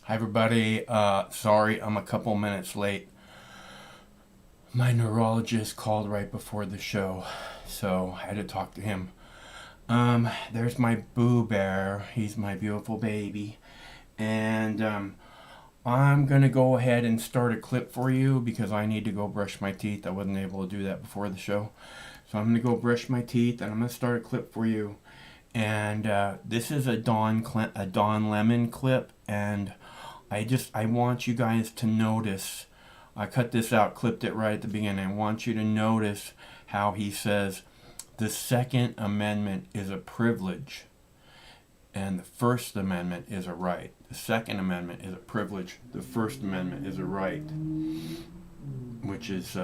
Hi everybody, sorry I'm a couple minutes late. My neurologist called right before the show, so I had to talk to him. There's my Boo Bear, he's my beautiful baby, and I'm gonna go ahead and start a clip for you because I need to go brush my teeth. I wasn't able to do that before the show. So I'm gonna go brush my teeth and I'm gonna start a clip for you. And this is a Don Lemon clip, and I want you guys to notice. I cut this out, clipped it right at the beginning. I want you to notice how he says the Second Amendment is a privilege and the First Amendment is a right. The Second Amendment is a privilege. The First Amendment is a right, which is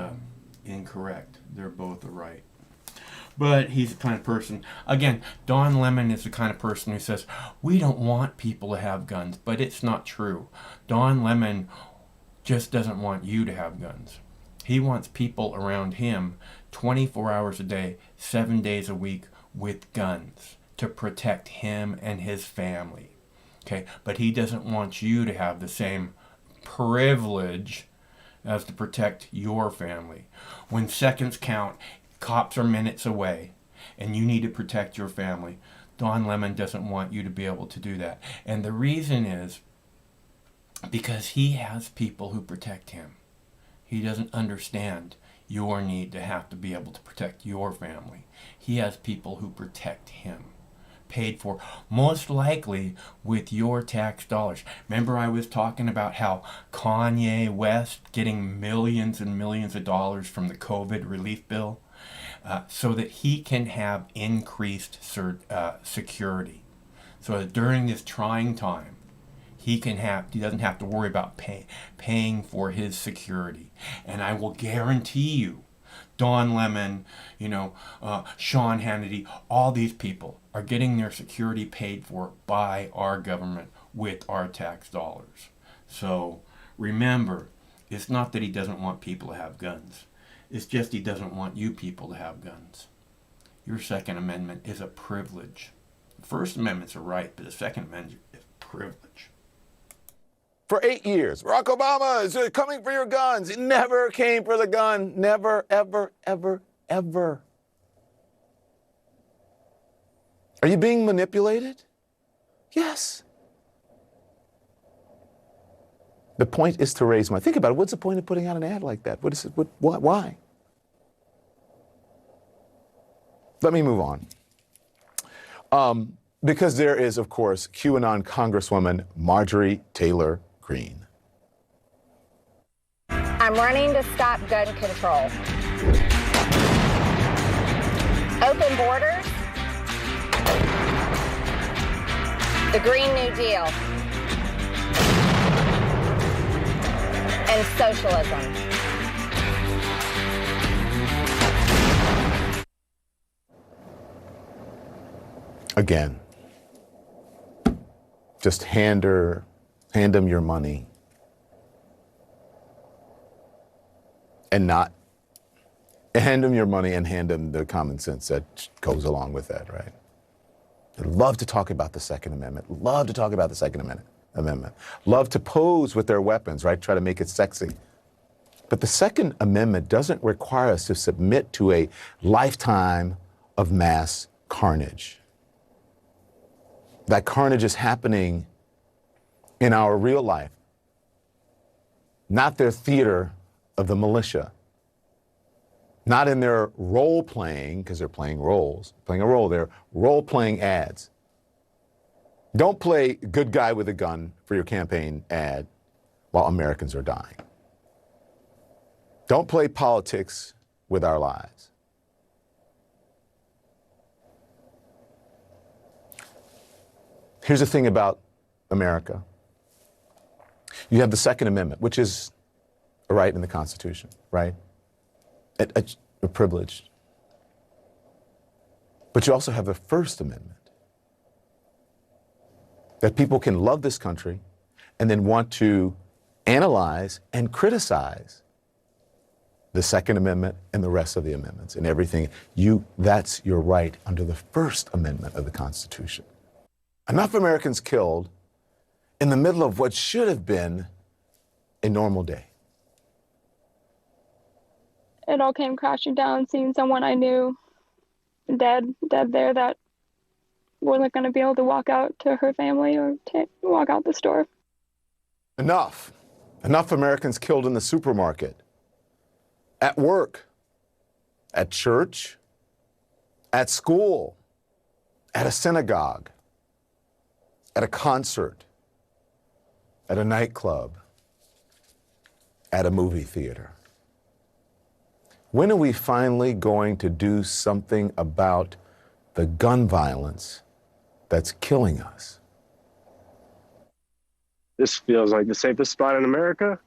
incorrect. They're both a right. But he's the kind of person, again, Don Lemon is the kind of person who says, we don't want people to have guns, but it's not true. Don Lemon just doesn't want you to have guns. He wants people around him 24 hours a day, 7 days a week with guns to protect him and his family. Okay, but he doesn't want you to have the same privilege as to protect your family. When seconds count, cops are minutes away, and you need to protect your family. Don Lemon doesn't want you to be able to do that. And the reason is because he has people who protect him. He doesn't understand your need to have to be able to protect your family. He has people who protect him, paid for most likely with your tax dollars. Remember I was talking about how Kanye West getting millions and millions of dollars from the COVID relief bill? So that he can have increased security. So that during this trying time, he doesn't have to worry about paying for his security. And I will guarantee you, Don Lemon, Sean Hannity, all these people are getting their security paid for by our government with our tax dollars. So remember, it's not that he doesn't want people to have guns. It's just he doesn't want you people to have guns. Your Second Amendment is a privilege. The First Amendment's a right, but the Second Amendment is a privilege. For 8 years, Barack Obama is coming for your guns. He never came for the gun. Never, ever, ever, ever. Are you being manipulated? Yes. The point is to raise money. Think about it. What's the point of putting out an ad like that? What is it? Why? Let me move on. Because there is, of course, QAnon Congresswoman Marjorie Taylor Greene. I'm running to stop gun control. Open borders. The Green New Deal. And socialism. Again, just hand them your money and hand them your money and hand them the common sense that goes along with that, right? They love to talk about the Second Amendment, love to talk about the Second Amendment, love to pose with their weapons, right? Try to make it sexy. But the Second Amendment doesn't require us to submit to a lifetime of mass carnage. That carnage is happening in our real life, not their theater of the militia, not in their role playing, because they're playing a role, they're role playing ads. Don't play good guy with a gun for your campaign ad while Americans are dying. Don't play politics with our lives. Here's the thing about America. You have the Second Amendment, which is a right in the Constitution, right? A privilege. But you also have the First Amendment. That people can love this country and then want to analyze and criticize the Second Amendment and the rest of the amendments and everything. That's your right under the First Amendment of the Constitution. Enough Americans killed, in the middle of what should have been a normal day. It all came crashing down, seeing someone I knew dead there that wasn't going to be able to walk out to her family or walk out the store. Enough. Enough Americans killed in the supermarket, at work, at church, at school, at a synagogue, at a concert, at a nightclub, at a movie theater. When are we finally going to do something about the gun violence that's killing us? This feels like the safest spot in America,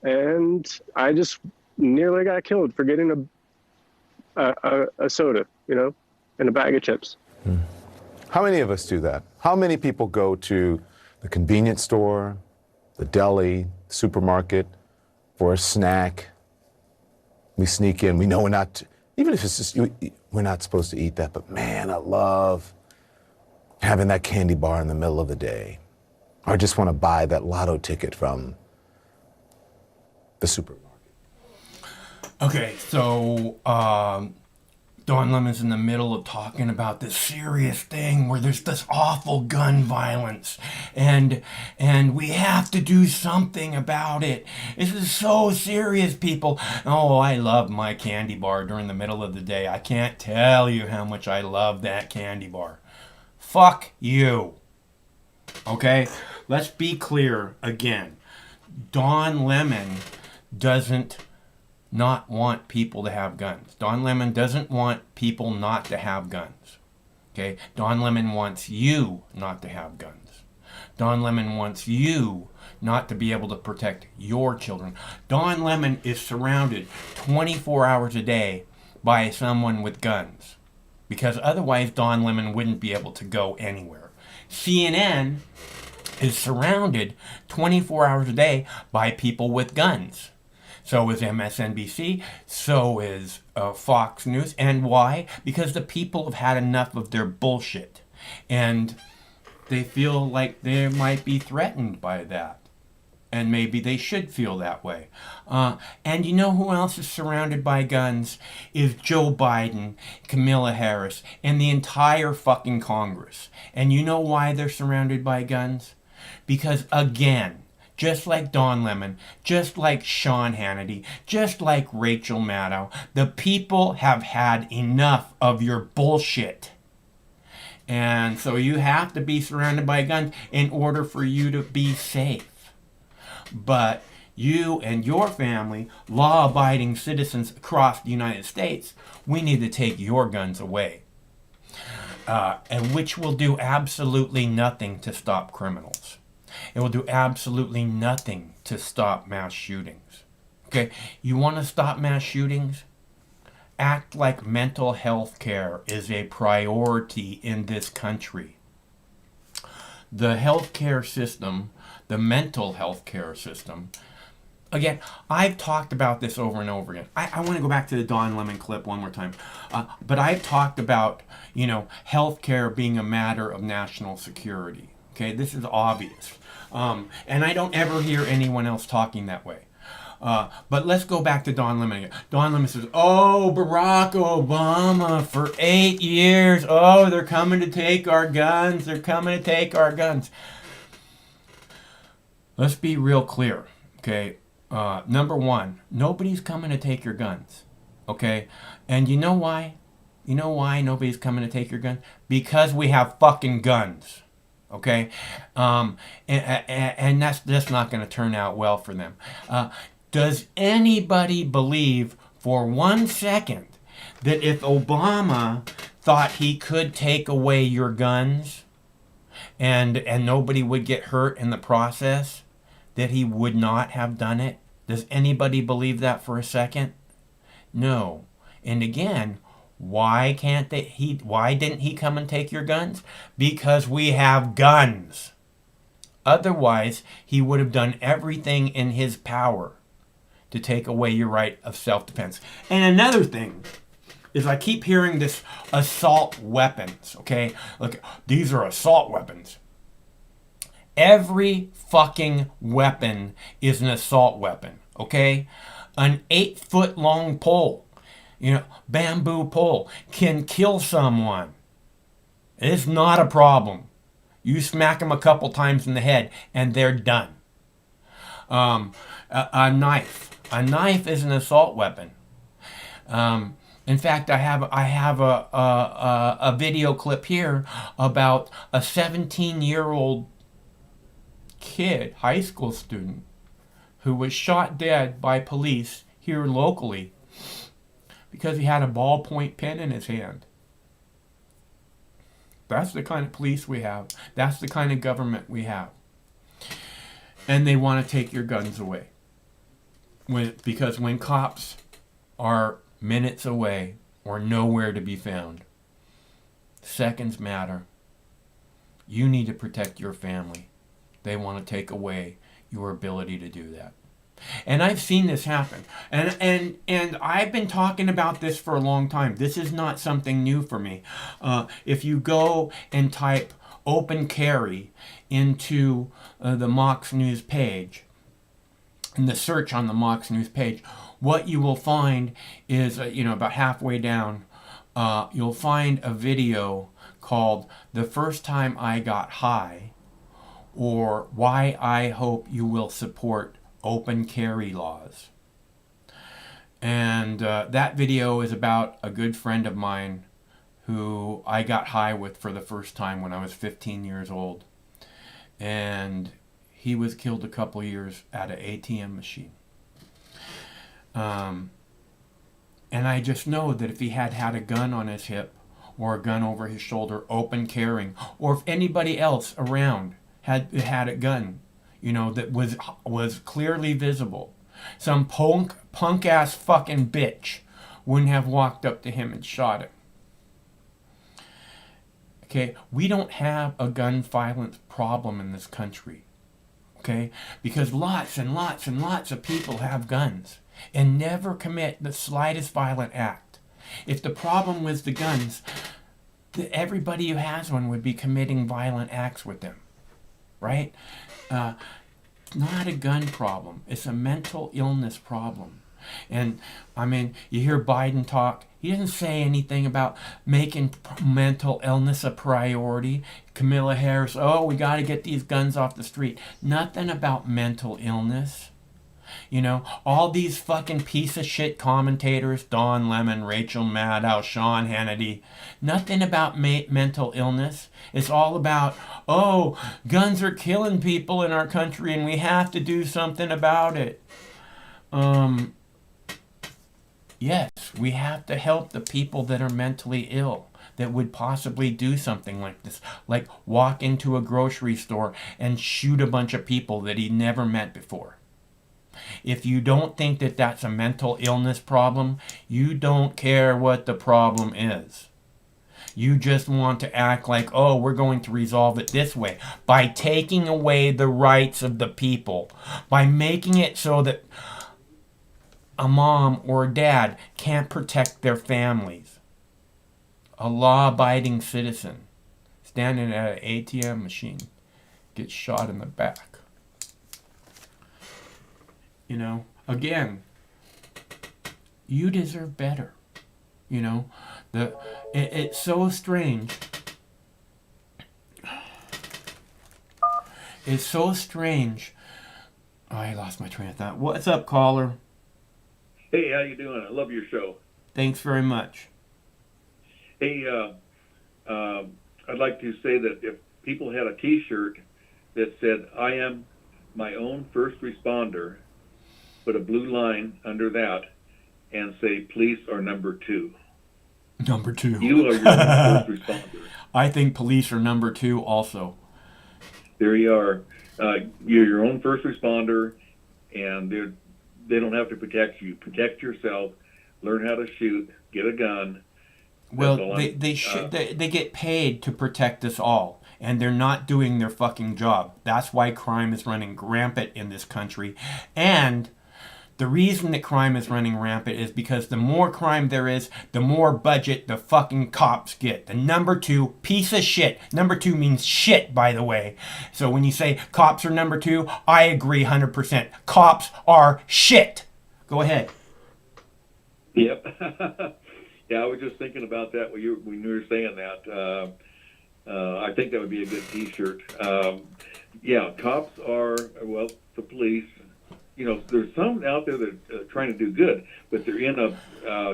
and I just nearly got killed for getting a soda, and a bag of chips. How many of us do that? How many people go to the convenience store, the deli, supermarket for a snack? We sneak in, we know we're not, even if it's just, we're not supposed to eat that, but man, I love having that candy bar in the middle of the day. Or just want to buy that lotto ticket from the supermarket. Okay, so Don Lemon's in the middle of talking about this serious thing where there's this awful gun violence, and we have to do something about it. This is so serious, people. Oh, I love my candy bar during the middle of the day. I can't tell you how much I love that candy bar. Fuck you. Okay? Let's be clear again. Don Lemon doesn't not want people to have guns. Don Lemon doesn't want people not to have guns. Okay? Don Lemon wants you not to have guns. Don Lemon wants you not to be able to protect your children. Don Lemon is surrounded 24 hours a day by someone with guns, because otherwise Don Lemon wouldn't be able to go anywhere. CNN is surrounded 24 hours a day by people with guns. So is MSNBC, so is Fox News. And why? Because the people have had enough of their bullshit. And they feel like they might be threatened by that. And maybe they should feel that way. And you know who else is surrounded by guns? Is Joe Biden, Kamala Harris, and the entire fucking Congress. And you know why they're surrounded by guns? Because, again, just like Don Lemon, just like Sean Hannity, just like Rachel Maddow, the people have had enough of your bullshit. And so you have to be surrounded by guns in order for you to be safe. But you and your family, law-abiding citizens across the United States, we need to take your guns away. And which will do absolutely nothing to stop criminals. It will do absolutely nothing to stop mass shootings. Okay, you want to stop mass shootings? Act like mental health care is a priority in this country. The healthcare system, the mental health care system, again, I've talked about this over and over again. I want to go back to the Don Lemon clip one more time. But I've talked about, healthcare being a matter of national security. Okay, this is obvious. And I don't ever hear anyone else talking that way. But let's go back to Don Lemon again. Don Lemon says, oh, Barack Obama for 8 years. Oh, they're coming to take our guns. They're coming to take our guns. Let's be real clear, okay? Number one, nobody's coming to take your guns, okay? And you know why? You know why nobody's coming to take your gun? Because we have fucking guns, okay? And that's just not going to turn out well for them. Does anybody believe for 1 second that if Obama thought he could take away your guns and nobody would get hurt in the process, that he would not have done it? Does anybody believe that for a second? No. And again, why didn't he come and take your guns? Because we have guns. Otherwise, he would have done everything in his power to take away your right of self-defense. And another thing is I keep hearing this assault weapons, okay? Look, these are assault weapons. Every fucking weapon is an assault weapon, okay? An 8-foot long pole, bamboo pole, can kill someone. It's not a problem. You smack them a couple times in the head and they're done. A knife is an assault weapon. In fact, I have a video clip here about a 17-year-old kid, high school student, who was shot dead by police here locally because he had a ballpoint pen in his hand. That's the kind of police we have. That's the kind of government we have. And they want to take your guns away. Because when cops are minutes away or nowhere to be found, seconds matter. You need to protect your family. They want to take away your ability to do that. And I've seen this happen. And I've been talking about this for a long time. This is not something new for me. If you go and type open carry into the Mox News page, in the search on the Mox News page, what you will find is, about halfway down, you'll find a video called "The First Time I Got High," or "Why I Hope You Will Support Open Carry Laws." And that video is about a good friend of mine who I got high with for the first time when I was 15 years old. And he was killed a couple years at an ATM machine. And I just know that if he had had a gun on his hip or a gun over his shoulder, open carrying, or if anybody else around had a gun, that was clearly visible, some punk ass fucking bitch wouldn't have walked up to him and shot him. Okay, we don't have a gun violence problem in this country. Okay, because lots and lots and lots of people have guns and never commit the slightest violent act. If the problem was the guns, everybody who has one would be committing violent acts with them, right? It's not a gun problem. It's a mental illness problem. And, you hear Biden talk. He doesn't say anything about making mental illness a priority. Kamala Harris, we got to get these guns off the street. Nothing about mental illness. All these fucking piece of shit commentators, Don Lemon, Rachel Maddow, Sean Hannity, nothing about mental illness. It's all about, guns are killing people in our country and we have to do something about it. Yes, we have to help the people that are mentally ill, that would possibly do something like this, like walk into a grocery store and shoot a bunch of people that he never met before. If you don't think that that's a mental illness problem, you don't care what the problem is. You just want to act like, we're going to resolve it this way, by taking away the rights of the people, by making it so that a mom or a dad can't protect their families. A law-abiding citizen standing at an ATM machine gets shot in the back. Again, you deserve better. It's so strange. It's so strange. I lost my train of thought. What's up, caller? Hey, how you doing? I love your show. Thanks very much. Hey, I'd like to say that if people had a T-shirt that said, "I am my own first responder," put a blue line under that, and say, "Police are number 2." Number 2. You are your own first responder. I think police are number 2 also. There you are. You're your own first responder, and they don't have to protect you. Protect yourself. Learn how to shoot. Get a gun. Well, they get paid to protect us all, and they're not doing their fucking job. That's why crime is running rampant in this country. And The reason that crime is running rampant is because the more crime there is, the more budget the fucking cops get. The number 2 piece of shit. Number 2 means shit, by the way. So when you say cops are number 2, I agree 100%. Cops are shit. Go ahead. Yep. Yeah, I was just thinking about that when you were saying that. I think that would be a good T-shirt. Yeah, cops are, well, the police. You know, there's some out there that are trying to do good, but they're in a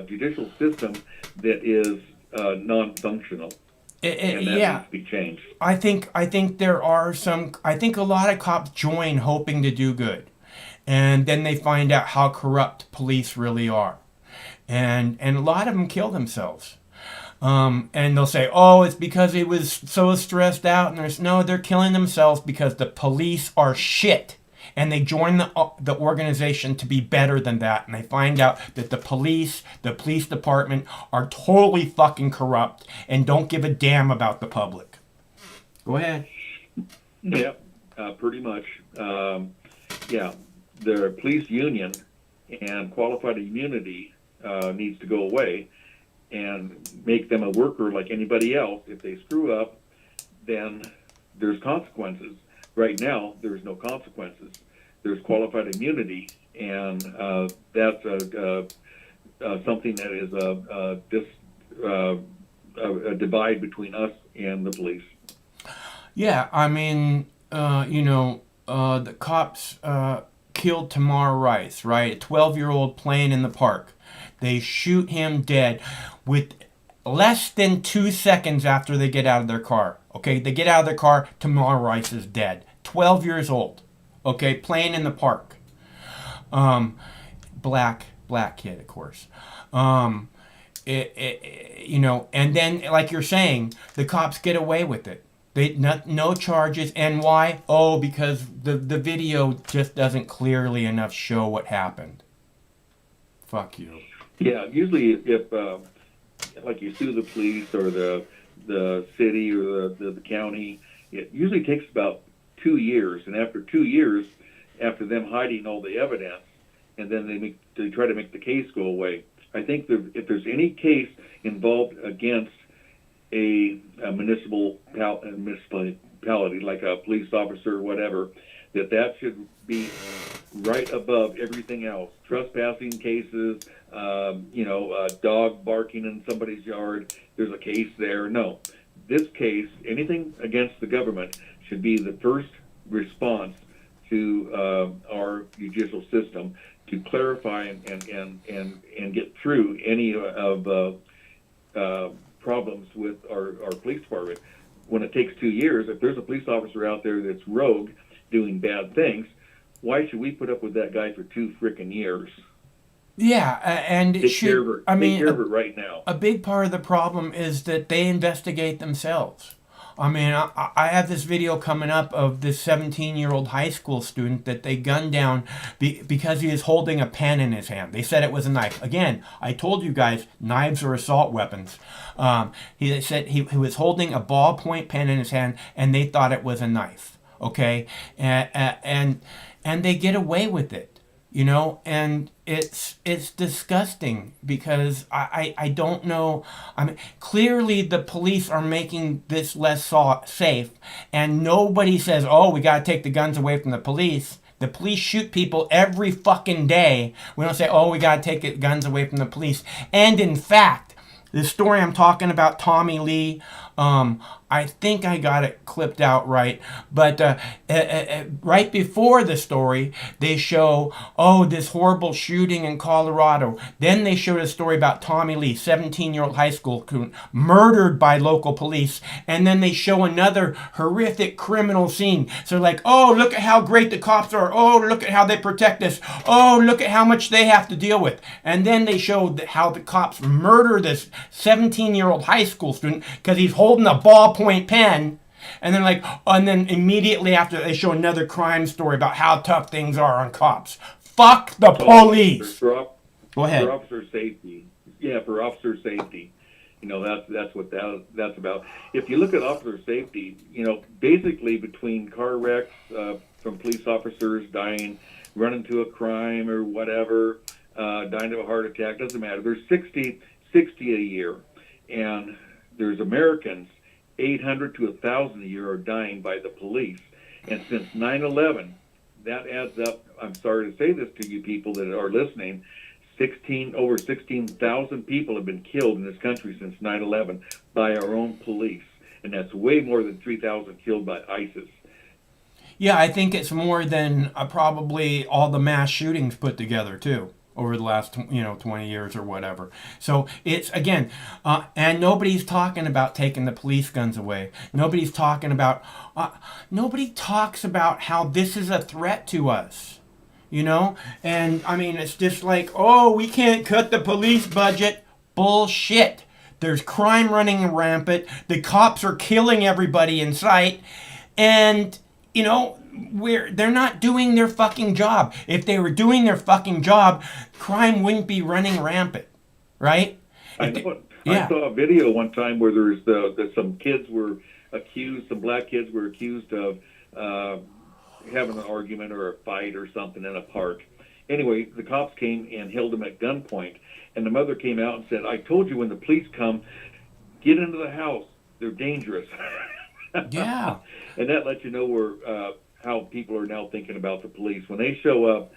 judicial system that is non-functional, and that Yeah. needs to be changed. I think there are some. I think a lot of cops join hoping to do good, and then they find out how corrupt police really are, and a lot of them kill themselves. And they'll say, "Oh, it's because he was so stressed out." And they're killing themselves because the police are shit, and they join the organization to be better than that. And they find out that the police department, are totally fucking corrupt and don't give a damn about the public. Go ahead. Yeah, pretty much. Yeah, the police union and qualified immunity needs to go away and make them a worker like anybody else. If they screw up, then there's consequences. Right now, there's no consequences. There's qualified immunity, and that's something that is a divide between us and the police. Yeah, I mean, the cops killed Tamar Rice, right? A 12-year-old playing in the park. They shoot him dead with less than 2 seconds after they get out of their car. Okay, they get out of their car, Tamar Rice is dead. 12 years old. Okay, playing in the park. Black kid, of course. And then, like you're saying, the cops get away with it. No charges. And why? Oh, because the video just doesn't clearly enough show what happened. Fuck you. Yeah, usually if like you sue the police or the city or the county, it usually takes about 2 years. And after 2 years, after them hiding all the evidence, and then they try to make the case go away. I think if there's any case involved against a municipality, like a police officer or whatever, that should be right above everything else. Trespassing cases, dog barking in somebody's yard, there's a case there. No, this case, anything against the government, should be the first response to our judicial system to clarify and get through any of problems with our police department. When it takes 2 years, if there's a police officer out there that's rogue, doing bad things, why should we put up with that guy for 2 frickin' years? Yeah, and it Take care of should. it. Take care of it right now. A big part of the problem is that they investigate themselves. I mean, I have this video coming up of this 17-year-old high school student that they gunned down because he was holding a pen in his hand. They said it was a knife. Again, I told you guys, knives are assault weapons. He said he was holding a ballpoint pen in his hand, and they thought it was a knife. Okay, and they get away with it. And it's disgusting because I don't know. I mean, clearly the police are making this less safe, and nobody says, "Oh, we got to take the guns away from the police." The police shoot people every fucking day. We don't say, "Oh, we got to take the guns away from the police." And in fact, the story I'm talking about, Tommy Lee, I think I got it clipped out right, but right before the story, they show, this horrible shooting in Colorado. Then they showed a story about Tommy Lee, 17-year-old high school student, murdered by local police. And then they show another horrific criminal scene. So like, look at how great the cops are. Oh, look at how they protect us. Oh, look at how much they have to deal with. And then they show how the cops murder this 17-year-old high school student because he's holding a ballpoint pen, and then immediately after they show another crime story about how tough things are on cops. Fuck the police. Go ahead. For officer safety. Yeah, for officer safety. That's what that's about. If you look at officer safety, basically between car wrecks from police officers dying, run into a crime or whatever, dying of a heart attack, doesn't matter. There's 60 a year. And there's Americans, 800 to 1,000 a year are dying by the police. And since 9/11, that adds up. I'm sorry to say this to you people that are listening. Over 16,000 people have been killed in this country since 9/11 by our own police, and that's way more than 3,000 killed by ISIS. Yeah, I think it's more than probably all the mass shootings put together too over the last 20 years or whatever. So it's again, and nobody's talking about taking the police guns away. Nobody talks about how this is a threat to us. And I mean, it's just like, oh, we can't cut the police budget. Bullshit. There's crime running rampant. The cops are killing everybody in sight. And, they're not doing their fucking job. If they were doing their fucking job, crime wouldn't be running rampant. Right? I saw a video one time where there's some kids were accused, some black kids were accused of having an argument or a fight or something in a park. Anyway, the cops came and held them at gunpoint, and the mother came out and said, "I told you when the police come, get into the house. They're dangerous." Yeah. And that lets you know how people are now thinking about the police. When they show up,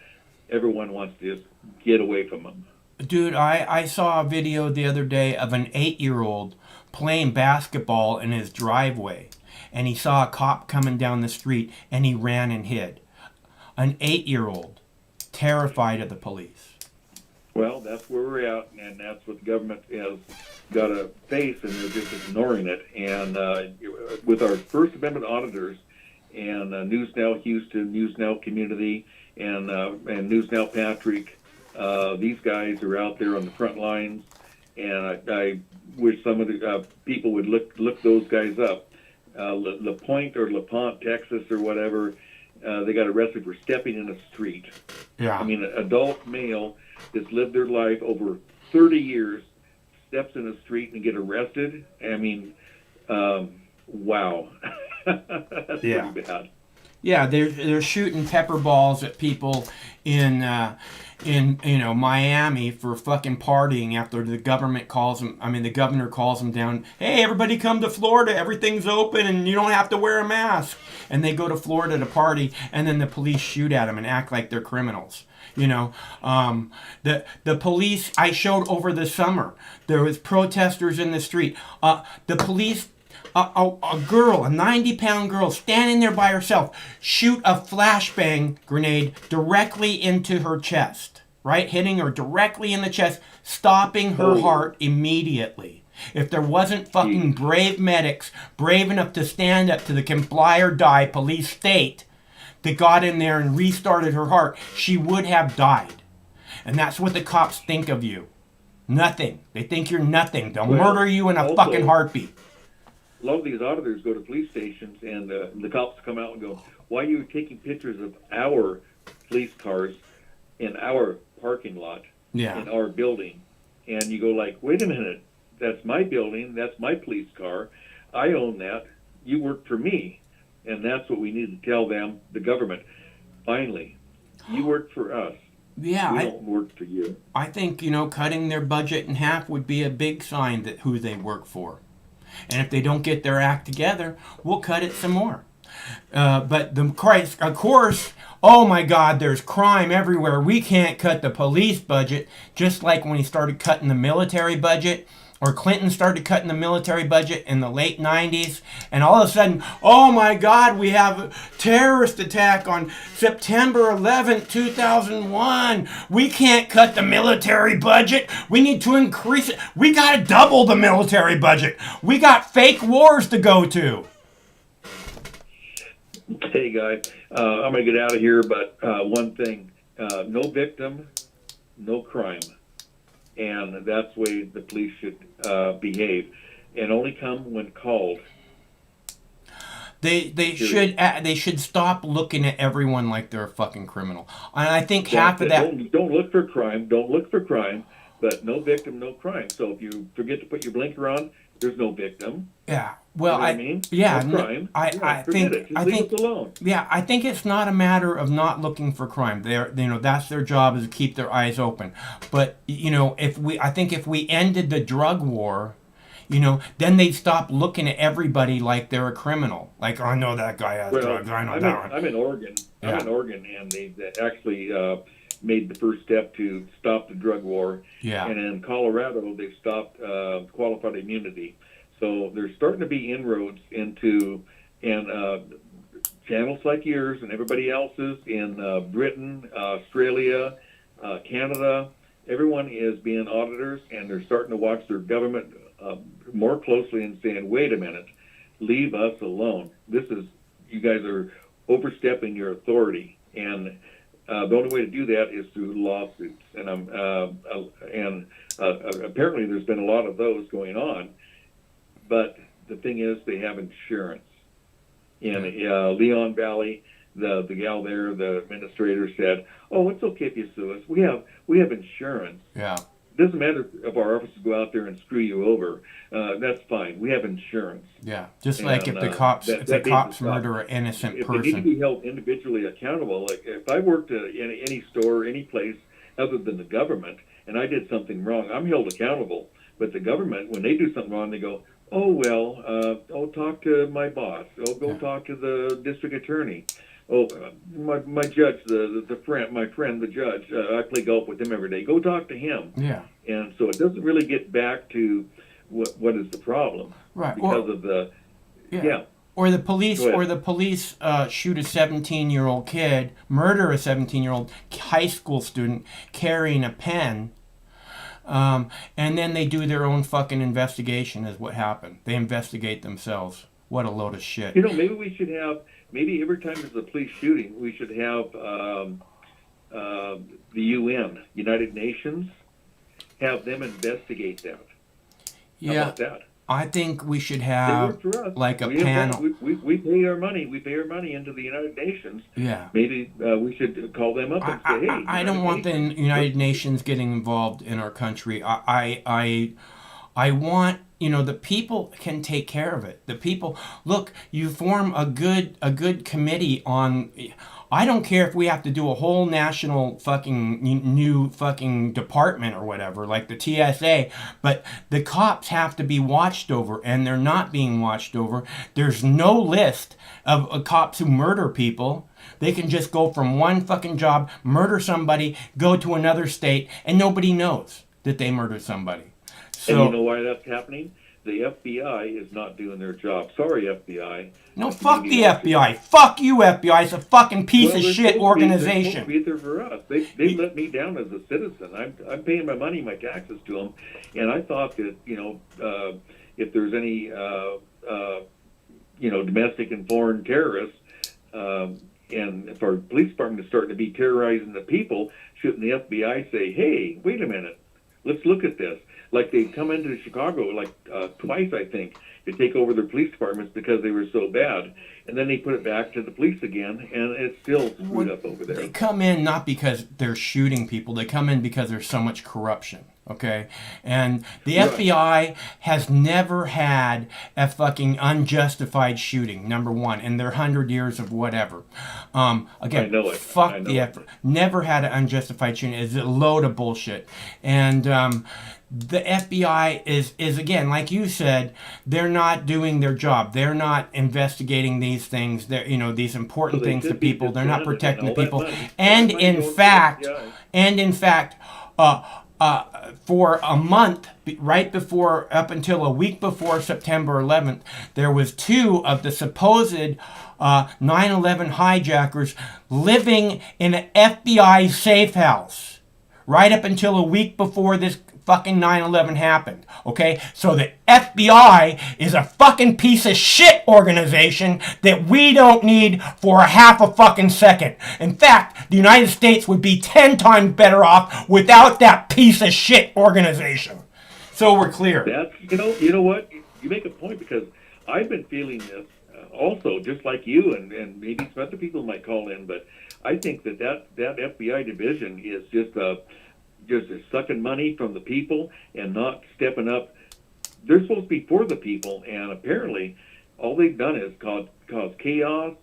everyone wants to just get away from them. Dude, I saw a video the other day of an 8-year-old playing basketball in his driveway. And he saw a cop coming down the street, and he ran and hid. An 8-year-old, terrified of the police. Well, that's where we're at, and that's what the government has got to face, and they're just ignoring it. And with our First Amendment auditors and News Now Houston, News Now Community, and News Now Patrick, these guys are out there on the front lines, and I wish some of the people would look those guys up. LaPointe or LaPont, Texas, or whatever, they got arrested for stepping in a street. Yeah. I mean, an adult male that's lived their life over 30 years steps in a street and get arrested. I mean, wow. That's pretty bad. Yeah, they're shooting pepper balls at people in Miami for fucking partying after the government calls them. I mean, the governor calls them down. Hey, everybody come to Florida. Everything's open and you don't have to wear a mask. And they go to Florida to party, and then the police shoot at them and act like they're criminals. The police I showed over the summer. There was protesters in the street. The police. A girl, a 90-pound girl, standing there by herself, shoot a flashbang grenade directly into her chest, right? Hitting her directly in the chest, stopping her heart immediately. If there wasn't fucking brave medics, brave enough to stand up to the comply or die police state that got in there and restarted her heart, she would have died. And that's what the cops think of you. Nothing. They think you're nothing. They'll murder you in a fucking heartbeat. A lot of these auditors go to police stations, and the cops come out and go, "Why are you taking pictures of our police cars in our parking lot, in our building?" And you go like, "Wait a minute, that's my building, that's my police car, I own that, you work for me." And that's what we need to tell them, the government. Finally, you work for us. Yeah, we don't work for you. I think, cutting their budget in half would be a big sign that who they work for. And if they don't get their act together, we'll cut it some more. But of course, oh my God, there's crime everywhere. We can't cut the police budget, just like when he started cutting the military budget, or Clinton started cutting the military budget in the late 90s. And all of a sudden, oh my God, we have a terrorist attack on September 11th, 2001. We can't cut the military budget. We need to increase it. We got to double the military budget. We got fake wars to go to. Hey, guy, I'm going to get out of here, but one thing, no victim, no crime. And that's the way the police should behave, and only come when called. They should stop looking at everyone like they're a fucking criminal. And I think half of that. Don't look for crime. Don't look for crime. but no victim, no crime. So if you forget to put your blinker on, there's no victim. Yeah. Well, You know what I mean? yeah, No crime. I Forget think, it. Just leave us alone. yeah, I think it's not a matter of not looking for crime. That's their job, is to keep their eyes open. But I think if we ended the drug war, then they'd stop looking at everybody like they're a criminal. Like, oh, I know that guy has Well, drugs. I know that one. I'm in Oregon. Yeah. I'm in Oregon, and they actually made the first step to stop the drug war. Yeah. And in Colorado, they've stopped qualified immunity. So there's starting to be inroads into channels like yours and everybody else's in Britain, Australia, Canada. Everyone is being auditors, and they're starting to watch their government more closely and saying, "Wait a minute, leave us alone. You guys are overstepping your authority." And the only way to do that is through lawsuits. And apparently, there's been a lot of those going on. But the thing is, they have insurance. In Leon Valley, the gal there, the administrator said, "Oh, it's okay if you sue us. We have insurance. Yeah. It doesn't matter if our officers go out there and screw you over. That's fine. We have insurance." Yeah. Just like if the cops murder an innocent if they need to person. be held individually accountable, like if I worked in any store, any place other than the government, and I did something wrong, I'm held accountable. But the government, when they do something wrong, they go, "Oh, well, talk to my boss. Go talk to the district attorney. Oh, my judge, my friend, the judge. I play golf with him every day. Go talk to him." Yeah. And so it doesn't really get back to what is the problem, Right. because of the yeah. Or the police shoot a 17-year-old kid, murder a 17-year-old high school student carrying a pen. And then they do their own fucking investigation, is what happened. They investigate themselves. What a load of shit. Maybe we should have, maybe every time there's a police shooting, we should have the UN, United Nations, have them investigate that. How about that? I think we should They have work for us. like a We have panel. that. We pay our money. We pay our money into the United Nations. Yeah. Maybe we should call them up and say, "Hey, I don't want the United Nations getting involved in our country. I want, the people can take care of it. The people, look, you form a good committee on. I don't care if we have to do a whole national fucking new fucking department or whatever, like the TSA, but the cops have to be watched over, and they're not being watched over. There's no list of cops who murder people. They can just go from one fucking job, murder somebody, go to another state, and nobody knows that they murdered somebody. So, and you know why that's happening? The FBI is not doing their job. Sorry, FBI. No, fuck the FBI. Fuck you, FBI. It's a fucking piece of they're shit supposed organization. To be there for us. They let me down as a citizen. I'm paying my money, my taxes to them, and I thought that if there's any domestic and foreign terrorists, and if our police department is starting to be terrorizing the people, shouldn't the FBI say, "Hey, wait a minute, let's look at this"? Like they come into Chicago twice, I think, to take over their police departments because they were so bad, and then they put it back to the police again, and it's still screwed up over there. They come in not because they're shooting people. They come in because there's so much corruption. Okay, and the FBI has never had a fucking unjustified shooting. Number one, in their 100 years of whatever. Again, I know it. Fuck the effort. Never had an unjustified shooting. It's a load of bullshit. And the FBI is again, like you said, they're not doing their job. They're not investigating these things. They're these important things to people. They're not protecting the people. And in fact, for a month, up until a week before September 11th, there was 2 of the supposed 9/11 hijackers living in an FBI safe house. Right up until a week before this fucking 9/11 happened, okay? So the FBI is a fucking piece of shit organization that we don't need for a half a fucking second. In fact, the United States would be 10 times better off without that piece of shit organization. So we're clear. That's, you know what? You make a point, because I've been feeling this also, just like you, and maybe some other people might call in, but I think that FBI division is just just sucking money from the people and not stepping up. They're supposed to be for the people, and apparently all they've done is cause chaos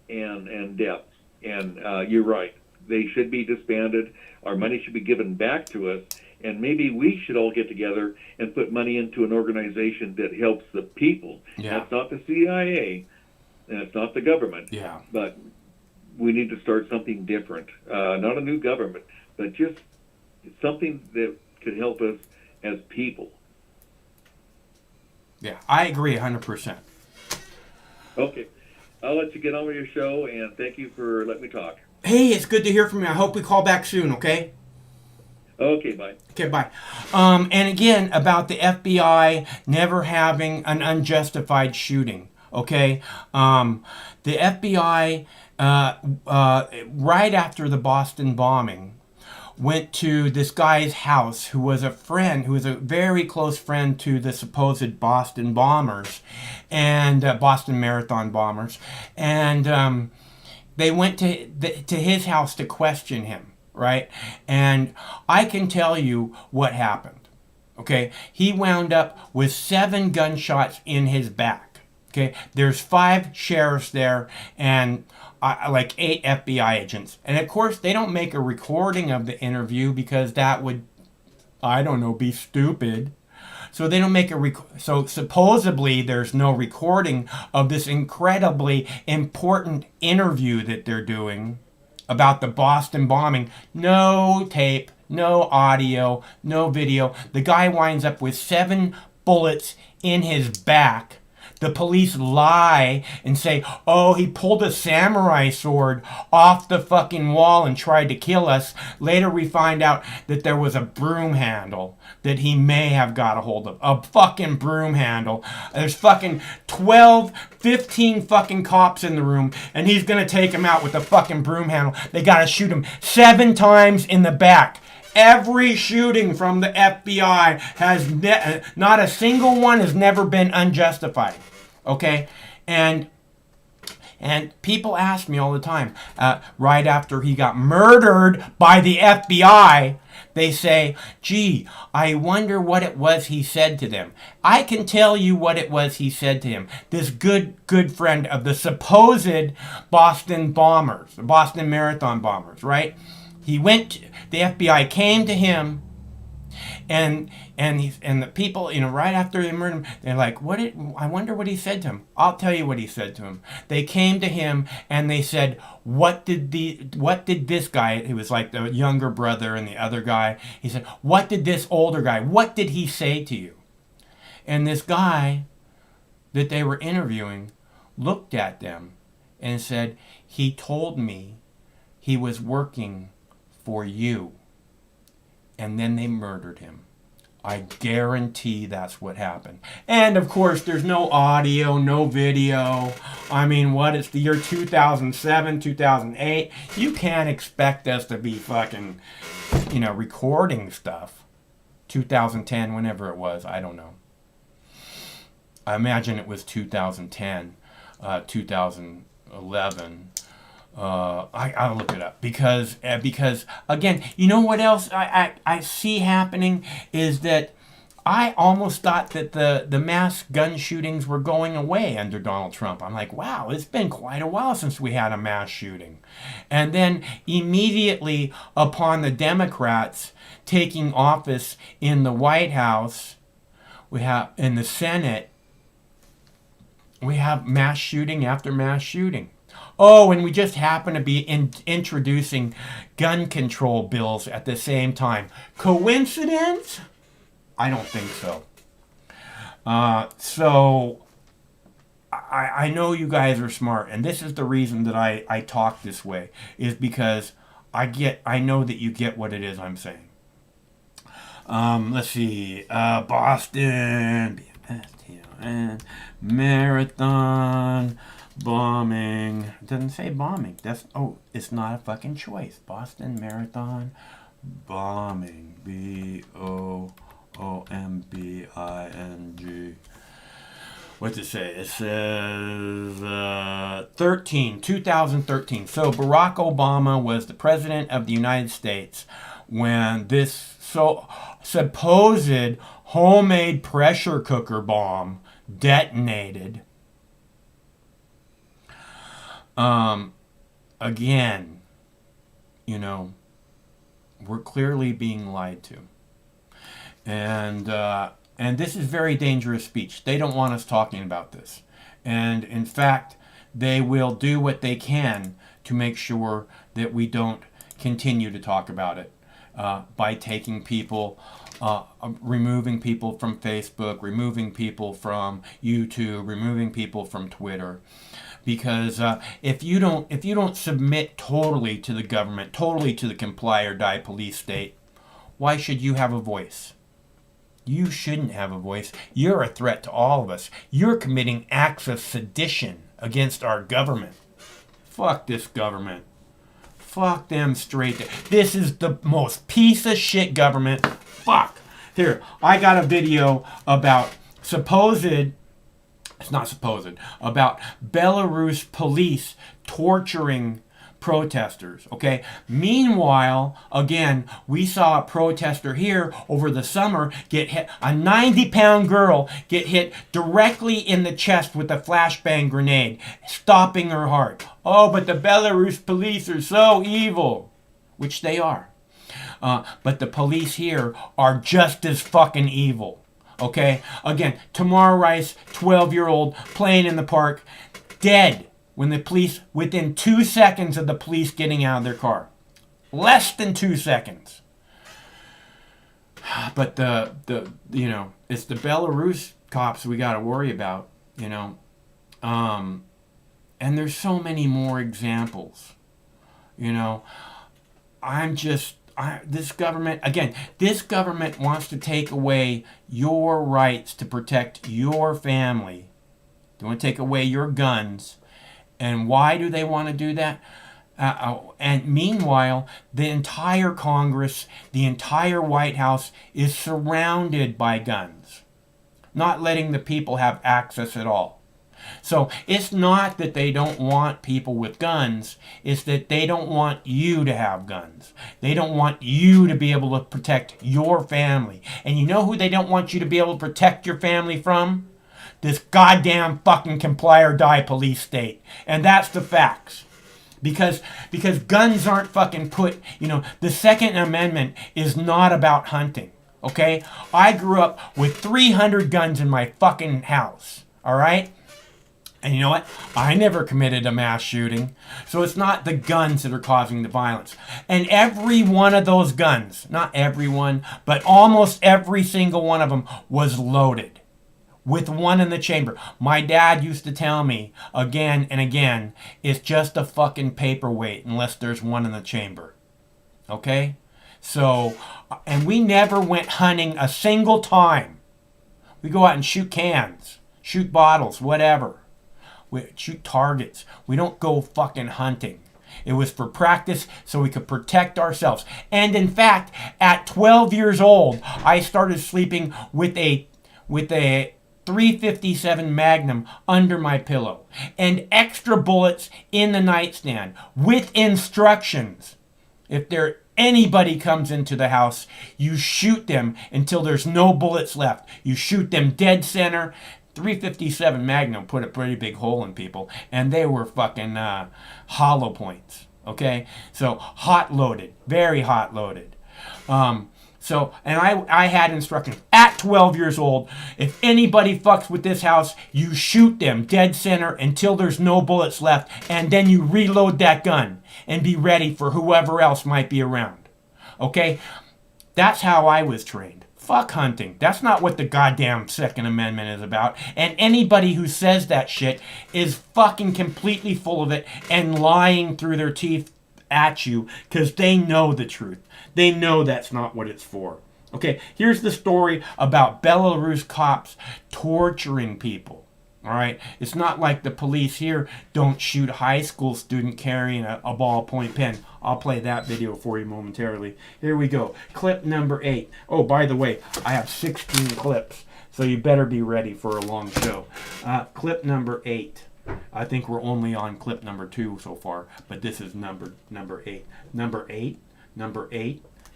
and death. And you're right. They should be disbanded. Our money should be given back to us. And maybe we should all get together and put money into an organization that helps the people. Yeah. That's not the CIA, and it's not the government. Yeah. But we need to start something different. Not a new government, but just something that could help us as people. Yeah, I agree 100%. Okay. I'll let you get on with your show, and thank you for letting me talk. Hey, it's good to hear from you. I hope we call back soon, okay? Okay, bye. Okay, bye. And again, about the FBI never having an unjustified shooting, okay? The FBI, right after the Boston bombing, went to this guy's house who was a very close friend to the supposed Boston bombers and Boston Marathon bombers. And they went to his house to question him. Right? And I can tell you what happened. Okay? He wound up with 7 gunshots in his back. Okay? There's 5 sheriffs there and like 8 FBI agents. And of course, they don't make a recording of the interview because that would, I don't know, be stupid. So they don't make so supposedly there's no recording of this incredibly important interview that they're doing about the Boston bombing. No tape, no audio, no video. The guy winds up with 7 bullets in his back. The police lie and say, oh, he pulled a samurai sword off the fucking wall and tried to kill us. Later we find out that there was a broom handle that he may have got a hold of. A fucking broom handle. There's fucking 12, 15 fucking cops in the room, and he's gonna take him out with a fucking broom handle. They gotta shoot him 7 times in the back. Every shooting from the FBI has not a single one has never been unjustified. Okay? And people ask me all the time, right after he got murdered by the FBI, they say, gee, I wonder what it was he said to them. I can tell you what it was he said to him. This good friend of the supposed Boston bombers, the Boston Marathon bombers, right? The FBI came to him, and the people, right after they murdered him, they're like, I wonder what he said to him. I'll tell you what he said to him. They came to him and they said, what did this guy, who was like the younger brother and the other guy, he said, what did this older guy, what did he say to you? And this guy that they were interviewing looked at them and said, he told me he was working for you. And then they murdered him. I guarantee that's what happened. And of course, there's no audio, no video. I mean, it's the year 2007, 2008. You can't expect us to be fucking, recording stuff. 2010, whenever it was, I don't know. I imagine it was 2010, 2011. I'll look it up because again, you know what else I see happening is that I almost thought that the mass gun shootings were going away under Donald Trump. I'm like, wow, it's been quite a while since we had a mass shooting. And then immediately upon the Democrats taking office in the White House, in the Senate, we have mass shooting after mass shooting. Oh, and we just happen to be introducing gun control bills at the same time. Coincidence? I don't think so. So I know you guys are smart, and this is the reason that I talk this way, is because I know that you get what it is I'm saying. Let's see. Boston, Marathon, bombing. It doesn't say bombing. It's not a fucking choice. Boston Marathon bombing. BOOMBING. What's it say? It says 2013. So Barack Obama was the president of the United States when this supposed homemade pressure cooker bomb detonated. Again, we're clearly being lied to. And this is very dangerous speech. They don't want us talking about this. And in fact, they will do what they can to make sure that we don't continue to talk about it by taking people, removing people from Facebook, removing people from YouTube, removing people from Twitter. Because if you don't submit totally to the government, totally to the comply or die police state, why should you have a voice? You shouldn't have a voice. You're a threat to all of us. You're committing acts of sedition against our government. Fuck this government. Fuck them straight. This is the most piece of shit government. Fuck. Here, I got a video about about Belarus police torturing protesters, okay? Meanwhile, again, we saw a protester here over the summer get hit, a 90-pound girl get hit directly in the chest with a flashbang grenade, stopping her heart. Oh, but the Belarus police are so evil, which they are. But the police here are just as fucking evil. Okay? Again, Tamar Rice, 12-year-old, playing in the park, dead when the police, within 2 seconds of the police getting out of their car. Less than 2 seconds. But it's the Belarus cops we got to worry about, And there's so many more examples. This government wants to take away your rights to protect your family. They want to take away your guns. And why do they want to do that? And meanwhile, the entire Congress, the entire White House is surrounded by guns, not letting the people have access at all. So it's not that they don't want people with guns, it's that they don't want you to have guns. They don't want you to be able to protect your family. And you know who they don't want you to be able to protect your family from? This goddamn fucking comply or die police state. And that's the facts. Because guns aren't fucking put, the Second Amendment is not about hunting. Okay? I grew up with 300 guns in my fucking house. Alright? And you know what? I never committed a mass shooting. So it's not the guns that are causing the violence. And every one of those guns, not everyone, but almost every single one of them was loaded with one in the chamber. My dad used to tell me again and again, it's just a fucking paperweight unless there's one in the chamber. Okay? So, and we never went hunting a single time. We go out and shoot cans, shoot bottles, whatever. We shoot targets. We don't go fucking hunting. It was for practice so we could protect ourselves. And in fact, at 12 years old, I started sleeping with a 357 Magnum under my pillow and extra bullets in the nightstand with instructions. If anybody comes into the house, you shoot them until there's no bullets left. You shoot them dead center. 357 Magnum put a pretty big hole in people, and they were fucking hollow points. Okay, so hot loaded, very hot loaded. And I had instructions at 12 years old. If anybody fucks with this house, you shoot them dead center until there's no bullets left, and then you reload that gun and be ready for whoever else might be around. Okay, that's how I was trained. Fuck hunting. That's not what the goddamn Second Amendment is about. And anybody who says that shit is fucking completely full of it and lying through their teeth at you because they know the truth. They know that's not what it's for. Okay, here's the story about Belarus cops torturing people. All right, it's not like the police here don't shoot a high school student carrying a ballpoint pen. I'll play that video for you momentarily. Here we go. Clip number 8. Oh, by the way, I have 16 clips, so you better be ready for a long show. Clip number 8. I think we're only on clip number 2 so far, but this is number 8. Number 8.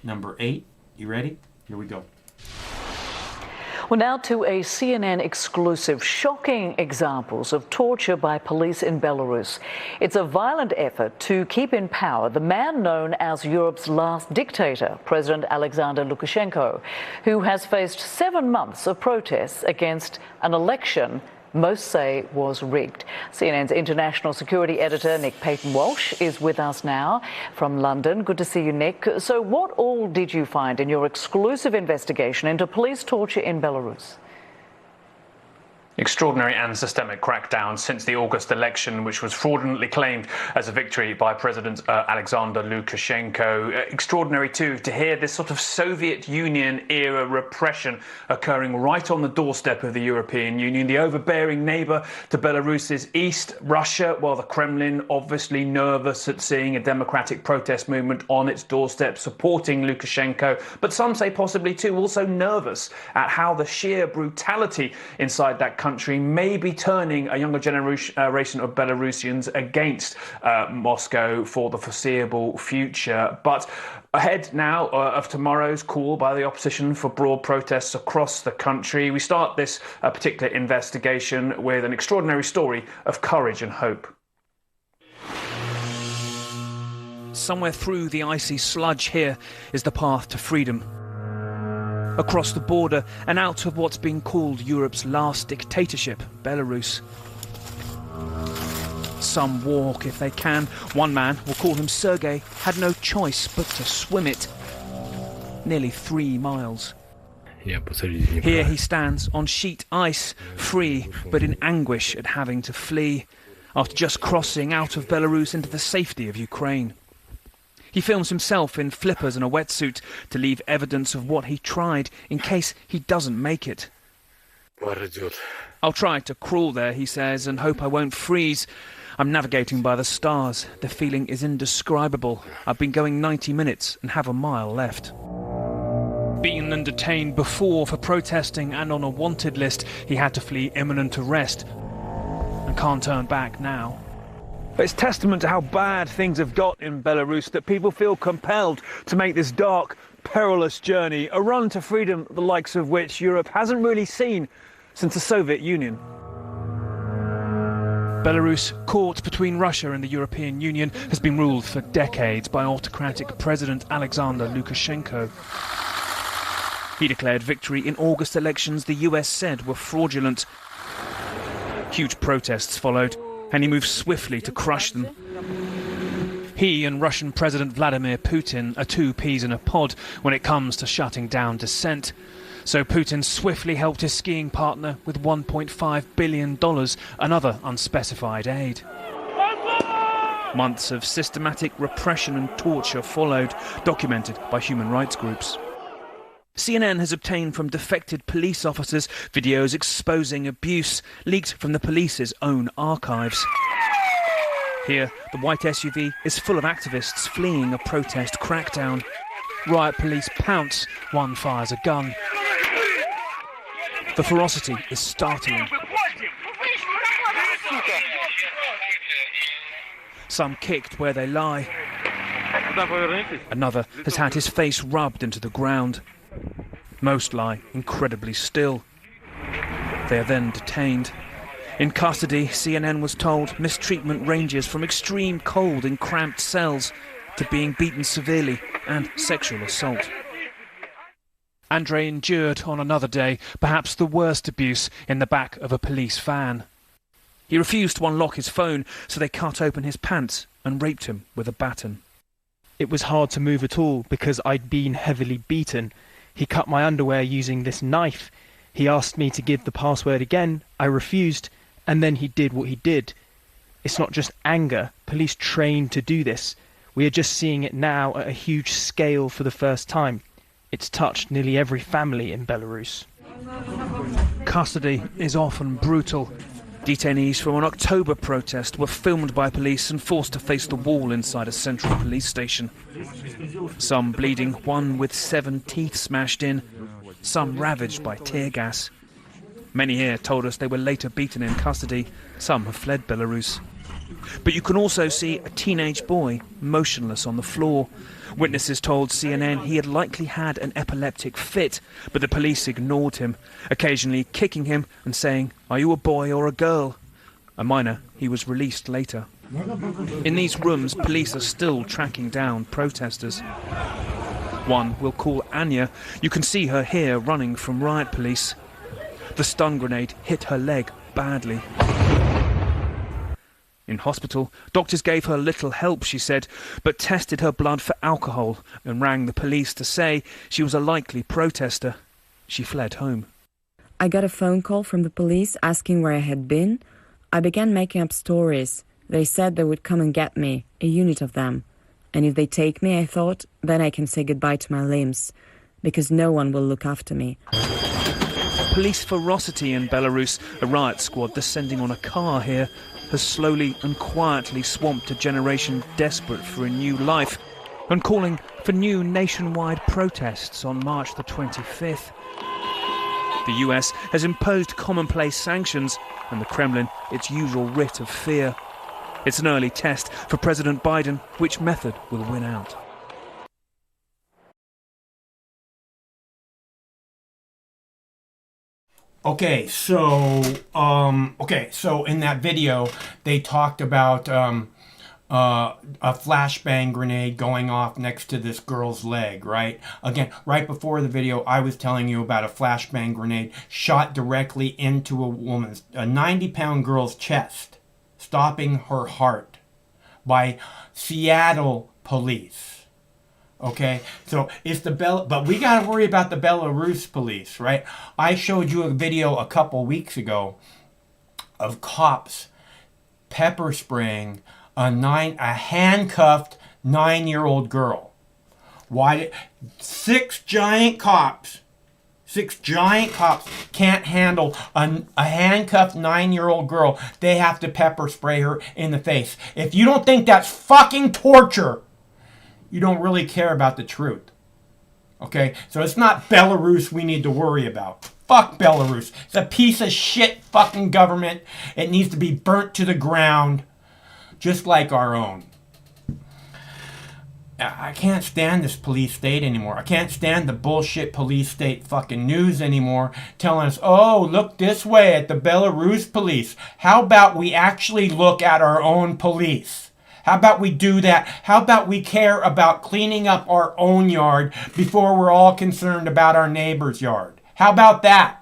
number 8. You ready? Here we go. Well, now to a CNN exclusive. Shocking examples of torture by police in Belarus. It's a violent effort to keep in power the man known as Europe's last dictator, President Alexander Lukashenko, who has faced 7 months of protests against an election most say was rigged. CNN's international security editor, Nick Payton-Walsh, is with us now from London. Good to see you, Nick. So what all did you find in your exclusive investigation into police torture in Belarus? Extraordinary and systemic crackdown since the August election, which was fraudulently claimed as a victory by President Alexander Lukashenko. Extraordinary, too, to hear this sort of Soviet Union-era repression occurring right on the doorstep of the European Union. The overbearing neighbour to Belarus's east, Russia, well, the Kremlin obviously nervous at seeing a democratic protest movement on its doorstep supporting Lukashenko. But some say possibly, too, also nervous at how the sheer brutality inside that country may be turning a younger generation of Belarusians against Moscow for the foreseeable future. But ahead now of tomorrow's call by the opposition for broad protests across the country, we start this particular investigation with an extraordinary story of courage and hope. Somewhere through the icy sludge here is the path to freedom. Across the border and out of what's been called Europe's last dictatorship, Belarus. Some walk if they can. One man, we'll call him Sergei, had no choice but to swim it. Nearly 3 miles. Here he stands on sheet ice, free but in anguish at having to flee, after just crossing out of Belarus into the safety of Ukraine. He films himself in flippers and a wetsuit to leave evidence of what he tried in case he doesn't make it. I'll try to crawl there, he says, and hope I won't freeze. I'm navigating by the stars. The feeling is indescribable. I've been going 90 minutes and have a mile left. Beaten and detained before for protesting and on a wanted list, he had to flee imminent arrest and can't turn back now. It's testament to how bad things have got in Belarus that people feel compelled to make this dark, perilous journey, a run to freedom the likes of which Europe hasn't really seen since the Soviet Union. Belarus, caught between Russia and the European Union, has been ruled for decades by autocratic President Alexander Lukashenko. He declared victory in August elections the US said were fraudulent. Huge protests followed, and he moved swiftly to crush them. He and Russian President Vladimir Putin are 2 peas in a pod when it comes to shutting down dissent. So Putin swiftly helped his skiing partner with $1.5 billion, another unspecified aid. Months of systematic repression and torture followed, documented by human rights groups. CNN has obtained from defected police officers videos exposing abuse leaked from the police's own archives. Here, the white SUV is full of activists fleeing a protest crackdown. Riot police pounce, one fires a gun. The ferocity is startling. Some kicked where they lie. Another has had his face rubbed into the ground. Most lie incredibly still. They are then detained. In custody, CNN was told mistreatment ranges from extreme cold in cramped cells to being beaten severely and sexual assault. Andrei endured on another day perhaps the worst abuse in the back of a police van. He refused to unlock his phone, so they cut open his pants and raped him with a baton. It was hard to move at all because I'd been heavily beaten. He cut my underwear using this knife. He asked me to give the password again. I refused, and then he did what he did. It's not just anger. Police trained to do this. We are just seeing it now at a huge scale for the first time. It's touched nearly every family in Belarus. Custody is often brutal. Detainees from an October protest were filmed by police and forced to face the wall inside a central police station. Some bleeding, one with 7 teeth smashed in, some ravaged by tear gas. Many here told us they were later beaten in custody. Some have fled Belarus. But you can also see a teenage boy motionless on the floor. Witnesses told CNN he had likely had an epileptic fit, but the police ignored him, occasionally kicking him and saying, "Are you a boy or a girl?" A minor, he was released later. In these rooms, police are still tracking down protesters. One we'll call Anya. You can see her here running from riot police. The stun grenade hit her leg badly. In hospital, doctors gave her little help, she said, but tested her blood for alcohol and rang the police to say she was a likely protester. She fled home. I got a phone call from the police asking where I had been. I began making up stories. They said they would come and get me, a unit of them. And if they take me, I thought, then I can say goodbye to my limbs, because no one will look after me. Police ferocity in Belarus, a riot squad descending on a car here, has slowly and quietly swamped a generation desperate for a new life and calling for new nationwide protests on March the 25th. The US has imposed commonplace sanctions and the Kremlin its usual writ of fear. It's an early test for President Biden which method will win out. Okay, so in that video they talked about a flashbang grenade going off next to this girl's leg, right? Again, right before the video, I was telling you about a flashbang grenade shot directly into a 90-pound girl's chest, stopping her heart by Seattle police. Okay, so it's but we got to worry about the Belarus police, right? I showed you a video a couple weeks ago of cops pepper spraying a handcuffed 9-year-old girl. Why? Six giant cops can't handle a handcuffed 9-year-old girl. They have to pepper spray her in the face. If you don't think that's fucking torture, you don't really care about the truth. Okay? So it's not Belarus we need to worry about. Fuck Belarus. It's a piece of shit fucking government. It needs to be burnt to the ground, just like our own. I can't stand this police state anymore. I can't stand the bullshit police state fucking news anymore telling us, oh, look this way at the Belarus police. How about we actually look at our own police? How about we do that? How about we care about cleaning up our own yard before we're all concerned about our neighbor's yard? How about that?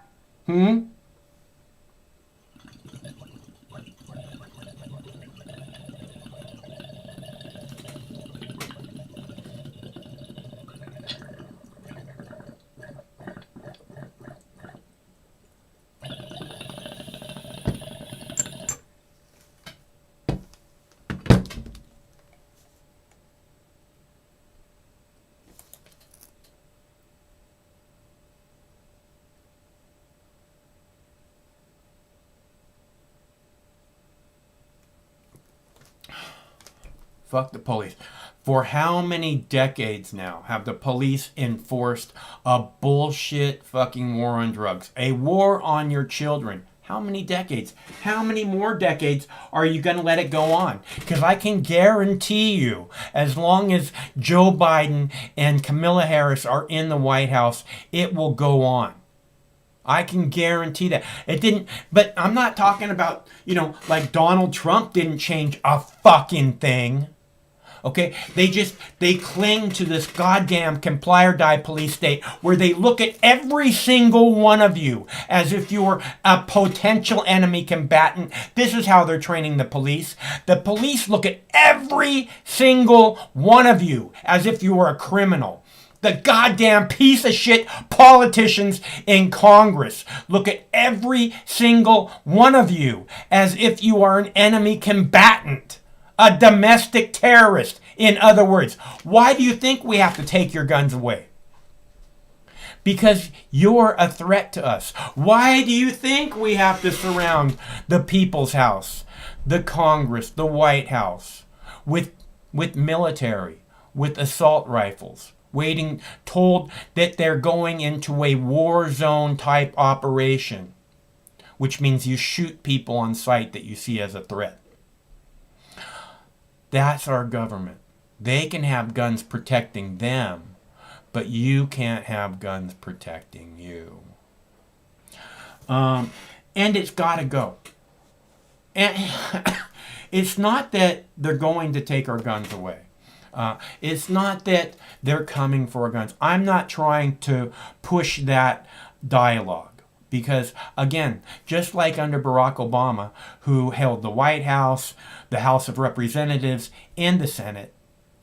Fuck the police. For how many decades now have the police enforced a bullshit fucking war on drugs? A war on your children. How many decades? How many more decades are you going to let it go on? Because I can guarantee you, as long as Joe Biden and Kamala Harris are in the White House, it will go on. I can guarantee that. It didn't, but I'm not talking about, like Donald Trump didn't change a fucking thing. Okay, they cling to this goddamn comply or die police state where they look at every single one of you as if you're a potential enemy combatant. This is how they're training the police. The police look at every single one of you as if you were a criminal. The goddamn piece of shit politicians in Congress look at every single one of you as if you are an enemy combatant. A domestic terrorist, in other words. Why do you think we have to take your guns away? Because you're a threat to us. Why do you think we have to surround the People's House, the Congress, the White House, with military, with assault rifles, told that they're going into a war zone type operation, which means you shoot people on sight that you see as a threat. That's our government. They can have guns protecting them, but you can't have guns protecting you. And it's got to go. And it's not that they're going to take our guns away. It's not that they're coming for our guns. I'm not trying to push that dialogue. Because, again, just like under Barack Obama, who held the White House, the House of Representatives, and the Senate,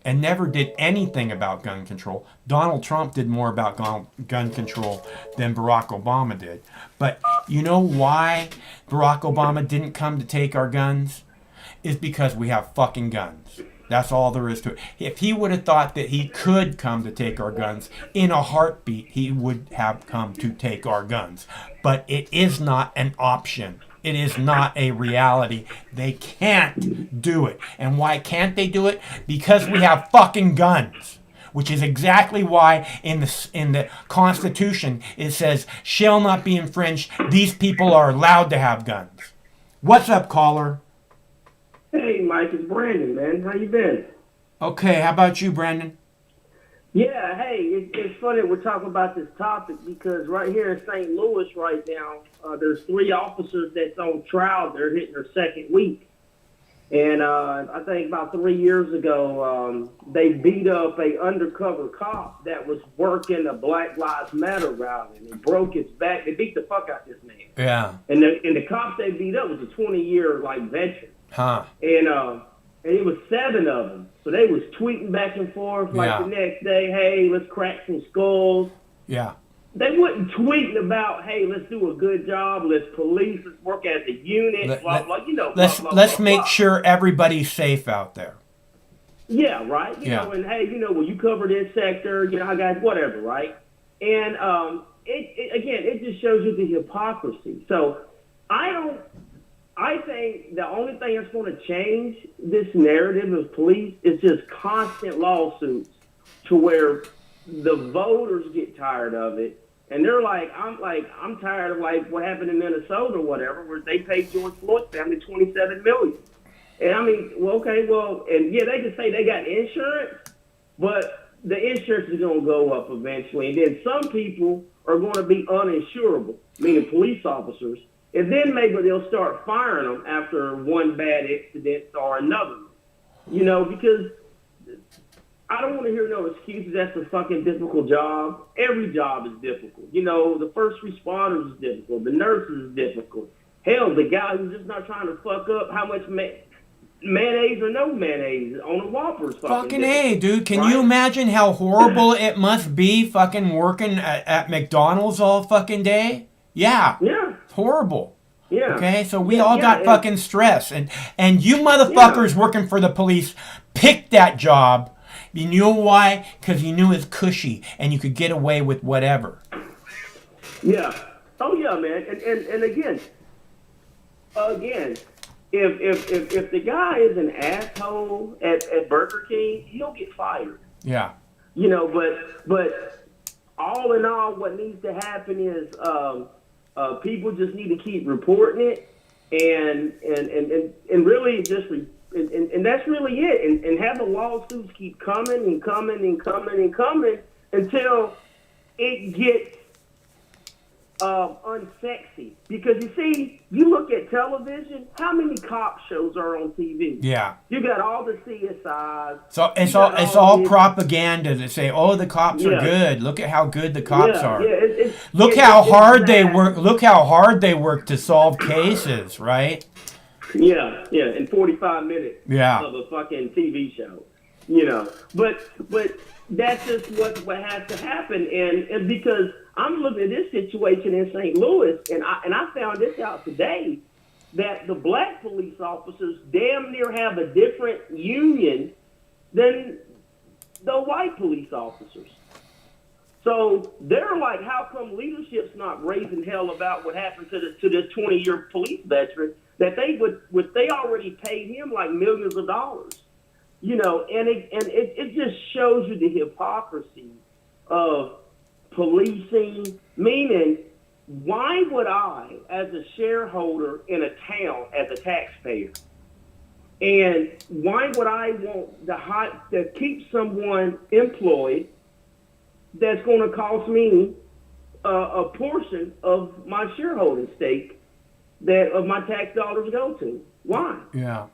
and never did anything about gun control, Donald Trump did more about gun control than Barack Obama did. But you know why Barack Obama didn't come to take our guns? Is because we have fucking guns. That's all there is to it. If he would have thought that he could come to take our guns in a heartbeat, he would have come to take our guns. But it is not an option. It is not a reality. They can't do it. And why can't they do it? Because we have fucking guns. Which is exactly why in the Constitution it says, shall not be infringed. These people are allowed to have guns. What's up, caller? Hey, Mike, it's Brandon, man. How you been? Okay, how about you, Brandon? Yeah, hey, it's funny we're talking about this topic because right here in St. Louis right now, there's 3 officers that's on trial. They're hitting their 2nd week. And I think about 3 years ago, they beat up a undercover cop that was working a Black Lives Matter rally. And he broke his back. They beat the fuck out this man. Yeah. And the cops they beat up was a 20-year, veteran. Huh. And it was 7 of them. So they was tweeting back and forth the next day, hey, let's crack some skulls. Yeah. They wasn't tweeting about, hey, let's do a good job, let's police, let's work as a unit, blah, blah, Let's make sure everybody's safe out there. Yeah, right? You know, and hey, well, you cover this sector, I got whatever, right? And it just shows you the hypocrisy. So I think the only thing that's going to change this narrative of police is just constant lawsuits to where the voters get tired of it. And they're I'm tired of what happened in Minnesota or whatever, where they paid George Floyd's family $27 million. And I mean, they can say they got insurance, but the insurance is going to go up eventually. And then some people are going to be uninsurable, meaning police officers. And then maybe they'll start firing them after one bad incident or another. Because I don't want to hear no excuses. That's a fucking difficult job. Every job is difficult. The first responders is difficult. The nurses is difficult. Hell, the guy who's just not trying to fuck up how much mayonnaise or no mayonnaise on a Whopper is fucking A, dude. Can you imagine how horrible it must be fucking working at McDonald's all fucking day? Yeah. Yeah. Horrible. Yeah. Okay, so we all got fucking stress, and you motherfuckers working for the police picked that job. You know why? Because you knew it's cushy and you could get away with whatever. Yeah. Oh yeah, man. And again, if the guy is an asshole at Burger King, he'll get fired. Yeah. But all in all, what needs to happen is people just need to keep reporting it and really just and that's really it. And have the lawsuits keep coming and coming and coming and coming until it gets unsexy. Because you see, you look at television, how many cop shows are on TV? Yeah. You got all the CSIs. So it's all propaganda to say, oh, the cops are good. Look at how good the cops are. Yeah, Look how hard they work. Look how hard they work to solve cases, right? Yeah, in 45 minutes of a fucking TV show, But that's just what has to happen, and because I'm looking at this situation in St. Louis, and I found this out today, that the black police officers damn near have a different union than the white police officers. So they're like, how come leadership's not raising hell about what happened to this 20-year police veteran that they already paid him like millions of dollars, and it just shows you the hypocrisy of policing. Meaning, why would I, as a shareholder in a town, as a taxpayer, And why would I want to keep someone employed that's going to cost me a portion of my shareholding stake that of my tax dollars go to? Why? Yeah.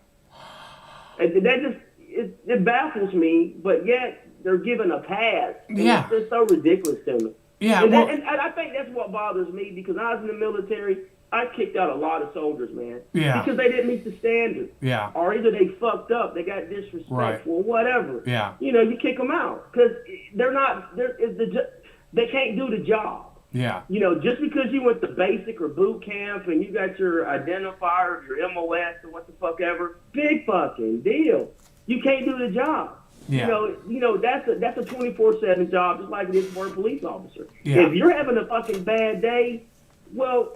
And that just it baffles me. But yet they're given a pass. Yeah. It's so ridiculous to me. Yeah. And, Well, and I think that's what bothers me, because I was in the military. I kicked out a lot of soldiers, man. Yeah. Because they didn't meet the standard. Yeah. Or either they fucked up, they got disrespectful, Right. or whatever. Yeah. You know, you kick them out because they can't do the job. Yeah. You know, just because you went to basic or boot camp and you got your identifier, your MOS, or what the fuck ever, big fucking deal. You can't do the job. Yeah. You know that's a 24/7 job, just like it is for a police officer. Yeah. If you're having a fucking bad day, well,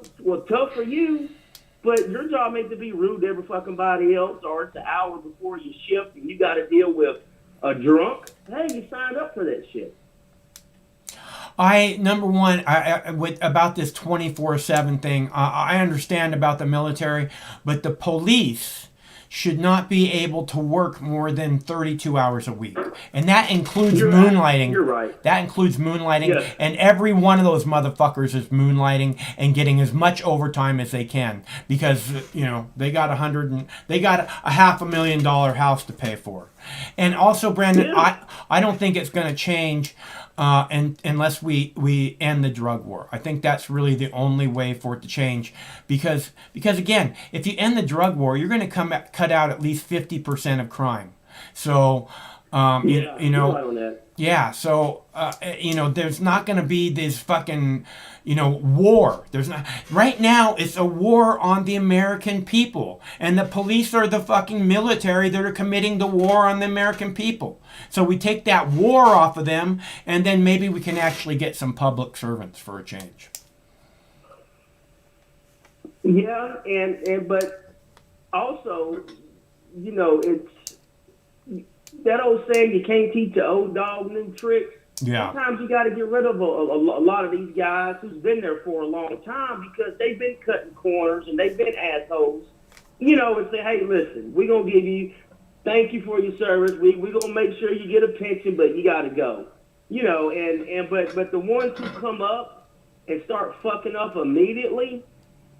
tough for you, but your job ain't to be rude to every fucking body else, or it's an hour before your shift and you got to deal with a drunk. Hey, you signed up for that shit. Number one, with about this 24/7 thing, I understand about the military, but the police should not be able to work more than 32 hours a week. And that includes moonlighting. You're right. That includes moonlighting. Yes. And every one of those motherfuckers is moonlighting and getting as much overtime as they can. Because, you know, they got a $500,000 house to pay for. And also, Brandon, I don't think it's going to change unless we end the drug war. I think that's really the only way for it to change, because again, if you end the drug war, you're going to cut out at least 50% of crime. So, you know, yeah. So, you know, there's not going to be this fucking, you know, war. There's not right now. It's a war on the American people, and the police are the fucking military that are committing the war on the American people. So we take that war off of them, and then maybe we can actually get some public servants for a change. Yeah, and but also, you know, it's that old saying, you can't teach an old dog new tricks. Yeah. Sometimes you got to get rid of a lot of these guys who's been there for a long time, because they've been cutting corners and they've been assholes. You know, and say, hey, listen, we're going to give you, thank you for your service. We're going to make sure you get a pension, but you got to go. You know, but the ones who come up and start fucking up immediately,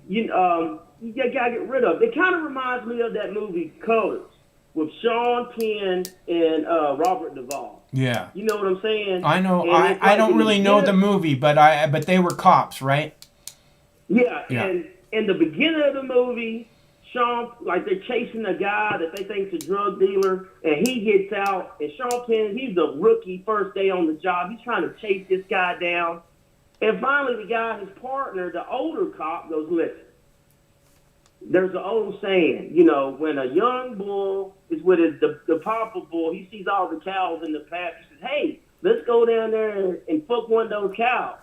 you got to get rid of. It kind of reminds me of that movie Colors with Sean Penn and Robert Duvall. Yeah. You know what I'm saying? I know. I don't really know the movie, but they were cops, right? Yeah. And in the beginning of the movie, Sean, like, they're chasing a guy that they think's a drug dealer, and he gets out, and Sean Penn, he's a rookie, first day on the job. He's trying to chase this guy down. And finally, the guy, his partner, the older cop, goes, listen, there's an old saying, you know, when a young bull is with the papa bull, he sees all the cows in the pasture. He says, hey, let's go down there and fuck one of those cows.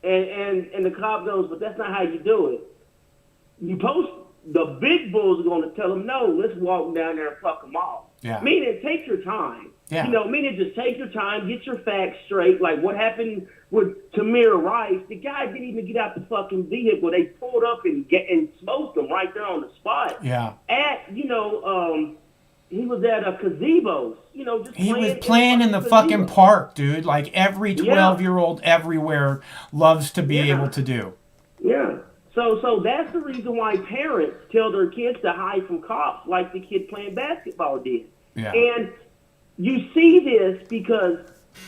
And the cop goes, but that's not how you do it. The big bulls are going to tell him, no, let's walk down there and fuck them all. Yeah. Meaning, take your time. Yeah. You know, meaning just take your time, get your facts straight. Like what happened with Tamir Rice, the guy didn't even get out the fucking vehicle. They pulled up and smoked him right there on the spot. Yeah. He was at a gazebo. You know, just he was playing in the fucking park, dude. Like every 12-year-old everywhere loves to be able to do. Yeah. So that's the reason why parents tell their kids to hide from cops, like the kid playing basketball did. Yeah. And you see this because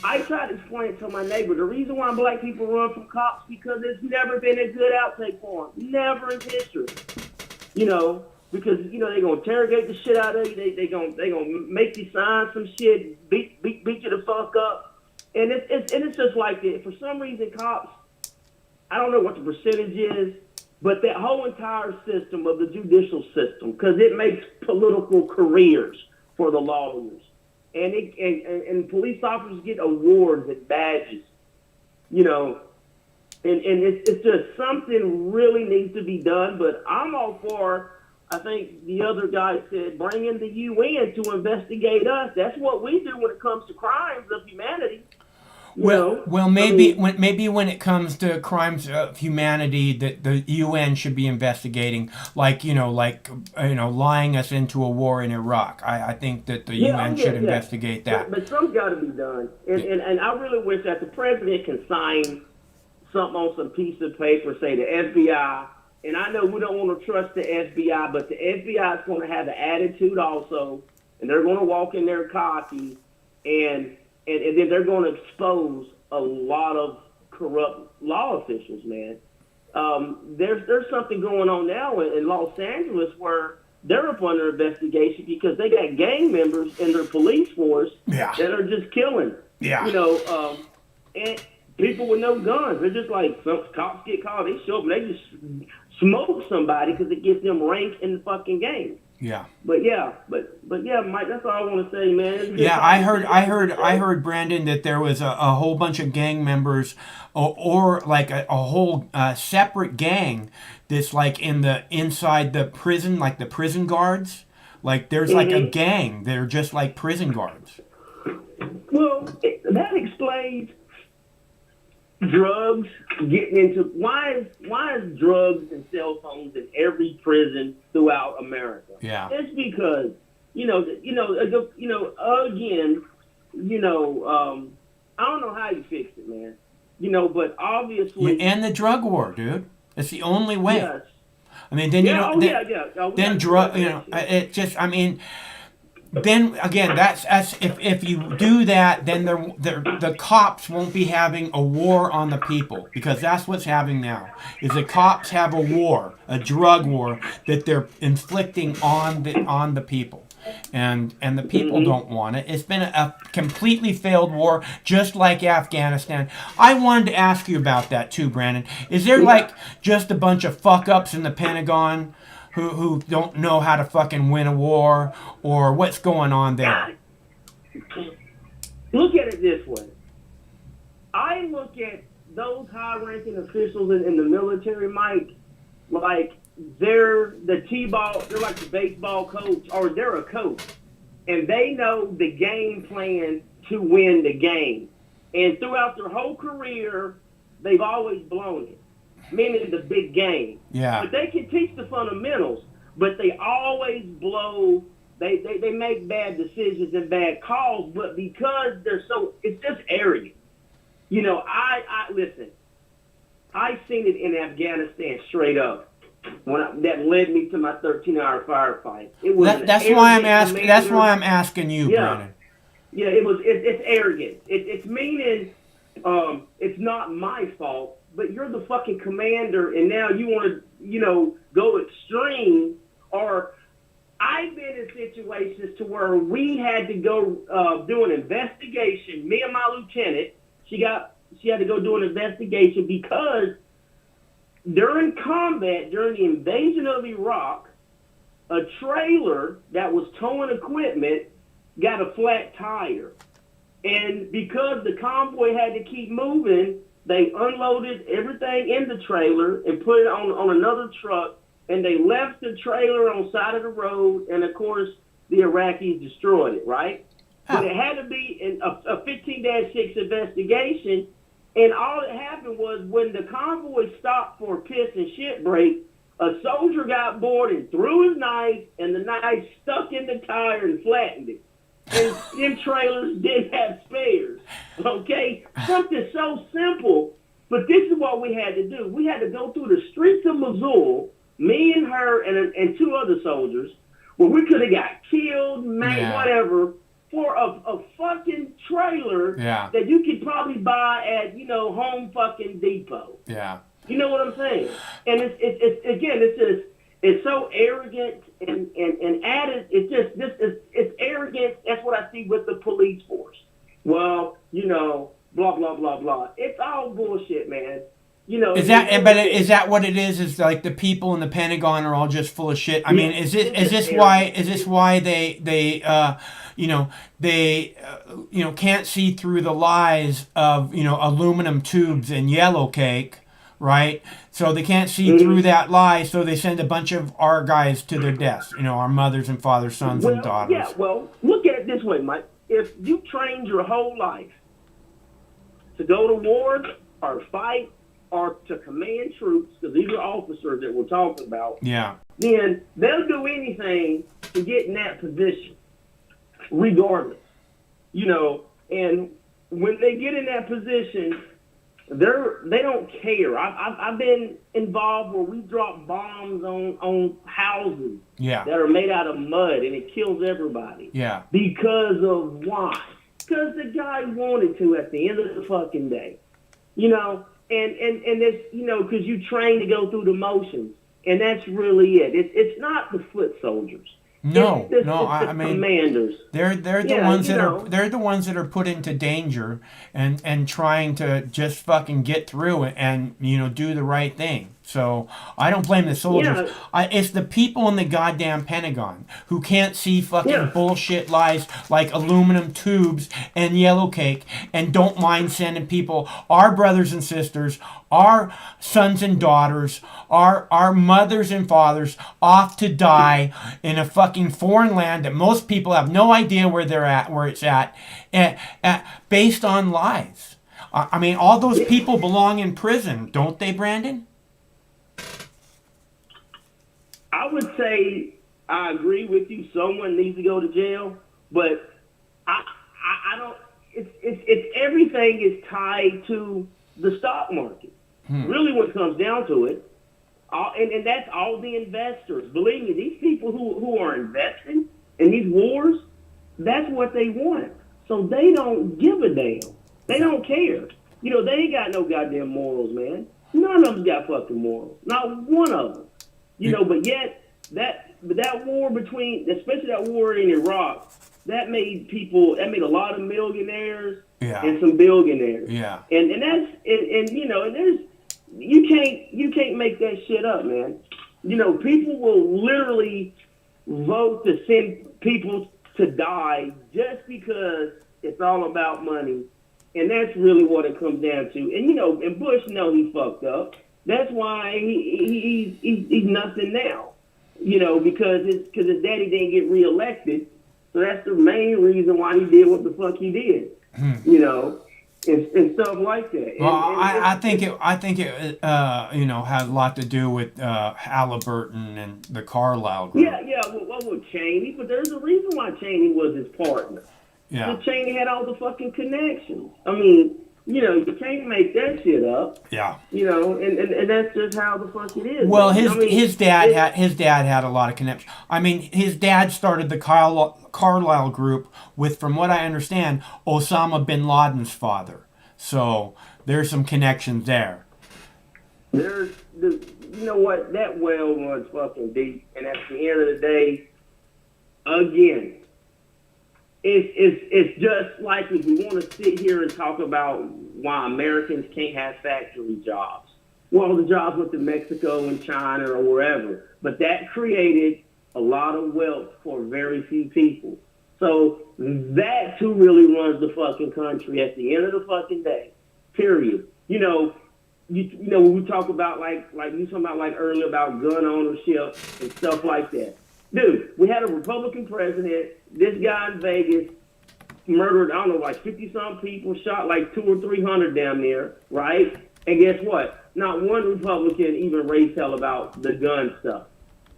I try to explain it to my neighbor. The reason why black people run from cops because it's never been a good outtake for them. Never in history. You know, because you know they're gonna interrogate the shit out of you. They gonna make you sign some shit, beat you the fuck up, and it's just like that. For some reason, cops, I don't know what the percentage is, but that whole entire system of the judicial system, because it makes political careers for the lawyers. And police officers get awards and badges, you know, and it's just something really needs to be done. But I'm all for, I think the other guy said, bringing the UN to investigate us. That's what we do when it comes to crimes of humanity. Well, maybe when it comes to crimes of humanity that the UN should be investigating, like lying us into a war in Iraq. I think that the UN should investigate that. But something's got to be done, and I really wish that the president can sign something on some piece of paper, say the FBI. And I know we don't want to trust the FBI, but the FBI is going to have an attitude also, and they're going to walk in there cocky, and then they're going to expose a lot of corrupt law officials, man. There's something going on now in Los Angeles where they're up under investigation because they got gang members in their police force that are just killing. Yeah. And people with no guns. They're just like, some cops get called, they show up and they just smoke somebody because it gives them rank in the fucking game. Yeah. But yeah, Mike, that's all I want to say, man. Yeah, I heard, Brandon, that there was a whole bunch of gang members, or like a whole separate gang that's like inside the prison, like the prison guards. Like there's like a gang. They're just like prison guards. Well, that explains drugs getting into why is drugs and cell phones in every prison throughout America? Yeah, it's because I don't know how you fix it, man. But obviously, and the drug war, dude. It's the only way. Yes. I mean, then then drug. It just. I mean. Then again, that's if you do that, then the cops won't be having a war on the people, because that's what's happening now. Is the cops have a war, a drug war that they're inflicting on the people, and the people don't want it. It's been a completely failed war, just like Afghanistan. I wanted to ask you about that too, Brandon. Is there like just a bunch of fuck ups in the Pentagon who don't know how to fucking win a war, or what's going on there? Look at it this way. I look at those high-ranking officials in the military, Mike, like they're the T-ball, they're like the baseball coach, or they're a coach, and they know the game plan to win the game. And throughout their whole career, they've always blown it. Meaning the big game. Yeah. But they can teach the fundamentals, but they always blow. They make bad decisions and bad calls, but because it's just arrogant. I listen. I seen it in Afghanistan straight up. That led me to my 13-hour firefight. It was that's why I'm asking. That's why I'm asking you, Brandon. Yeah, it's arrogant. It's meaning it's not my fault. But you're the fucking commander, and now you want to, go extreme. Or I've been in situations to where we had to go do an investigation. Me and my lieutenant, she had to go do an investigation because during combat, during the invasion of Iraq, a trailer that was towing equipment got a flat tire, and because the convoy had to keep moving, they unloaded everything in the trailer and put it on another truck, and they left the trailer on the side of the road, and of course, the Iraqis destroyed it, right? But it had to be a 15-6 investigation, and all that happened was when the convoy stopped for a piss and shit break, a soldier got bored and threw his knife, and the knife stuck in the tire and flattened it. And them trailers didn't have spares, okay? Something so simple, but this is what we had to do. We had to go through the streets of Mosul, me and her and two other soldiers, where we could have got killed, whatever, for a fucking trailer that you could probably buy at, Home fucking Depot. Yeah. You know what I'm saying? And it's so arrogant and added. It's arrogant. That's what I see with the police force. Well, blah blah blah blah. It's all bullshit, man. Is that what it is? Is like the people in the Pentagon are all just full of shit? I mean, is this why they can't see through the lies of aluminum tubes and yellow cake? Right? So they can't see through that lie, so they send a bunch of our guys to their deaths, our mothers and fathers, sons and daughters. Yeah, well, look at it this way, Mike. If you trained your whole life to go to war or fight or to command troops, because these are officers that we're talking about, Yeah. then they'll do anything to get in that position, regardless. You know, and when they get in that position, they don't care. I've been involved where we drop bombs on houses Yeah. that are made out of mud, and it kills everybody. Yeah. Because of why? Because the guy wanted to at the end of the fucking day. You know, and it's, you know, because you train to go through the motions, and that's really it. It's not the foot soldiers. No, it's no. the I mean, commanders. they're the Yeah, ones you that know. are they're the ones that are put into danger and trying to just fucking get through it and, you know, do the right thing. So I don't blame the soldiers. Yeah. It's the people in the goddamn Pentagon who can't see fucking Yeah. bullshit lies like aluminum tubes and yellow cake and don't mind sending people, our brothers and sisters, our sons and daughters, our mothers and fathers off to die in a fucking foreign land that most people have no idea where they're at, where it's at, based on lies. I mean, all those people belong in prison, don't they, Brandon? I would say I agree with you. Someone needs to go to jail, but I don't. It's everything is tied to the stock market. Really, when it comes down to it, and that's all the investors. Believe me, these people who are investing in these wars, that's what they want. So they don't give a damn. They don't care. You know, they ain't got no goddamn morals, man. None of them got fucking morals. Not one of them. You know, but yet that war between, especially that war in Iraq, that made a lot of millionaires and some billionaires. Yeah. And that's and you know, and there's you can't make that shit up, man. You know, people will literally vote to send people to die just because it's all about money. And that's really what it comes down to. And you know, and Bush knows he fucked up. That's why he's nothing now. You know, because his daddy didn't get reelected. So that's the main reason why he did what the fuck he did. You know, and stuff like that. Well, I think it you know, had a lot to do with Halliburton and the Carlyle group. Yeah. Well, with Cheney, but there's a reason why Cheney was his partner. Yeah. So Cheney had all the fucking connections. I mean, you know, you can't make that shit up. Yeah. You know, and that's just how the fuck it is. Well, man. his dad had a lot of connections. I mean, his dad started the Carlyle group with, from what I understand, Osama bin Laden's father. So there's some connections there. You know what? That well runs fucking deep, and at the end of the day, again, it's just like if we want to sit here and talk about why Americans can't have factory jobs. Well, the jobs went to Mexico and China or wherever, but that created a lot of wealth for very few people. So that's who really runs the fucking country at the end of the fucking day. Period. You know, when we talk about like you talking about like earlier about gun ownership and stuff like that. Dude, we had a Republican president. This guy in Vegas murdered, I don't know, like 50-some people, shot like 200 or 300 damn near, right? And guess what? Not one Republican even raised hell about the gun stuff.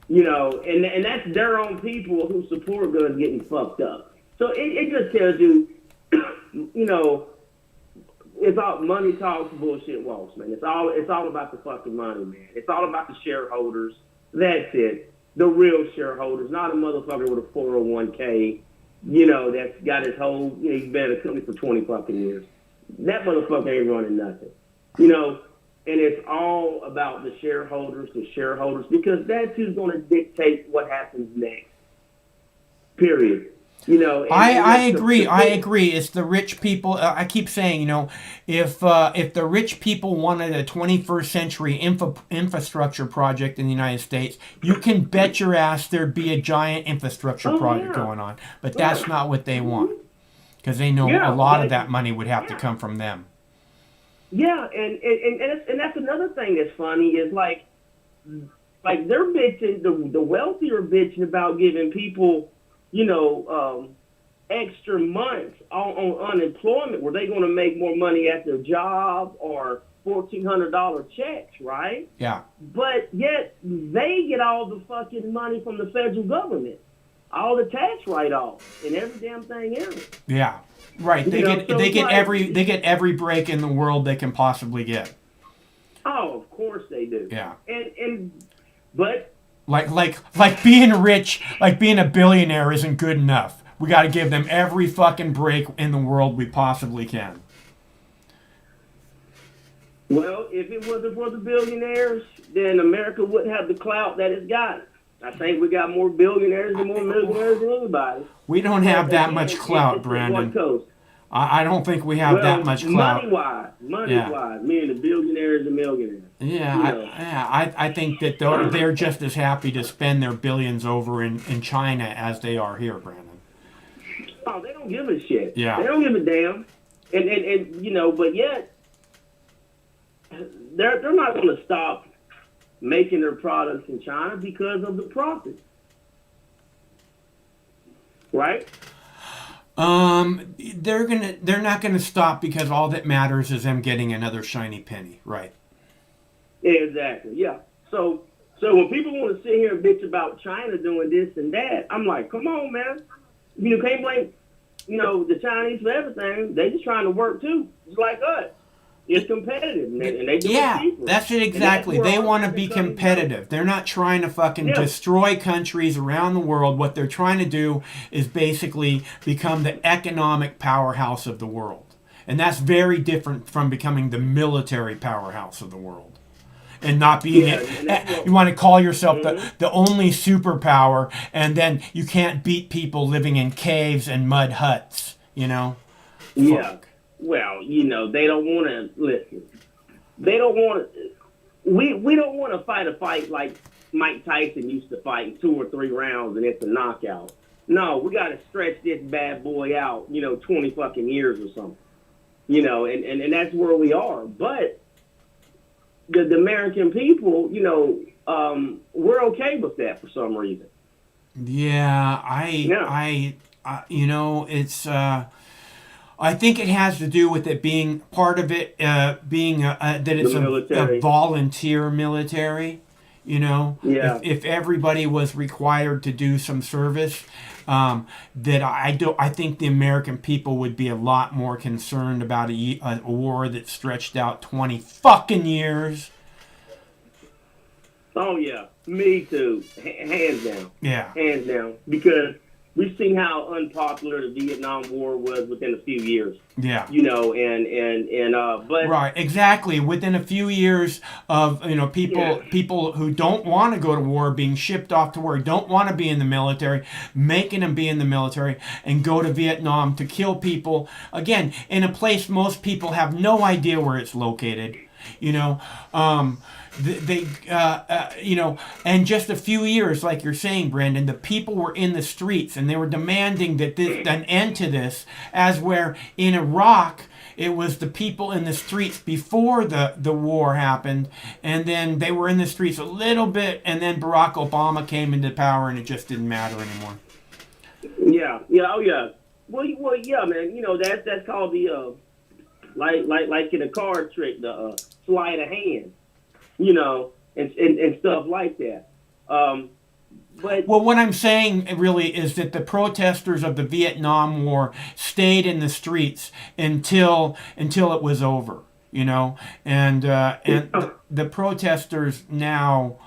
You know, and that's their own people who support guns getting fucked up. So it just tells you, you know, it's all money talks, bullshit walks, man. It's all about the fucking money, man. It's all about the shareholders. That's it. The real shareholders, not a motherfucker with a 401k, you know, that's got his whole, you know, he's been at a company for 20 fucking years. That motherfucker ain't running nothing. You know, and it's all about the shareholders, because that's who's going to dictate what happens next. Period. You know, I agree. It's the rich people. I keep saying, you know, if the rich people wanted a 21st century infrastructure project in the United States, you can bet your ass there'd be a giant infrastructure project going on. But that's not what they want, because they know a lot of that money would have to come from them. Yeah, and that's another thing that's funny is like they're bitching, the wealthy are bitching about giving people, you know, extra months on unemployment where they're going to make more money at their job or $1,400 checks, right? Yeah. But yet they get all the fucking money from the federal government, all the tax write-offs and every damn thing else. Yeah. Right. They get every break in the world they can possibly get. Oh, of course they do. Yeah. But like being rich, like being a billionaire isn't good enough. We got to give them every fucking break in the world we possibly can. Well, if it wasn't for the billionaires, then America wouldn't have the clout that it's got. I think we got more billionaires and more millionaires than anybody. We don't have that much clout, Brandon. I don't think we have that much clout. Money-wise, meaning the billionaires and millionaires. Yeah, I think that they're just as happy to spend their billions over in China as they are here, Brandon. Oh, they don't give a shit. Yeah. They don't give a damn. And but yet, they're not going to stop making their products in China because of the profit. Right? They're not gonna stop because all that matters is them getting another shiny penny, right? Exactly. Yeah. So when people want to sit here and bitch about China doing this and that, I'm like, come on, man. You can't blame, the Chinese for everything. They just trying to work too, just like us. It's competitive, and they do it cheaper. That's it exactly. They want to be competitive. They're not trying to fucking destroy countries around the world. What they're trying to do is basically become the economic powerhouse of the world. And that's very different from becoming the military powerhouse of the world. And not being you want to call yourself the only superpower, and then you can't beat people living in caves and mud huts, Yeah. Fuck. Well, they don't want to listen. They don't want to. We don't want to fight a fight like Mike Tyson used to fight in 2 or 3 rounds and it's a knockout. No, we got to stretch this bad boy out, 20 fucking years or something. And that's where we are. But the American people, we're okay with that for some reason. Yeah, it's. I think it has to do with it being part of it, being that it's a volunteer military. Yeah. If everybody was required to do some service, I think the American people would be a lot more concerned about a war that stretched out 20 fucking years. Oh yeah, me too. Hands down. Yeah. Hands down. Because we've seen how unpopular the Vietnam War was within a few years. Yeah. But right, exactly. Within a few years of people who don't want to go to war being shipped off to war, don't want to be in the military, making them be in the military and go to Vietnam to kill people again in a place most people have no idea where it's located. And just a few years, like you're saying, Brandon, the people were in the streets and they were demanding that an end to this, as where in Iraq, it was the people in the streets before the war happened, and then they were in the streets a little bit, and then Barack Obama came into power and it just didn't matter anymore. Yeah, oh yeah. Well, yeah, man. That's called the like in a card trick, the sleight of hand. And stuff like that. But what I'm saying really is that the protesters of the Vietnam War stayed in the streets until it was over, and the protesters now,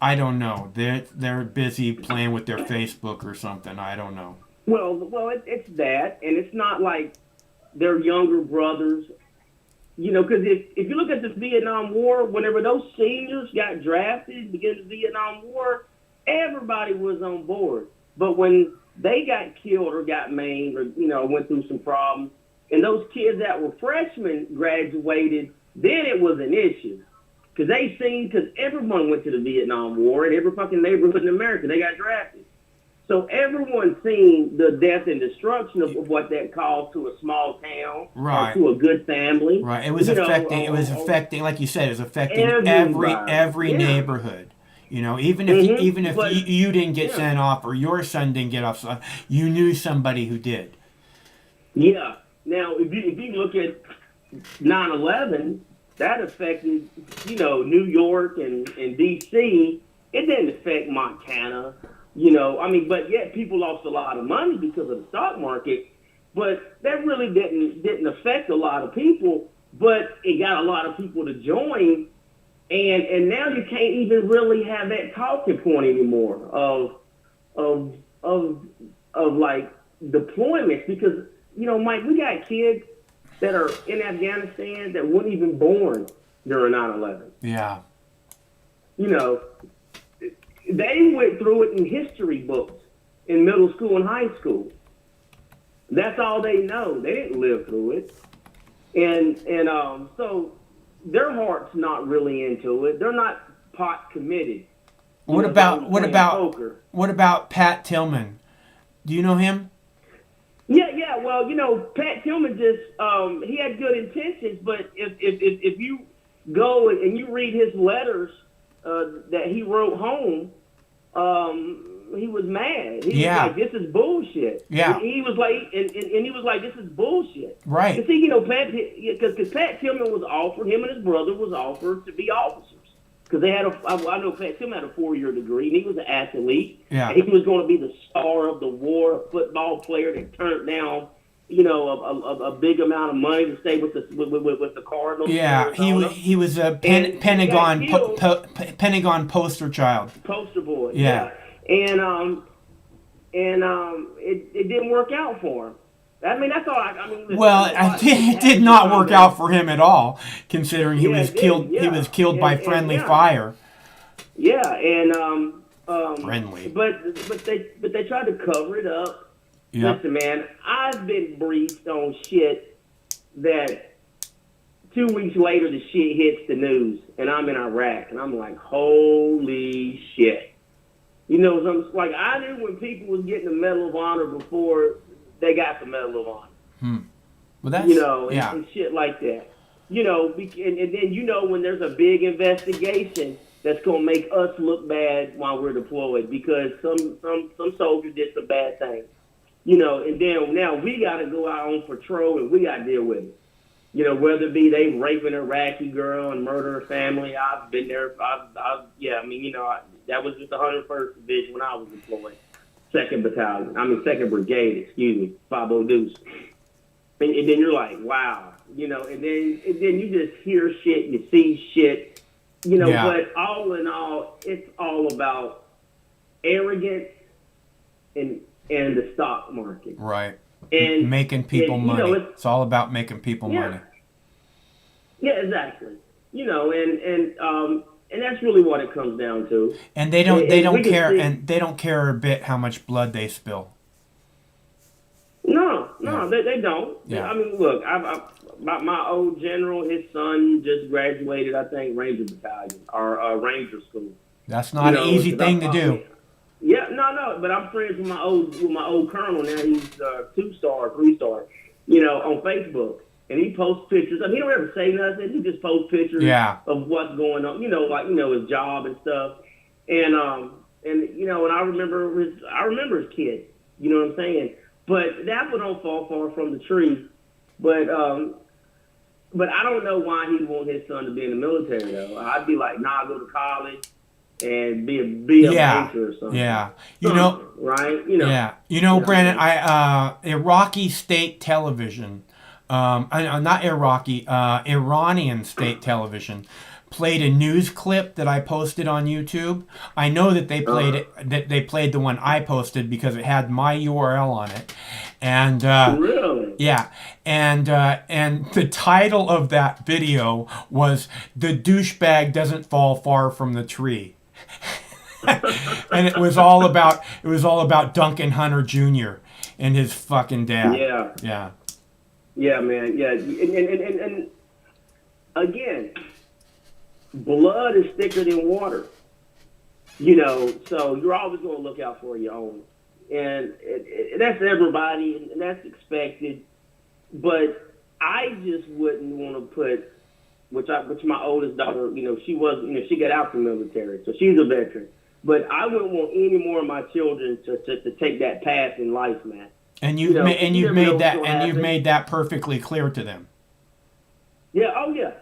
I don't know, they're busy playing with their Facebook or something. I don't know. Well, it's that, and it's not like their younger brothers. Because if you look at the Vietnam War, whenever those seniors got drafted beginning the Vietnam War, everybody was on board. But when they got killed or got maimed or, went through some problems, and those kids that were freshmen graduated, then it was an issue. Because everyone went to the Vietnam War, and every fucking neighborhood in America, they got drafted. So everyone's seen the death and destruction of what that caused to a small town, right, or to a good family. Right. It was affecting, like you said, it was affecting every neighborhood. Even if you didn't get sent off or your son didn't get off, you knew somebody who did. Yeah. Now, if you look at 9/11, that affected, New York and D.C. It didn't affect Montana, but yet people lost a lot of money because of the stock market. But that really didn't affect a lot of people. But it got a lot of people to join, and now you can't even really have that talking point anymore of like deployments because Mike, we got kids that are in Afghanistan that weren't even born during 9/11. Yeah. They went through it in history books in middle school and high school. That's all they know. They didn't live through it. And so their heart's not really into it. They're not pot committed. What about Pat Tillman? Do you know him? Yeah. Well, Pat Tillman just he had good intentions, but if you go and you read his letters that he wrote home, he was mad. He was like, "This is bullshit." Yeah. He was like, and he was like, "This is bullshit." Right. You see, because Pat Tillman was offered, him and his brother was offered to be officers. Because they had I know Pat Tillman had a 4-year degree, and he was an athlete. Yeah. And he was going to be the star of the war, a football player that turned down, a big amount of money to stay with the Cardinals. Yeah, he was a Pentagon poster child. Poster boy. Yeah. And it didn't work out for him. I mean, that's all. It did not work out for him at all, considering he was killed. Yeah. He was killed by friendly fire. Yeah, and friendly. But they tried to cover it up. Yep. Listen, man, I've been briefed on shit that 2 weeks later the shit hits the news, and I'm in Iraq, and I'm like, holy shit. Like I knew when people was getting the Medal of Honor before they got the Medal of Honor. Well, that's and shit like that. And then when there's a big investigation that's gonna make us look bad while we're deployed because some soldier did some bad things. And then now we gotta go out on patrol and we gotta deal with it. Whether it be they rape an Iraqi girl and murder her family. I've been there. That was just the 101st Division when I was deployed. 2nd Brigade, 50 Deuce. And then you're like, wow, and then you just hear shit, you see shit, but all in all, it's all about arrogance and the stock market. Right. And making people money. It's all about making people money. Yeah, exactly. And that's really what it comes down to. And they don't care, and they don't care a bit how much blood they spill. No, they don't. Yeah. I mean, look, my old general, his son just graduated, I think, Ranger Battalion or Ranger School. That's not an easy thing to do. Yeah, no, but I'm friends with my old colonel now. He's 2-star, 3-star, on Facebook. And he posts pictures. He don't ever say nothing. He just posts pictures of what's going on. His job and stuff. And I remember his kid. You know what I'm saying? But that one don't fall far from the tree. But I don't know why he'd want his son to be in the military though. I'd be like, nah, go to college and be a major or something. Yeah. Right? Yeah. Brandon, Iraqi state television. Not Iraqi, Iranian state television played a news clip that I posted on YouTube. I know that they played it. That they played the one I posted because it had my URL on it, and really, yeah, and the title of that video was "The douchebag doesn't fall far from the tree," and it was all about Duncan Hunter Jr. and his fucking dad. Yeah. Yeah, man. Yeah, and again, blood is thicker than water. So you're always going to look out for your own, and that's everybody, and that's expected. But I just wouldn't want to put, which my oldest daughter, she got out from the military, so she's a veteran. But I wouldn't want any more of my children to take that path in life, man. And You know, you've you never know made what's that gonna and you've happen. made that perfectly clear to them. Yeah, oh yeah.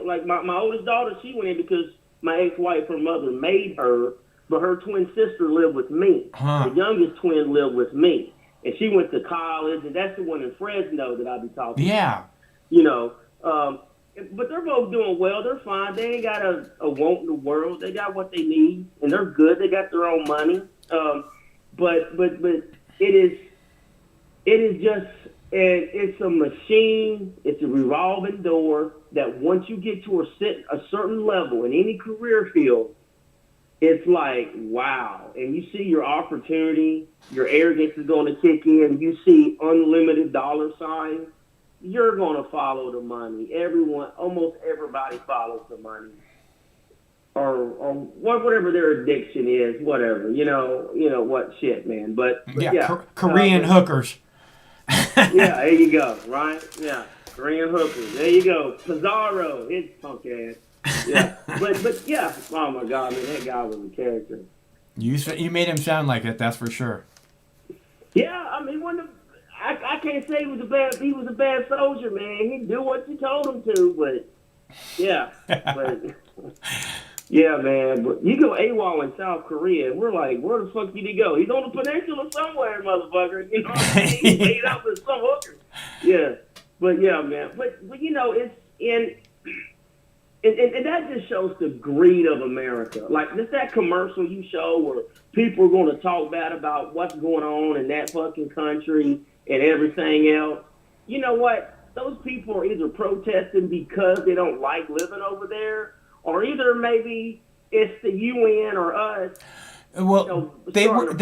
Like my oldest daughter, she went in because my ex-wife, her mother made her, but her twin sister lived with me. Huh. The youngest twin lived with me, and she went to college, and that's the one in Fresno that I be talking. Yeah. You know, but they're both doing well. They're fine. They ain't got a want in the world. They got what they need, and they're good. They got their own money. But it is just, it's a machine. It's a revolving door that once you get to a certain level in any career field, it's like, wow. And you see your opportunity, your arrogance is going to kick in. You see unlimited dollar signs. You're going to follow the money. Almost everybody follows the money. Or whatever their addiction is, whatever, you know what shit, man. But yeah. Korean hookers. Yeah, there you go, right? Yeah, Korean hookers. There you go. Pizarro, his punk ass. Yeah, but yeah. Oh my God, man, that guy was a character. You made him sound like it. That's for sure. Yeah, I mean, I can't say he was a bad soldier, man. He do what you told him to, but yeah, yeah, man. But you go AWOL in South Korea, and we're like, where the fuck did he go? He's on the peninsula somewhere, motherfucker. You know what I mean? He's laid out with some hookers. Yeah, but yeah, man. But you know, it's and that just shows the greed of America. Like, just that commercial you show where people are going to talk bad about what's going on in that fucking country and everything else. You know what? Those people are either protesting because they don't like living over there, or either maybe it's the UN or us. Well, they were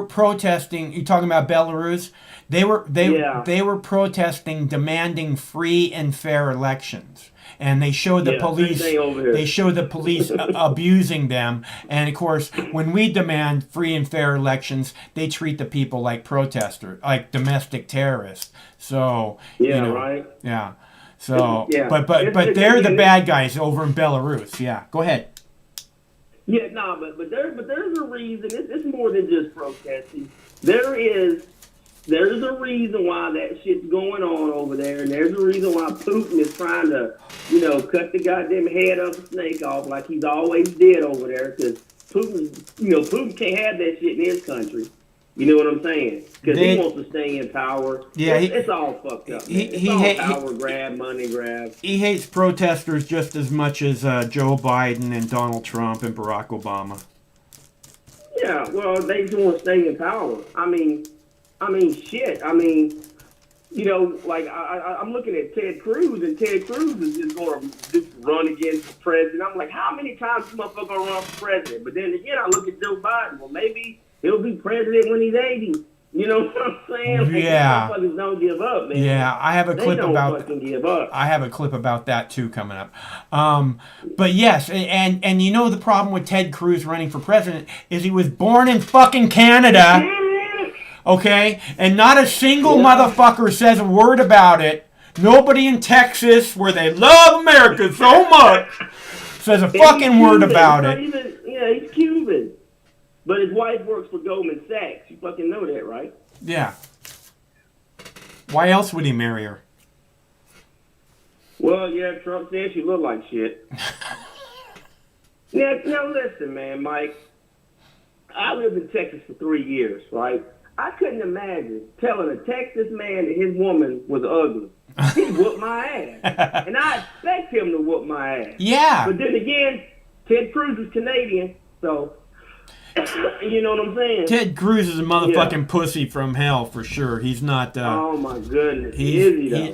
protesting. You're talking about Belarus. They were protesting, demanding free and fair elections. And they showed the police. They showed the police abusing them. And of course, when we demand free and fair elections, they treat the people like protesters, like domestic terrorists. So right. Yeah. So, but they're the bad guys over in Belarus. Yeah. Go ahead. Yeah, but there's a reason. It's more than just protesting. There's a reason why that shit's going on over there, and there's a reason why Putin is trying to, cut the goddamn head of a snake off like he's always did over there. Because Putin can't have that shit in his country. You know what I'm saying? Because he wants to stay in power. Yeah, it's all fucked up. It's all power grab, money grab. He hates protesters just as much as Joe Biden and Donald Trump and Barack Obama. Yeah, well, they just want to stay in power. I mean, shit. Like I'm looking at Ted Cruz, and Ted Cruz is just going to run against the president. I'm like, how many times this motherfucker going to run for president? But then again, I look at Joe Biden. Well, maybe he'll be president when he's 80. You know what I'm saying? Like, yeah. Motherfuckers don't give up, man. Yeah, I have a clip about fucking give up. I have a clip about that too coming up. But yes, and the problem with Ted Cruz running for president is he was born in fucking Canada. Okay? And not a single motherfucker says a word about it. Nobody in Texas, where they love America so much, says a fucking word about it. He's Cuban. But his wife works for Goldman Sachs. You fucking know that, right? Yeah. Why else would he marry her? Well, yeah, Trump said she looked like shit. Now listen, man, Mike. I lived in Texas for 3 years, right? I couldn't imagine telling a Texas man that his woman was ugly. He'd whoop my ass. And I expect him to whoop my ass. Yeah. But then again, Ted Cruz is Canadian, so... You know what I'm saying? Ted Cruz is a motherfucking pussy from hell for sure. He's not. Oh my goodness,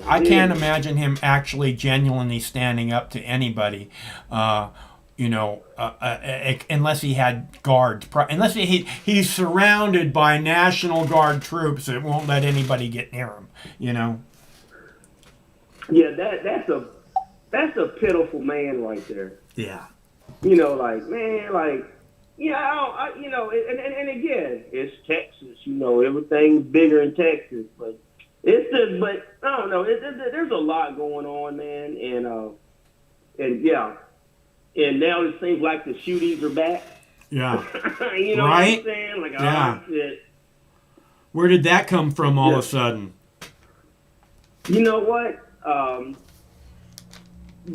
I can't imagine him actually genuinely standing up to anybody. Unless he had guards. Unless he's surrounded by National Guard troops that won't let anybody get near him. Yeah, that's a pitiful man right there. Yeah. Yeah, and again, it's Texas. Everything's bigger in Texas, but I don't know. There's a lot going on, man, and now it seems like the shootings are back. Yeah. You know what I'm saying? Like, yeah. Shit. Where did that come from all of a sudden? You know what?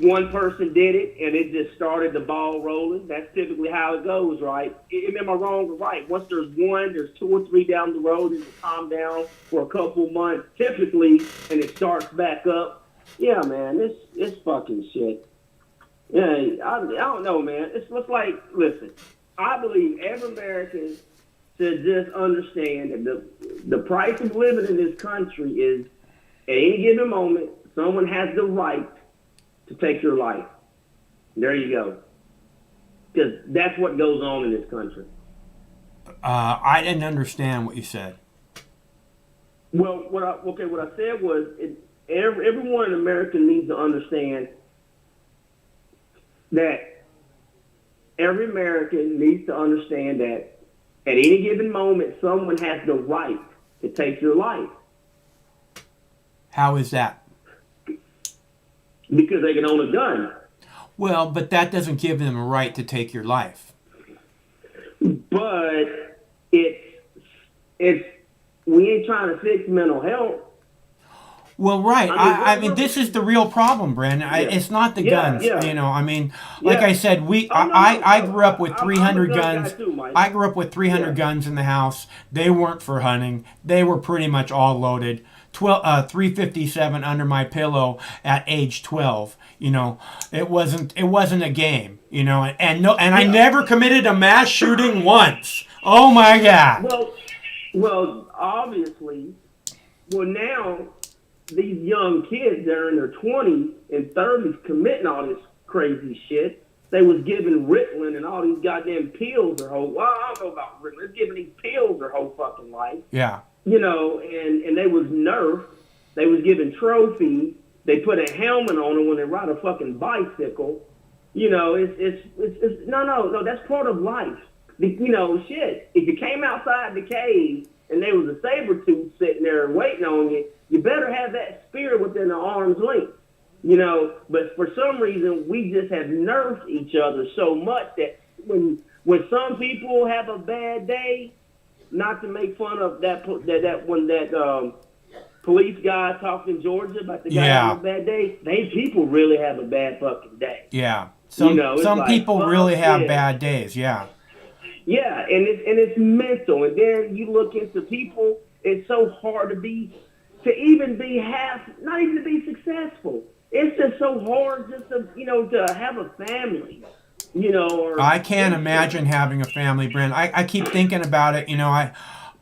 One person did it, and it just started the ball rolling. That's typically how it goes, right? Am I wrong or right? Once there's one, there's two or three down the road, and it calm down for a couple months, typically, and it starts back up. Yeah, man, it's fucking shit. Yeah, I don't know, man. It's like, listen, I believe every American should just understand that the price of living in this country is, at any given moment, someone has the right to take your life. There you go. Because that's what goes on in this country. I didn't understand what you said. Well, what I said was everyone in America needs to understand that every American needs to understand that at any given moment, someone has the right to take your life. How is that? Because they can own a gun. Well, but that doesn't give them a right to take your life. But it's we ain't trying to fix mental health. Well, right. I mean, this is the real problem, Brandon. It's not the guns. You know, I mean, like I said, I grew up with 300 guns. I grew up with 300 guns in the house. They weren't for hunting. They were pretty much all loaded. 357 under my pillow at age 12. You know, it wasn't a game. You know, and I never committed a mass shooting once. Oh my God. Well, obviously, now these young kids that are in their 20s and 30s committing all this crazy shit. They was giving Ritalin and all these goddamn pills their whole. Well, I don't know about Ritalin. They're giving these pills their whole fucking life. Yeah. You know, and they was nerfed. They was given trophies. They put a helmet on them when they ride a fucking bicycle. You know, it's no. That's part of life. You know, shit. If you came outside the cave and there was a saber-tooth sitting there waiting on you, you better have that spirit within the arm's length. You know, but for some reason we just have nerfed each other so much that when some people have a bad day. Not to make fun of that police guy talking in Georgia about the guy having a bad day. They people really have a bad fucking day. Yeah, some people really have bad days. Yeah. Yeah, and it's mental. And then you look into people. It's so hard to even be successful. It's just so hard just to have a family. You know, I can't imagine having a family, Brent. I keep thinking about it. You know,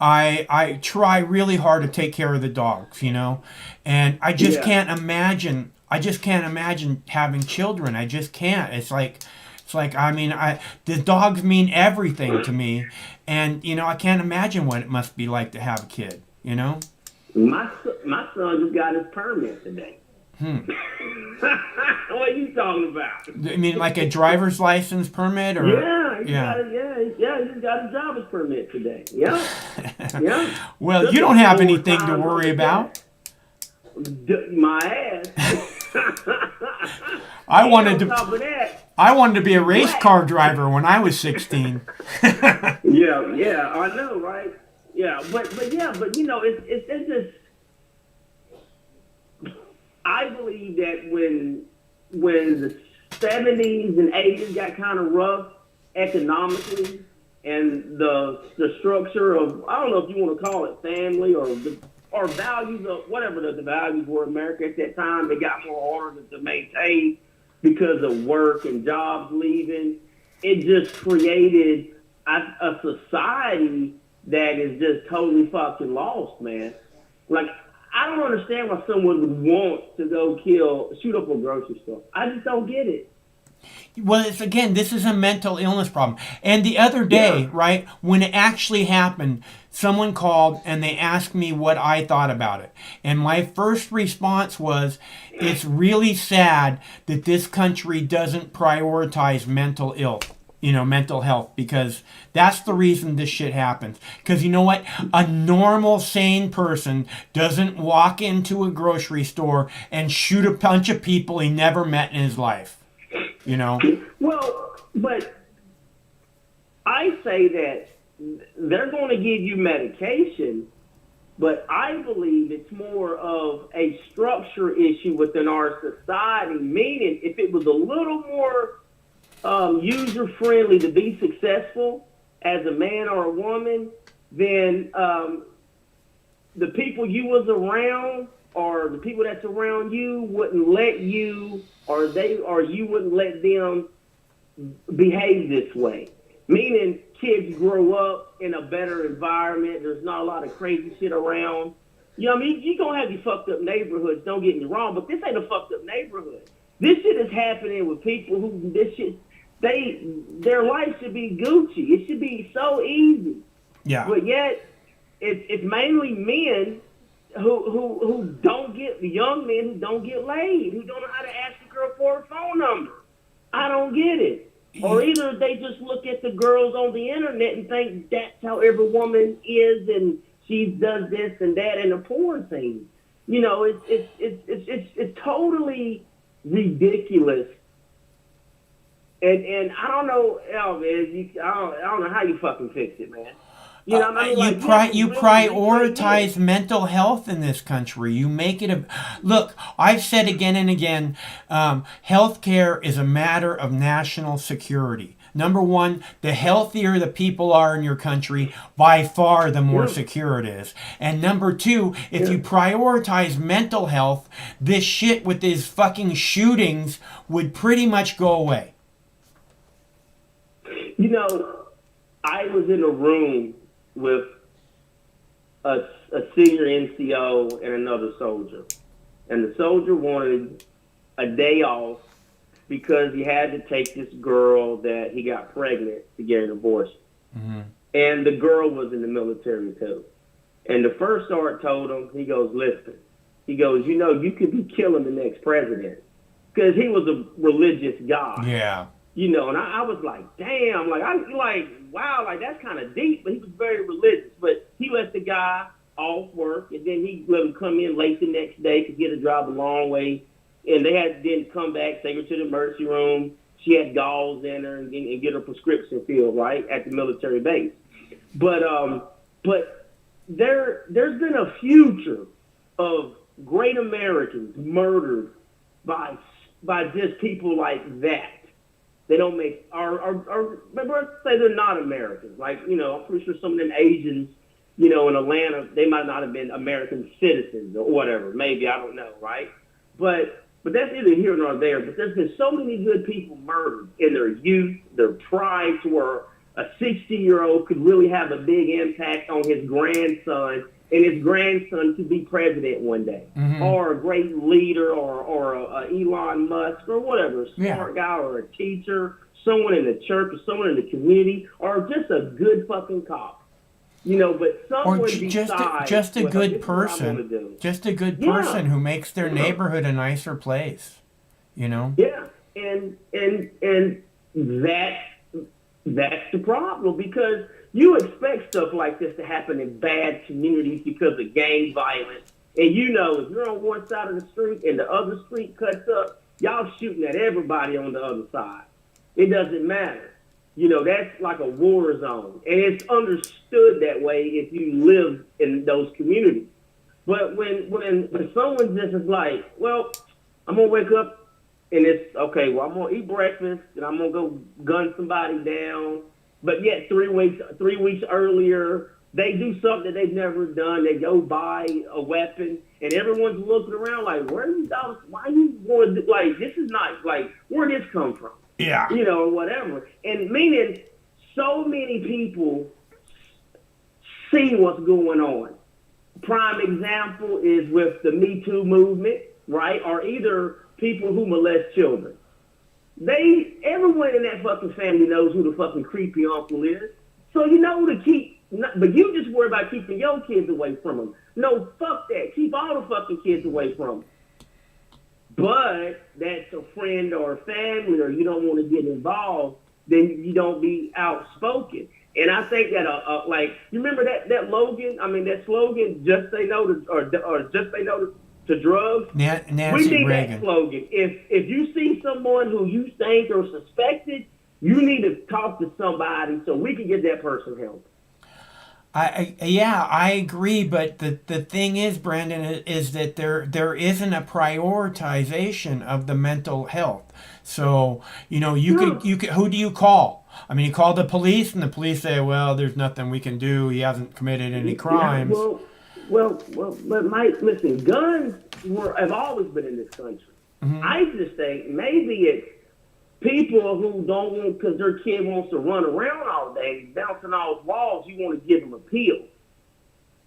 I try really hard to take care of the dogs. You know, and I just can't imagine. I just can't imagine having children. I just can't. It's like I mean, the dogs mean everything to me, and you know, I can't imagine what it must be like to have a kid. You know, my son just got his permit today. What are you talking about? I mean, like a driver's license permit, or he just got his driver's permit today. Yeah, yeah. Well, you don't have anything to worry about. My ass. I wanted to be a race car driver when I was 16. yeah, I know, right? Yeah, but you know, it's just. I believe that when the 70s and 80s got kind of rough economically, and the structure of, I don't know if you want to call it family or values of whatever the values were in America at that time, they got more harder to maintain because of work and jobs leaving. It just created a society that is just totally fucking lost, man. Like, I don't understand why someone would want to go shoot up a grocery store. I just don't get it. Well, this is a mental illness problem. And the other day, right, when it actually happened, someone called and they asked me what I thought about it. And my first response was, it's really sad that this country doesn't prioritize mental health, because that's the reason this shit happens. Because you know what? A normal, sane person doesn't walk into a grocery store and shoot a bunch of people he never met in his life. You know? Well, but I say that they're going to give you medication But I believe it's more of a structure issue within our society, meaning if it was a little more user-friendly to be successful as a man or a woman, then the people you was around or the people that's around you wouldn't let you or you wouldn't let them behave this way. Meaning kids grow up in a better environment. There's not a lot of crazy shit around. You know what I mean? You're going to have your fucked up neighborhoods, don't get me wrong, but this ain't a fucked up neighborhood. This shit is happening with people who, their life should be Gucci. It should be so easy. Yeah. But yet, it's mainly men who don't get, young men who don't get laid, who don't know how to ask a girl for her phone number. I don't get it. Or either they just look at the girls on the internet and think that's how every woman is, and she does this and that in the porn scene. You know, it's totally ridiculous. And I don't know, Elvis. I don't know how you fucking fix it, man. You know what I mean? You prioritize mental health in this country. You make it a... Look, I've said again and again, healthcare is a matter of national security. Number one, the healthier the people are in your country, by far the more secure it is. And number two, if you prioritize mental health, this shit with these fucking shootings would pretty much go away. You know, I was in a room with a senior NCO and another soldier. And the soldier wanted a day off because he had to take this girl that he got pregnant to get an abortion. Mm-hmm. And the girl was in the military too. And the first sergeant told him, he goes, listen, he goes, you know, you could be killing the next president. Because he was a religious guy. Yeah. You know, and I was like, damn, wow, that's kind of deep, but he was very religious. But he let the guy off work, and then he let him come in late the next day because he had to drive a long way. And they had to then come back, take her to the emergency room. She had gauze in her and get her prescription filled, right, at the military base. But there's been a future of great Americans murdered by just people like that. They don't make, or let's say they're not Americans. Like, you know, I'm pretty sure some of them Asians, you know, in Atlanta, they might not have been American citizens or whatever. Maybe, I don't know, right? But that's either here nor there. But there's been so many good people murdered in their youth, their pride, to where a 60-year-old could really have a big impact on his grandson, and his grandson could be president one day, or a great leader, or a Elon Musk, or whatever, a smart guy, or a teacher, someone in the church, or someone in the community, or just a good fucking cop. You know, but someone just a good person, just a good person who makes their neighborhood a nicer place. You know. Yeah, and that's the problem, because you expect stuff like this to happen in bad communities because of gang violence. And you know, if you're on one side of the street and the other street cuts up, y'all shooting at everybody on the other side. It doesn't matter. You know, that's like a war zone. And it's understood that way if you live in those communities. But when someone just is like, well, I'm going to wake up and it's, okay, well, I'm going to eat breakfast and I'm going to go gun somebody down. But yet 3 weeks earlier, they do something that they've never done. They go buy a weapon, and everyone's looking around like, where are you guys? Why are you going? Like, this is not, like, where'd this come from? Yeah. You know, or whatever. And meaning so many people see what's going on. Prime example is with the Me Too movement, right? Or either people who molest children. Everyone in that fucking family knows who the fucking creepy uncle is. So you know who to keep, but you just worry about keeping your kids away from them. No, fuck that. Keep all the fucking kids away from them. But that's a friend or a family, or you don't want to get involved, then you don't be outspoken. And I think that, like, you remember that slogan, just say no to, or just say no to drugs? Nancy we need Reagan. That slogan. If you see someone who you think or suspected, you need to talk to somebody so we can get that person help. Yeah, I agree, but the thing is, Brandon, is that there isn't a prioritization of the mental health. So, you could who do you call? I mean, you call the police, and the police say, "Well, there's nothing we can do. He hasn't committed any crimes." Yeah, but Mike, listen, guns have always been in this country. Mm-hmm. I just think maybe it's people who don't want, because their kid wants to run around all day, bouncing off walls, you want to give them a pill.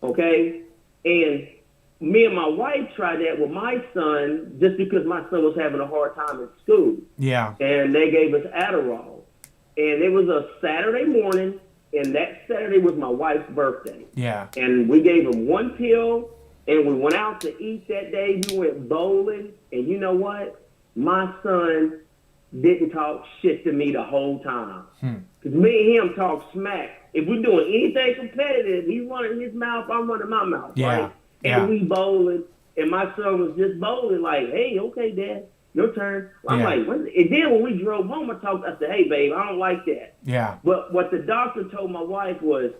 Okay? And me and my wife tried that with my son just because my son was having a hard time in school. Yeah. And they gave us Adderall. And it was a Saturday morning, and that Saturday was my wife's birthday. Yeah. And we gave him one pill, and we went out to eat that day. We went bowling, and you know what? My son didn't talk shit to me the whole time. Because me and him talk smack. If we're doing anything competitive, he's running his mouth, I'm running my mouth, right? And we bowling, and my son was just bowling like, hey, okay, Dad, your turn. I'm like, and then when we drove home, I said, hey, babe, I don't like that. Yeah. But what the doctor told my wife was,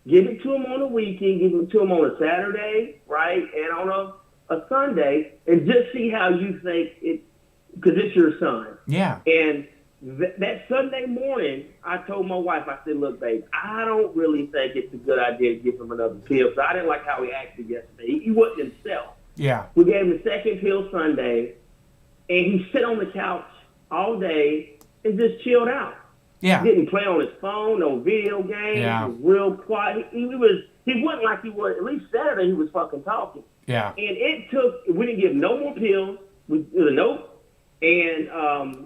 give it to him on a weekend, give it to him on a Saturday, right, and on a Sunday, and just see how you think it, because it's your son. Yeah. And that Sunday morning, I told my wife, I said, look, babe, I don't really think it's a good idea to give him another pill. So I didn't like how he acted yesterday. He wasn't himself. Yeah. We gave him the second pill Sunday, and he sat on the couch all day and just chilled out. Yeah. He didn't play on his phone, no video games. Yeah. He was real quiet. He wasn't like he was, at least Saturday he was fucking talking. Yeah. And we didn't give no more pills. Nope. And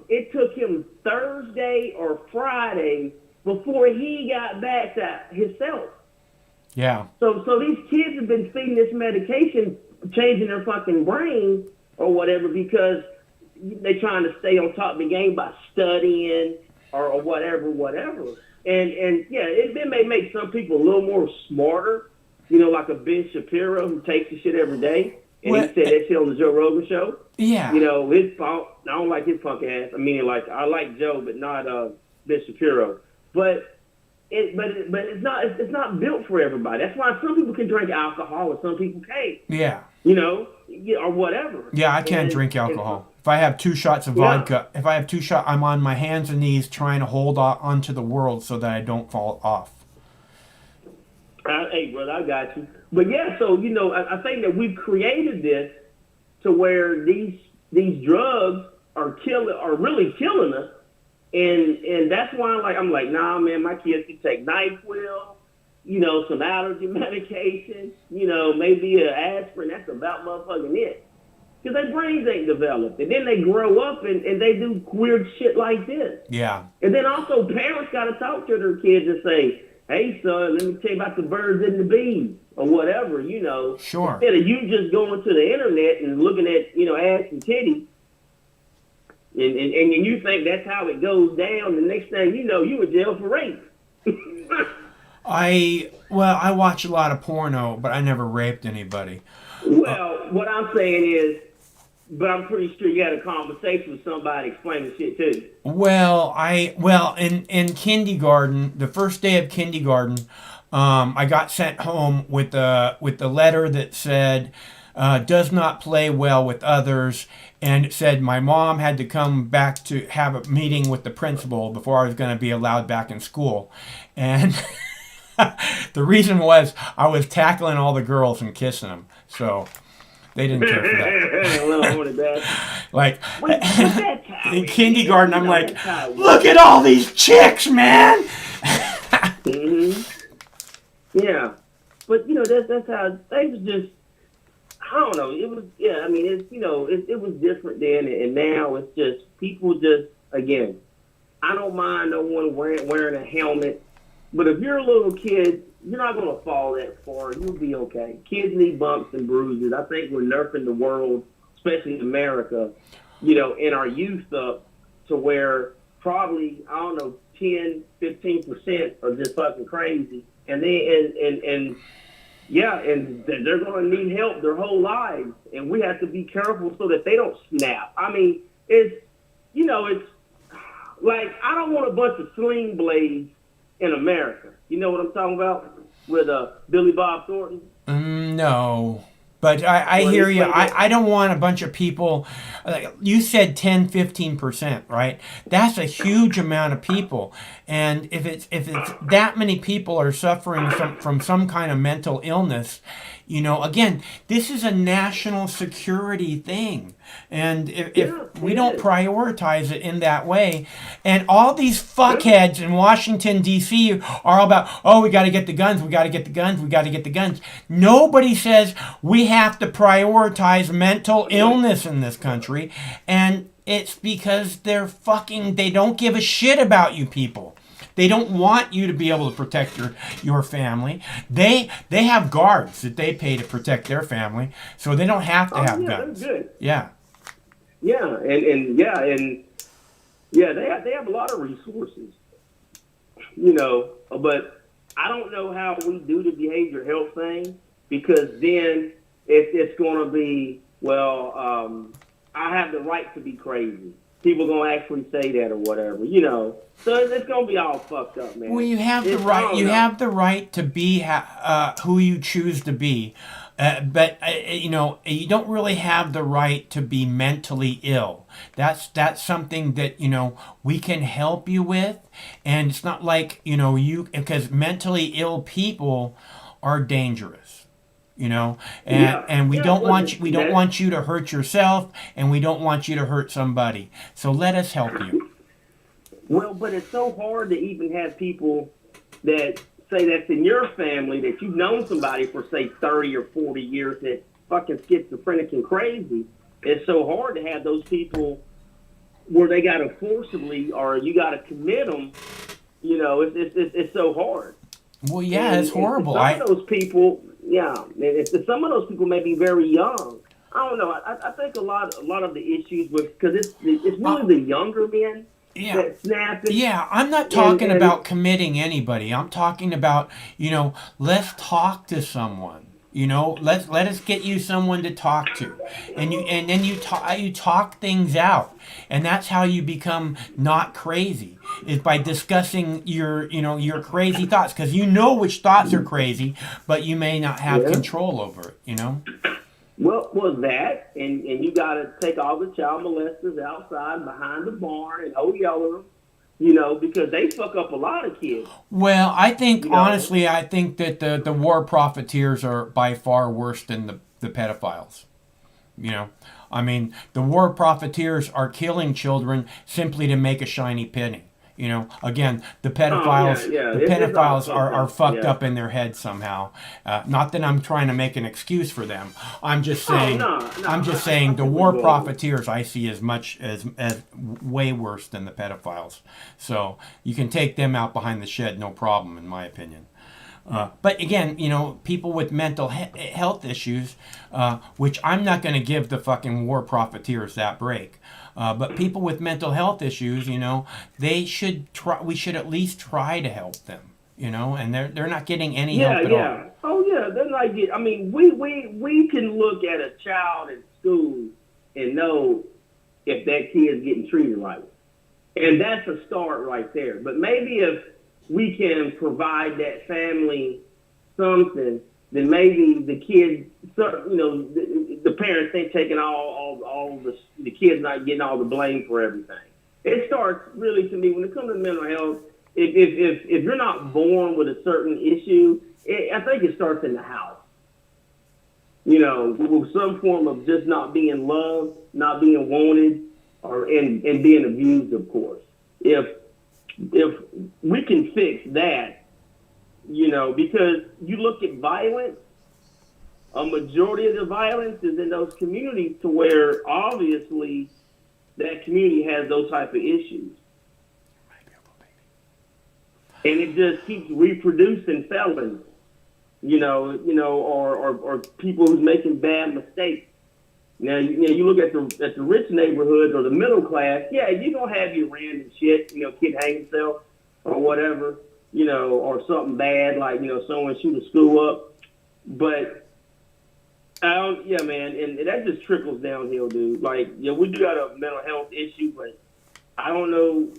it took him Thursday or Friday before he got back to himself. Yeah. So these kids have been feeding this medication, changing their fucking brain or whatever, because they're trying to stay on top of the game by studying or whatever. And yeah, it may make some people a little more smarter, like a Ben Shapiro who takes the shit every day. And he said that shit on the Joe Rogan show. Yeah. His fault. I don't like his punk ass. I mean, like, I like Joe, but not Ben Shapiro. But it's not built for everybody. That's why some people can drink alcohol and some people can't. Yeah. Or whatever. Yeah, I can't drink alcohol. If I have 2 shots of vodka, I'm on my hands and knees trying to hold on to the world so that I don't fall off. Hey, brother, I got you. But yeah, so I think that we've created this to where these drugs are really killing us, and that's why I'm like, nah, man, my kids can take NyQuil, some allergy medication, maybe an aspirin. That's about motherfucking it, because their brains ain't developed, and then they grow up and they do weird shit like this. Yeah. And then also parents got to talk to their kids and say, hey, son, let me tell you about the birds and the bees, or whatever, Sure. Instead of you just going to the internet and looking at, ass and titties, and you think that's how it goes down, the next thing you know, you in jail for rape. I watch a lot of porno, but I never raped anybody. Well, what I'm saying is, but I'm pretty sure you had a conversation with somebody explaining shit to you. Well, in kindergarten, the first day of kindergarten, I got sent home with a letter that said, does not play well with others, and it said my mom had to come back to have a meeting with the principal before I was going to be allowed back in school. And the reason was I was tackling all the girls and kissing them. So they didn't care for that. Like, in kindergarten, I'm like, look at all these chicks, man! Mm-hmm. Yeah. But, that's how things just, I don't know. It was, it was different then, and now it's just, people just, again, I don't mind no one wearing a helmet, but if you're a little kid, you're not going to fall that far. You'll be okay. Kids need bumps and bruises. I think we're nerfing the world, especially in America, in our youth up to where probably, 10, 15% are just fucking crazy. And and they're going to need help their whole lives. And we have to be careful so that they don't snap. I mean, it's like, I don't want a bunch of sling blades in America. You know what I'm talking about? with Billy Bob Thornton? No. But I Well, hear he you. played that. I don't want a bunch of people. You said 10, 15%, right? That's a huge amount of people. And if it's that many people are suffering from some kind of mental illness, again, this is a national security thing. And if we don't prioritize it in that way, and all these fuckheads in Washington, D.C. are all about, oh, we got to get the guns, we got to get the guns, we got to get the guns. Nobody says we have to prioritize mental illness in this country. And it's because they don't give a shit about you people. They don't want you to be able to protect your family. They have guards that they pay to protect their family, so they don't have to have guns. They're good. Yeah. Yeah, they have a lot of resources, but I don't know how we do the behavioral health thing, because then it's going to be, I have the right to be crazy. People going to actually say that or whatever, So it's going to be all fucked up, man. Well, you have the right. You have the right to be who you choose to be. But you don't really have the right to be mentally ill. That's something that we can help you with, and it's not like because mentally ill people are dangerous, and we don't want you to hurt yourself, and we don't want you to hurt somebody. So let us help you. Well, but it's so hard to even have people that say that's in your family, that you've known somebody for, say, 30 or 40 years that's fucking schizophrenic and crazy. It's so hard to have those people where they got to forcibly, or you got to commit them. It's so hard. Well, yeah, it's horrible. Some of those people, some of those people may be very young. I don't know. I think a lot of the issues because it's really the younger men. Yeah, I'm not talking about committing anybody. I'm talking about, let's talk to someone. Let us get you someone to talk to, and then you talk things out, and that's how you become not crazy, is by discussing your crazy thoughts, because which thoughts are crazy, but you may not have control over it. Well, that, and you got to take all the child molesters outside behind the barn and yell at them, because they fuck up a lot of kids. Well, I think, honestly, I think that the war profiteers are by far worse than the pedophiles. I mean, the war profiteers are killing children simply to make a shiny penny. Again, the pedophiles are fucked up in their heads somehow. Not that I'm trying to make an excuse for them. I'm just saying. I'm just saying the war profiteers I see as way worse than the pedophiles. So you can take them out behind the shed, no problem, in my opinion. But again, people with mental health issues, which I'm not going to give the fucking war profiteers that break. But people with mental health issues, they should try. We should at least try to help them, and they're not getting any help at all. Oh yeah, they're not getting. I mean, we can look at a child in school and know if that kid is getting treated right, and that's a start right there. But maybe if we can provide that family something, then maybe the kids, the parents ain't taking all the kids not getting all the blame for everything. It starts really, to me, when it comes to mental health, if you're not born with a certain issue, I think it starts in the house. With some form of just not being loved, not being wanted, and being abused, of course. If we can fix that, because you look at violence, a majority of the violence is in those communities to where obviously that community has those type of issues. And it just keeps reproducing felons, or people who's making bad mistakes. Now, you look at the rich neighborhoods or the middle class, you're going to have your random shit, kid hang himself or whatever, or something bad, like, someone shoot a school up. But, man, and that just trickles downhill, dude. Like, we do got a mental health issue, but I don't know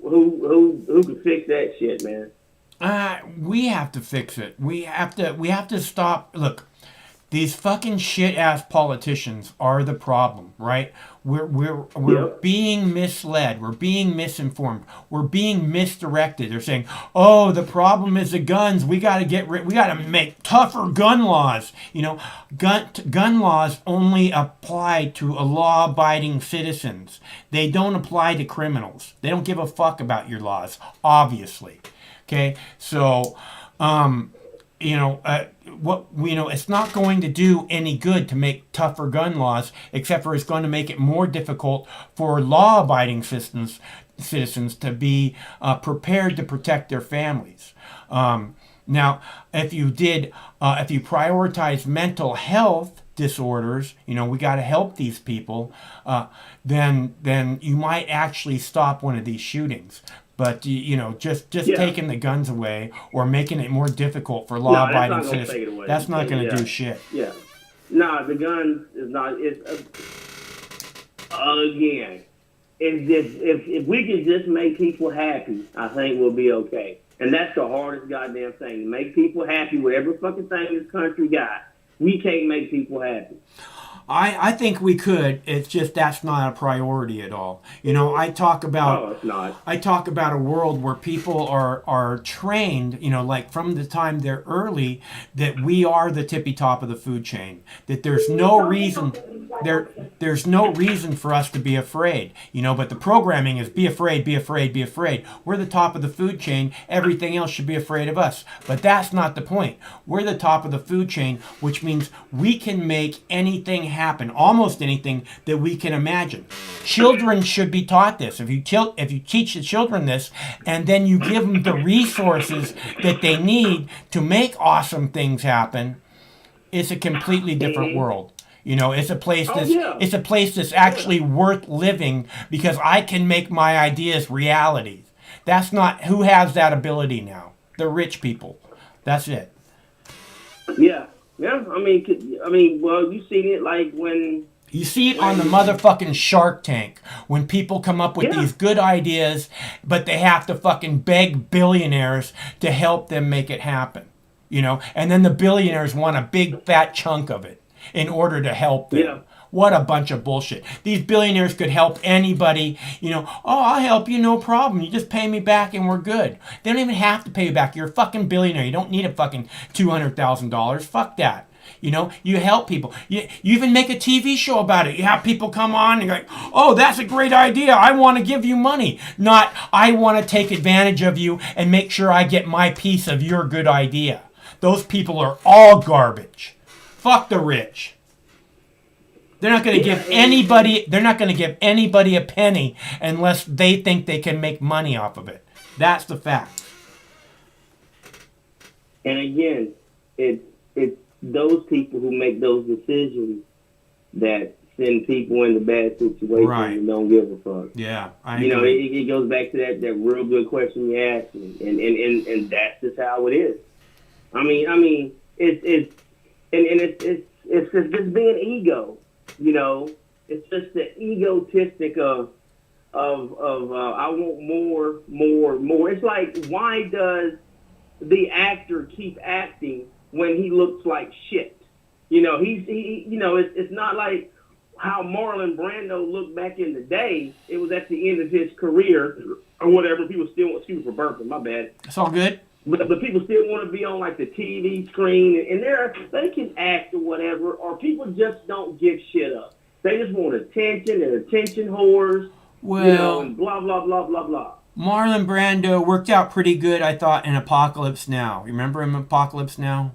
who can fix that shit, man. We have to fix it. We have to stop. Look, these fucking shit ass politicians are the problem, right? We're being misled. We're being misinformed. We're being misdirected. They're saying, "Oh, the problem is the guns. We got to make tougher gun laws." You know, gun laws only apply to law-abiding citizens. They don't apply to criminals. They don't give a fuck about your laws, obviously. Okay, so it's not going to do any good to make tougher gun laws, except for it's going to make it more difficult for law-abiding citizens to be prepared to protect their families. Now, if you prioritize mental health disorders, we got to help these people. Then you might actually stop one of these shootings. But just taking the guns away or making it more difficult for law-abiding citizens, that's not going to do shit. Yeah, no, the guns is not. It's again, it's just if we can just make people happy, I think we'll be okay. And that's the hardest goddamn thing, to make people happy with every fucking thing this country got. We can't make people happy. I think we could. It's just that's not a priority at all. I talk about it's not. I talk about a world where people are trained, like from the time they're early, that we are the tippy top of the food chain. That there's no reason there's no reason for us to be afraid. But the programming is be afraid, be afraid, be afraid. We're the top of the food chain. Everything else should be afraid of us. But that's not the point. We're the top of the food chain, which means we can make anything happen, almost anything that we can imagine. Children should be taught this. If you teach the children this, and then you give them the resources that they need to make awesome things happen, it's a completely different world. It's a place it's a place that's actually worth living because I can make my ideas realities. That's not who has that ability now. The rich people. That's it. Yeah. Yeah, I mean, well, you seen it like when... You see it on the motherfucking Shark Tank when people come up with these good ideas, but they have to fucking beg billionaires to help them make it happen. And then the billionaires want a big fat chunk of it in order to help them. Yeah. What a bunch of bullshit. These billionaires could help anybody. I'll help you, no problem. You just pay me back and we're good. They don't even have to pay you back. You're a fucking billionaire. You don't need a fucking $200,000. Fuck that. You help people. You even make a TV show about it. You have people come on and you're like, oh, that's a great idea. I want to give you money. Not, I want to take advantage of you and make sure I get my piece of your good idea. Those people are all garbage. Fuck the rich. They're not going to give anybody. They're not going to give anybody a penny unless they think they can make money off of it. That's the fact. And again, it's those people who make those decisions that send people into bad situations and don't give a fuck. Yeah, I agree. It goes back to that real good question you asked me, and that's just how it is. I mean, it's just being ego. It's just the egotistic of I want more. It's like, why does the actor keep acting when he looks like shit? It's not like how Marlon Brando looked back in the day. It was at the end of his career or whatever. People still, excuse me for burping, my bad. It's all good. But people still want to be on like the TV screen, and they can act or whatever, or people just don't give shit up. They just want attention and attention whores, and blah, blah, blah, blah, blah. Marlon Brando worked out pretty good, I thought, in Apocalypse Now. You remember him in Apocalypse Now?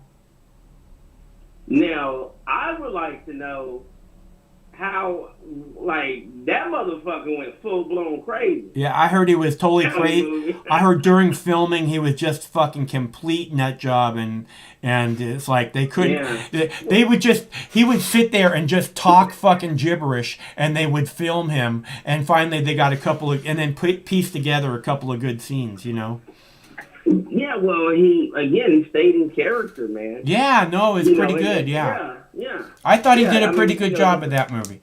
Now, I would like to know how, that motherfucker went full-blown crazy. Yeah, I heard he was totally crazy. I heard during filming he was just fucking complete nut job, and it's like they couldn't, he would sit there and just talk fucking gibberish, and they would film him, and finally they got and then piece together a couple of good scenes, Yeah, well, he stayed in character, man. Yeah, no, it's pretty good, Yeah. I thought he did a pretty good job at that movie.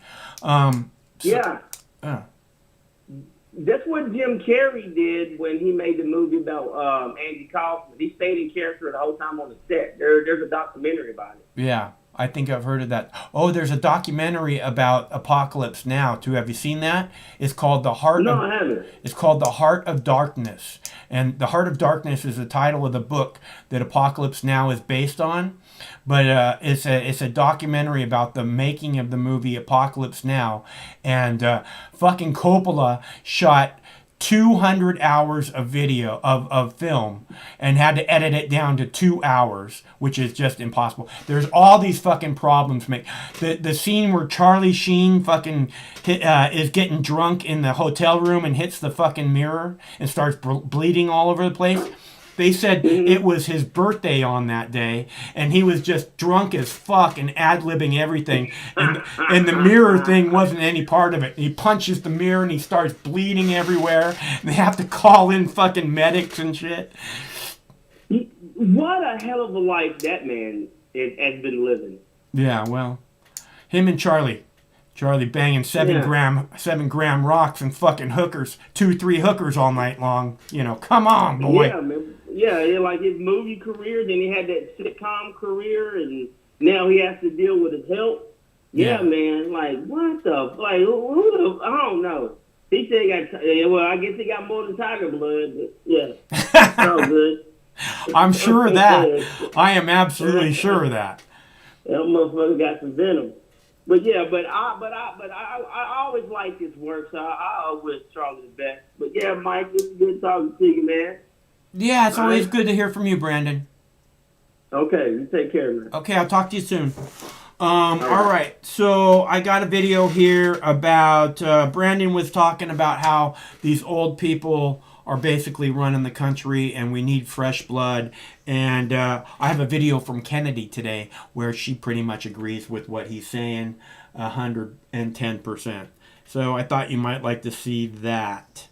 that's what Jim Carrey did when he made the movie about Andy Kaufman. He stayed in character the whole time on the set. There's a documentary about it. Yeah, I think I've heard of that. Oh, there's a documentary about Apocalypse Now too. Have you seen that? It's called The Heart. No, I haven't. It's called The Heart of Darkness, and The Heart of Darkness is the title of the book that Apocalypse Now is based on. But it's a documentary about the making of the movie Apocalypse Now, and fucking Coppola shot 200 hours of video of film and had to edit it down to 2 hours, which is just impossible. There's all these fucking problems. The scene where Charlie Sheen fucking is getting drunk in the hotel room and hits the fucking mirror and starts bleeding all over the place. They said it was his birthday on that day, and he was just drunk as fuck and ad-libbing everything, and the mirror thing wasn't any part of it. He punches the mirror, and he starts bleeding everywhere, and they have to call in fucking medics and shit. What a hell of a life that man has been living. Yeah, well, him and Charlie banging 7 gram rocks and fucking hookers, 2-3 hookers all night long. You know, come on, boy. Yeah, man. Yeah, like his movie career, then he had that sitcom career, and now he has to deal with his health. Yeah, man. Like, what the? Like, who the? I don't know. He said he got. Well, I guess he got more than tiger blood. But yeah, all good. I'm sure of that. I am absolutely sure of that. That motherfucker got some venom. But yeah, but I always like his work, so I always Charlie the best. But yeah, Mike, it's good talking to you, man. Yeah, it's always good to hear from you, Brandon. Okay, you take care, man. Okay, I'll talk to you soon. All right, so I got a video here about Brandon was talking about how these old people are basically running the country and we need fresh blood. And I have a video from Kennedy today where she pretty much agrees with what he's saying 110%. So I thought you might like to see that.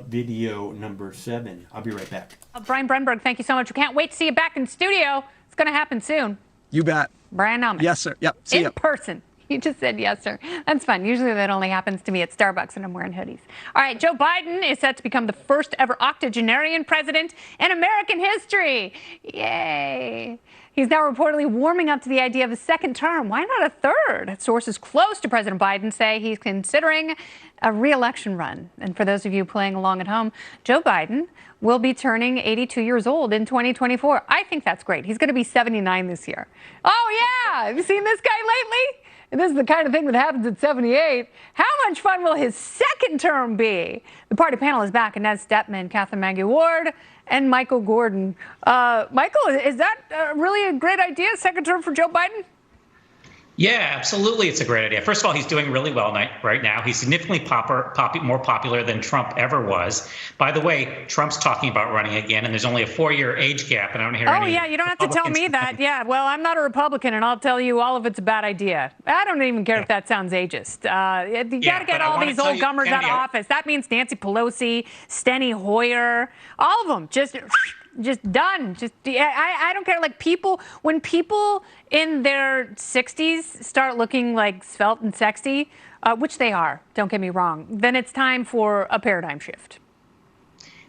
Video number 7. I'll be right back. Brian Brenberg, thank you so much. We can't wait to see you back in studio. It's going to happen soon. You bet. Brian Amick. Yes, sir. Yep. See in ya. person. You just said yes, sir. That's fun. Usually that only happens to me at Starbucks when I'm wearing hoodies. All right, Joe Biden is set to become the first ever octogenarian president in American history. Yay. He's now reportedly warming up to the idea of a second term. Why not a third? Sources close to President Biden say he's considering a re-election run. And for those of you playing along at home, Joe Biden will be turning 82 years old in 2024. I think that's great. He's going to be 79 this year. Oh, yeah. Have you seen this guy lately? And this is the kind of thing that happens at 78. How much fun will his second term be? The party panel is back. Inez Stepman, Catherine Maggie-Ward, and Michael Gordon. Michael, is that really a great idea, second term for Joe Biden? Yeah, absolutely. It's a great idea. First of all, he's doing really well right now. He's significantly more popular than Trump ever was. By the way, Trump's talking about running again, and there's only a 4-year age gap, and I don't hear any. Oh, yeah, you don't have to tell me that. Yeah, well, I'm not a Republican, and I'll tell you all of it's a bad idea. I don't even care if that sounds ageist. You got to get all these old gummers out of office. That means Nancy Pelosi, Steny Hoyer, all of them. Just done. I don't care. Like when people in their 60s start looking like svelte and sexy, which they are, don't get me wrong, then it's time for a paradigm shift.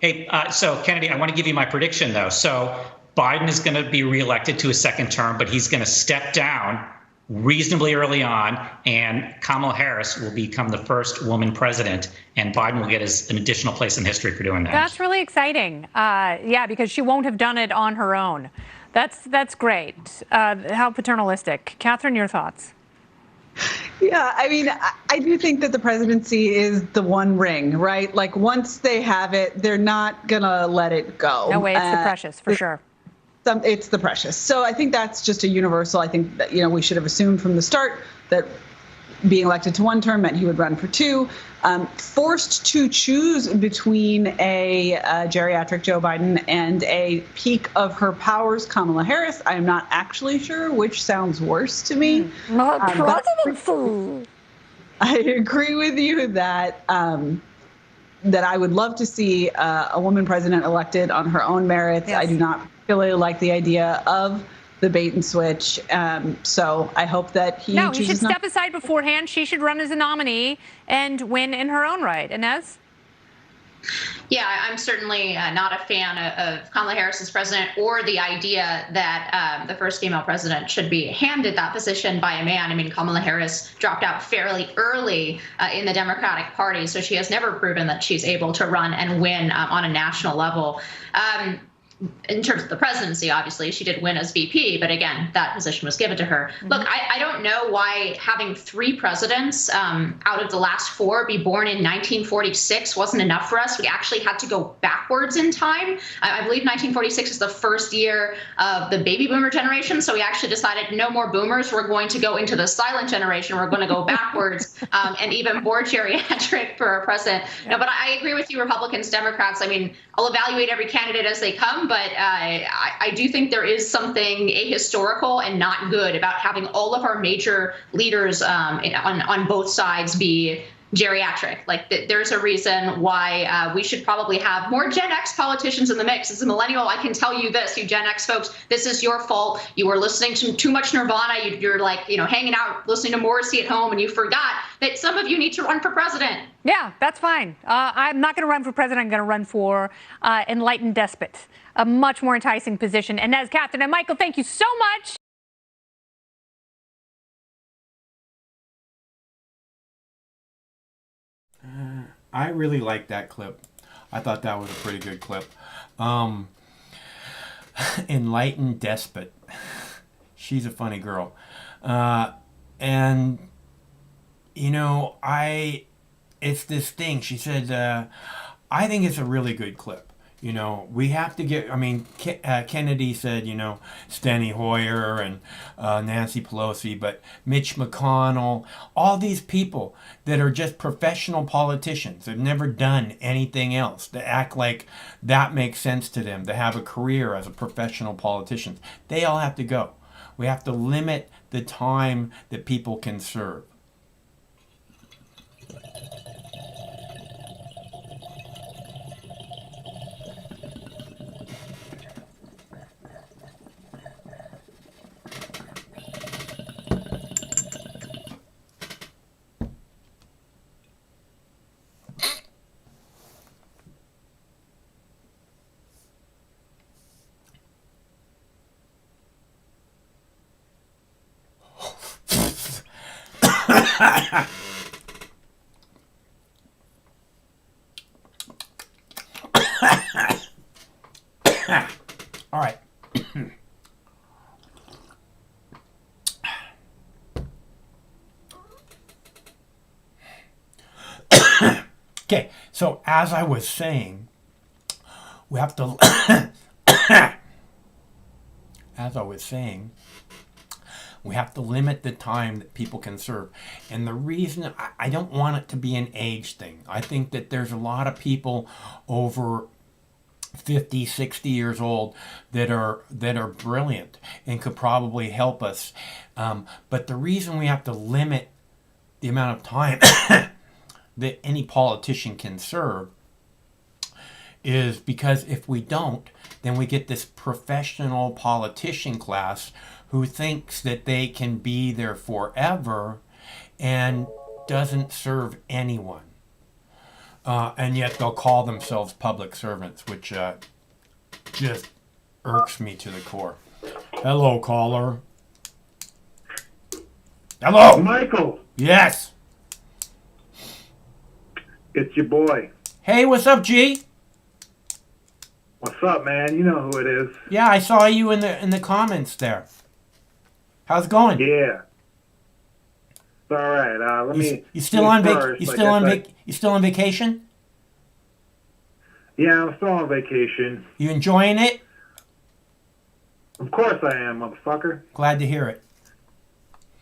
Hey, so Kennedy, I want to give you my prediction though. So Biden is going to be reelected to a second term, but he's going to step down reasonably early on, and Kamala Harris will become the first woman president, and Biden will get an additional place in history for doing that. That's really exciting. Yeah, because she won't have done it on her own. That's great. How paternalistic. Catherine, your thoughts? Yeah, I mean, I do think that the presidency is the one ring, right? Like once they have it, they're not going to let it go. No way, it's the precious, for sure. It's the precious. So I think that's just a universal. I think that, we should have assumed from the start that being elected to one term meant he would run for two. Forced to choose between a geriatric Joe Biden and a peak of her powers Kamala Harris, I am not actually sure which sounds worse to me. Presidency. I agree with you that that I would love to see a woman president elected on her own merits. Yes. I do not really like the idea of the bait and switch. So I hope that he should step aside beforehand. She should run as a nominee and win in her own right. Inez? Yeah, I'm certainly not a fan of Kamala Harris as president, or the idea that the first female president should be handed that position by a man. I mean, Kamala Harris dropped out fairly early in the Democratic Party, so she has never proven that she's able to run and win on a national level. In terms of the presidency, obviously, she did win as VP, but again, that position was given to her. Look, I don't know why having 3 presidents out of the last 4 be born in 1946 wasn't enough for us. We actually had to go backwards in time. I believe 1946 is the first year of the baby boomer generation, so we actually decided no more boomers. We're going to go into the silent generation. We're going to go backwards and even more geriatric for our president. No, but I agree with you, Republicans, Democrats. I mean, I'll evaluate every candidate as they come, but I do think there is something ahistorical and not good about having all of our major leaders on both sides be geriatric. Like, there's a reason why we should probably have more Gen X politicians in the mix. As a millennial, I can tell you this, you Gen X folks, this is your fault. You were listening to too much Nirvana. You're like, hanging out, listening to Morrissey at home, and you forgot that some of you need to run for president. Yeah, that's fine. I'm not going to run for president. I'm going to run for enlightened despot, a much more enticing position. And as captain, and Michael, thank you so much. I really liked that clip. I thought that was a pretty good clip. Enlightened despot. She's a funny girl. And, it's this thing. She said, I think it's a really good clip. We have to get, Kennedy said, Steny Hoyer and Nancy Pelosi, but Mitch McConnell, all these people that are just professional politicians. They've never done anything else. They act like that makes sense to them, to have a career as a professional politician. They all have to go. We have to limit the time that people can serve. All right. Okay, so as I was saying, we have to we have to limit the time that people can serve. And the reason, I don't want it to be an age thing. I think that there's a lot of people over 50, 60 years old that are brilliant and could probably help us. But the reason we have to limit the amount of time that any politician can serve is because if we don't, then we get this professional politician class who thinks that they can be there forever and doesn't serve anyone. And yet they'll call themselves public servants, which just irks me to the core. Hello, caller. Hello. Michael. Yes. It's your boy. Hey, what's up, G? What's up, man? You know who it is. Yeah, I saw you in the comments there. How's it going? Yeah. It's all right. Let me. You still on vacation? Yeah, I'm still on vacation. You enjoying it? Of course I am, motherfucker. Glad to hear it.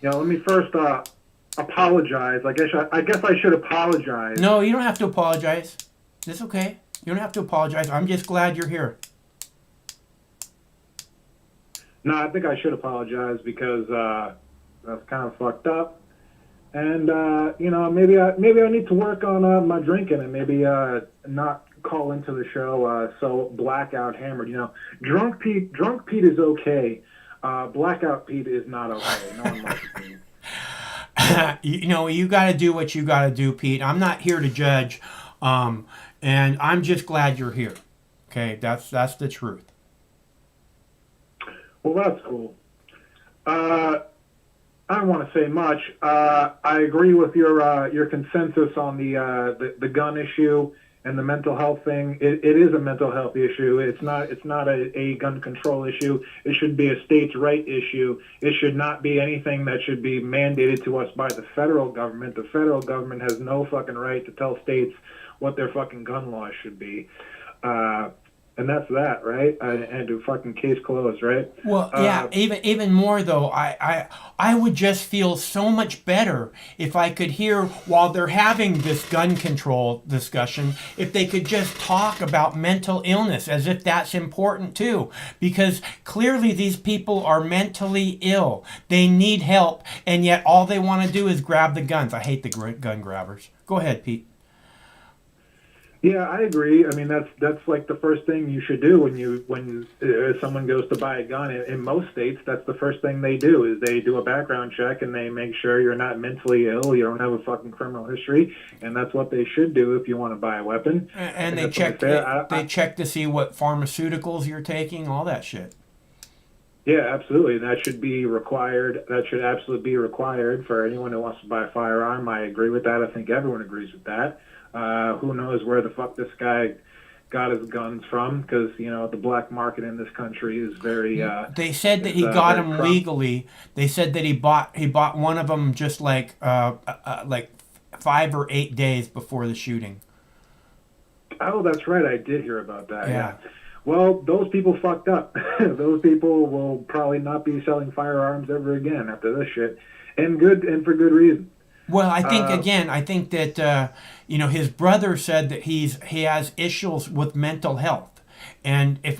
Let me first apologize. I guess I should apologize. No, you don't have to apologize. It's okay. You don't have to apologize. I'm just glad you're here. No, I think I should apologize because that's kind of fucked up. And maybe I need to work on my drinking and maybe not call into the show so blackout hammered. Drunk Pete is okay. Blackout Pete is not okay. No one likes me. You got to do what you got to do, Pete. I'm not here to judge And I'm just glad you're here. Okay, that's the truth. Well, that's cool. I don't want to say much. I agree with your consensus on the gun issue and the mental health thing. It is a mental health issue. It's not a gun control issue. It should be a states' right issue. It should not be anything that should be mandated to us by the federal government. The federal government has no fucking right to tell states what their fucking gun laws should be. And that's that, right? And a fucking case closed, right? Well, yeah. Even more though, I would just feel so much better if I could hear while they're having this gun control discussion, if they could just talk about mental illness as if that's important too, because clearly these people are mentally ill. They need help, and yet all they want to do is grab the guns. I hate the gun grabbers. Go ahead, Pete. Yeah, I agree. I mean, that's like the first thing you should do when someone goes to buy a gun. In most states, that's the first thing they do is they do a background check and they make sure you're not mentally ill, you don't have a fucking criminal history, and that's what they should do if you want to buy a weapon. And they check they check to see what pharmaceuticals you're taking, all that shit. Yeah, absolutely. That should be required. That should absolutely be required for anyone who wants to buy a firearm. I agree with that. I think everyone agrees with that. Who knows where the fuck this guy got his guns from? Because the black market in this country is very. They said that he got them legally. They said that he bought one of them just like 5 or 8 days before the shooting. Oh, that's right. I did hear about that. Yeah. Well, those people fucked up. Those people will probably not be selling firearms ever again after this shit, and for good reason. Well, I think that his brother said that he has issues with mental health, and if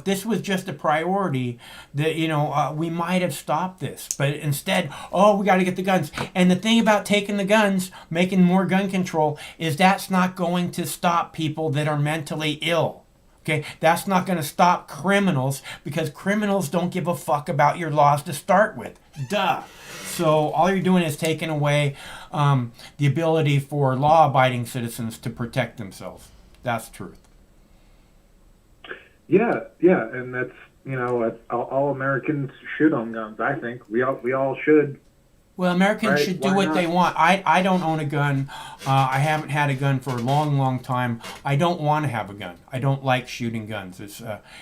this was just a priority, that we might have stopped this, but instead, we got to get the guns. And the thing about taking the guns, making more gun control, is that's not going to stop people that are mentally ill. Okay, that's not going to stop criminals because criminals don't give a fuck about your laws to start with. Duh. So all you're doing is taking away the ability for law-abiding citizens to protect themselves. That's the truth. Yeah, and that's all Americans should own guns. I think we all should. Well, Americans should do what they want. I don't own a gun. I haven't had a gun for a long, long time. I don't want to have a gun. I don't like shooting guns. If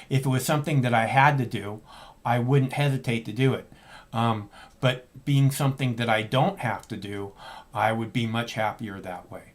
it was something that I had to do, I wouldn't hesitate to do it. But being something that I don't have to do, I would be much happier that way.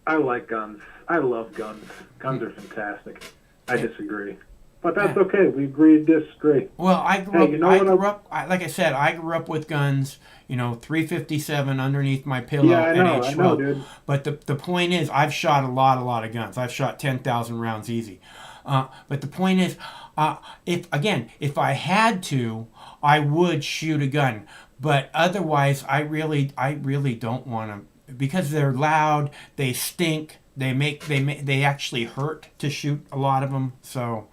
I like guns. I love guns. Guns are fantastic. I disagree. But that's okay. We agree to disagree. Well, I grew up, like I said, I grew up with guns, 357 underneath my pillow. Yeah, I know, dude. But the point is, I've shot a lot of guns. I've shot 10,000 rounds easy. But the point is, if I had to, I would shoot a gun. But otherwise, I really don't want to, because they're loud, they stink, they actually hurt to shoot a lot of them. So.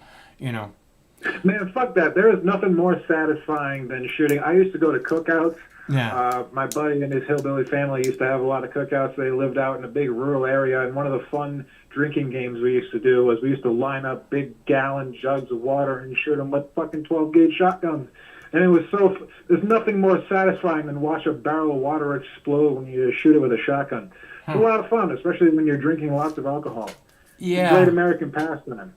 Man, fuck that. There is nothing more satisfying than shooting. I used to go to cookouts. Yeah. My buddy and his hillbilly family used to have a lot of cookouts. They lived out in a big rural area, and one of the fun drinking games we used to do was we used to line up big gallon jugs of water and shoot them with fucking 12-gauge shotguns. And it was there's nothing more satisfying than watch a barrel of water explode when you shoot it with a shotgun. It's a lot of fun, especially when you're drinking lots of alcohol. Yeah. It's a great American pastime.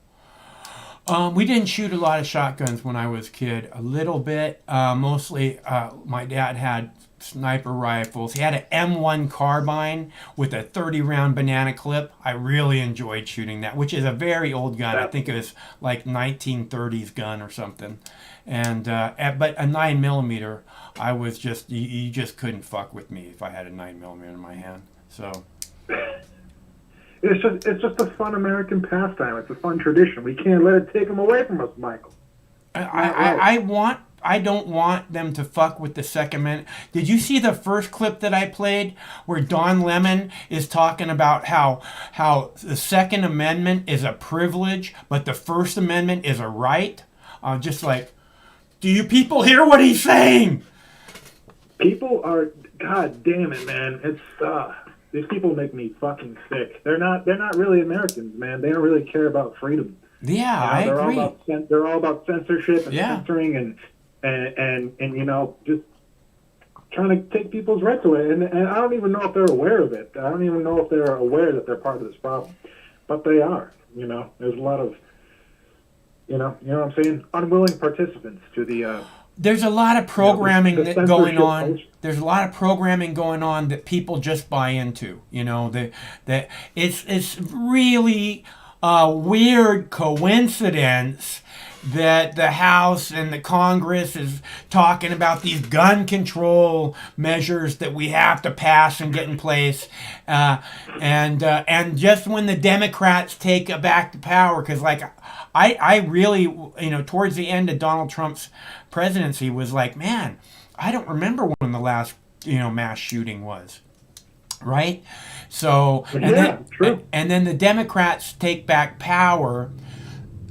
We didn't shoot a lot of shotguns when I was a kid. A little bit. Mostly, my dad had sniper rifles. He had an M1 carbine with a 30-round banana clip. I really enjoyed shooting that, which is a very old gun. I think it was like 1930s gun or something. And but a 9mm, I was just you just couldn't fuck with me if I had a 9mm in my hand. So. It's just a fun American pastime. It's a fun tradition. We can't let it take them away from us, Michael. I don't want them to fuck with the Second Amendment. Did you see the first clip that I played where Don Lemon is talking about how the Second Amendment is a privilege, but the First Amendment is a right? Just like, do you people hear what he's saying? People are, God damn it, man. It's These people make me fucking sick. They're not really Americans, man. They don't really care about freedom. Yeah, I agree. They're all about censorship and Yeah. censoring and you know, just trying to take people's rights away. And I don't even know if they're aware of it. I don't even know if they're aware that they're part of this problem. But they are, you know. There's a lot of, you know what I'm saying? Unwilling participants to the there's a lot of programming the that going censorship on. culture. There's a lot of programming going on that people just buy into. You know, that it's really a weird coincidence that the House and the Congress is talking about these gun control measures that we have to pass and get in place, and just when the Democrats take back the power, because like I really, you know, towards the end of Donald Trump's presidency was like, man, I don't remember when the last, you know, mass shooting was, right? So and then the Democrats take back power.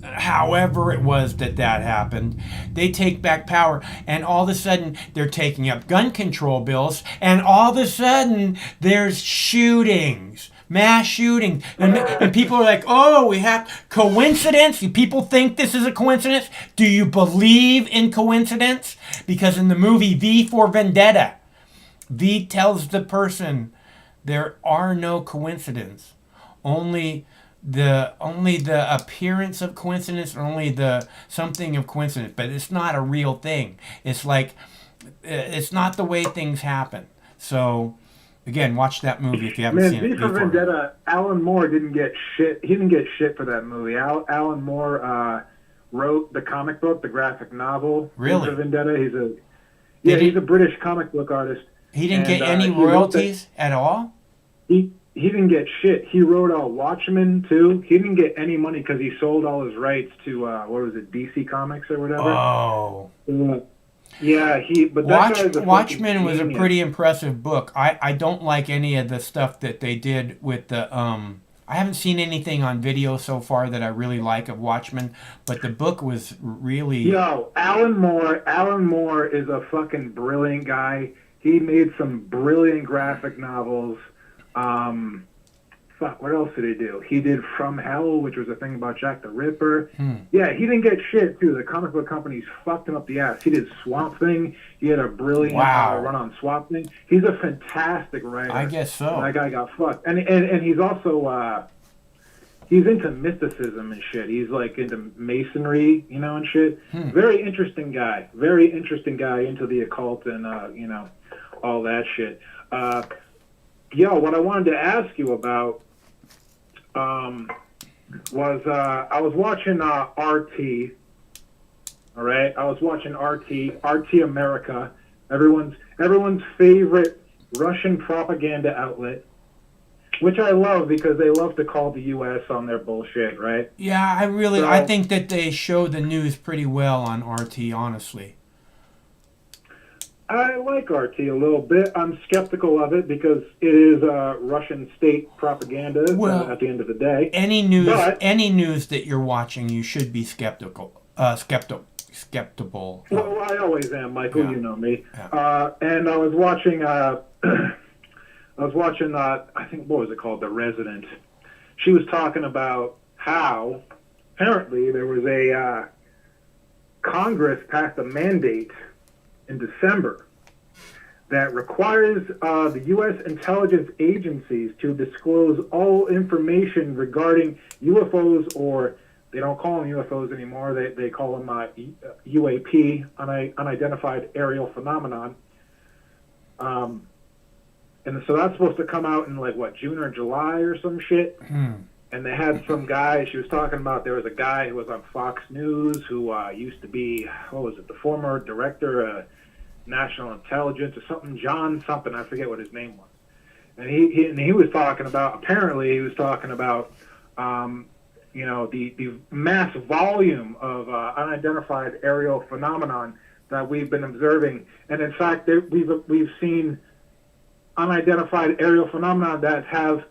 However it was that happened, they take back power, and all of a sudden they're taking up gun control bills, and all of a sudden there's shootings, mass shootings, and people are like, oh, we have coincidence? People think this is a coincidence? Do you believe in coincidence? Because in the movie V for Vendetta, V tells the person there are no coincidences, only the appearance of coincidence, or only the something of coincidence, but it's not a real thing. It's like, it's not the way things happen. So again, watch that movie if you haven't seen it. V for Vendetta, Alan Moore didn't get shit. He didn't get shit for that movie. Alan Moore wrote the comic book, the graphic novel. Really? V for Vendetta. He's a British comic book artist. He didn't get any royalties at all? He didn't get shit. He wrote Watchmen too. He didn't get any money because he sold all his rights to what was it, DC Comics or whatever. Oh. Yeah, Watchmen was a pretty impressive book. I don't like any of the stuff that they did with the I haven't seen anything on video so far that I really like of Watchmen, but the book was really... Yo, Alan Moore is a fucking brilliant guy. He made some brilliant graphic novels. What else did he do? He did From Hell, which was a thing about Jack the Ripper. Yeah, he didn't get shit, too. The comic book companies fucked him up the ass. He did Swamp Thing. He had a brilliant run on Swamp Thing. He's a fantastic writer. I guess so. And that guy got fucked. And he's also, he's into mysticism and shit. He's, like, into masonry, you know, and shit. Very interesting guy. Very interesting guy into the occult and, you know, all that shit. Yo, what I wanted to ask you about was I was watching RT. All right, I was watching RT America, everyone's favorite Russian propaganda outlet, which I love because they love to call the U.S. on their bullshit, right? Yeah, I think that they show the news pretty well on RT, honestly. I like RT a little bit. I'm skeptical of it because it is Russian state propaganda at the end of the day. Any news that you're watching, you should be skeptical. Skeptical. Well, I always am, Michael. Yeah. You know me. Yeah. And I was watching. I think, what was it called? The Resident. She was talking about how apparently there was a Congress passed a mandate in December that requires the U.S. intelligence agencies to disclose all information regarding UFOs, or they don't call them UFOs anymore. They call them UAP, unidentified aerial phenomenon. And so that's supposed to come out in like June or July or some shit. And they had some guy, she was talking about, there was a guy who was on Fox News who used to be, the former director National Intelligence or something, John something, I forget what his name was. And he was talking about, apparently he was talking about, you know, the mass volume of unidentified aerial phenomenon that we've been observing. And in fact, we've seen unidentified aerial phenomena that have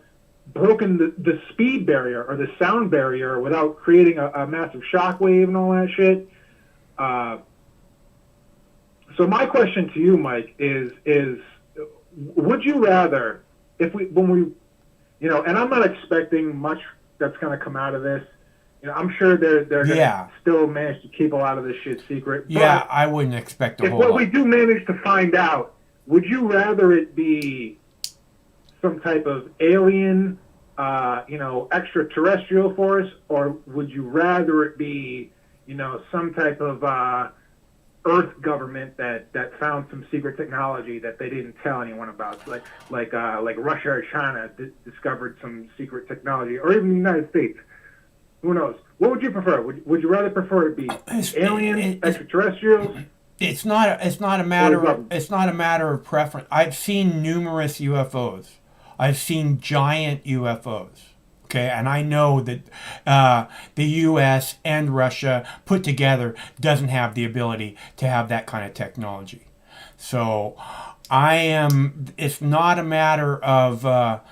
broken the speed barrier or the sound barrier without creating a massive shock wave and all that shit. So my question to you, Mike, is would you rather when we, and I'm not expecting much that's going to come out of this. I'm sure they're going to still manage to keep a lot of this shit secret. Yeah, I wouldn't expect a whole lot. If what we do manage to find out, would you rather it be some type of alien, extraterrestrial force, or would you rather it be, some type of Earth government that found some secret technology that they didn't tell anyone about, like Russia or China discovered some secret technology, or even the United States? Who knows? What would you prefer? Would you rather prefer it be aliens, extraterrestrials? It's not a matter of preference. I've seen numerous UFOs. I've seen giant UFOs. Okay, and I know that the U.S. and Russia put together doesn't have the ability to have that kind of technology. So it's not a matter of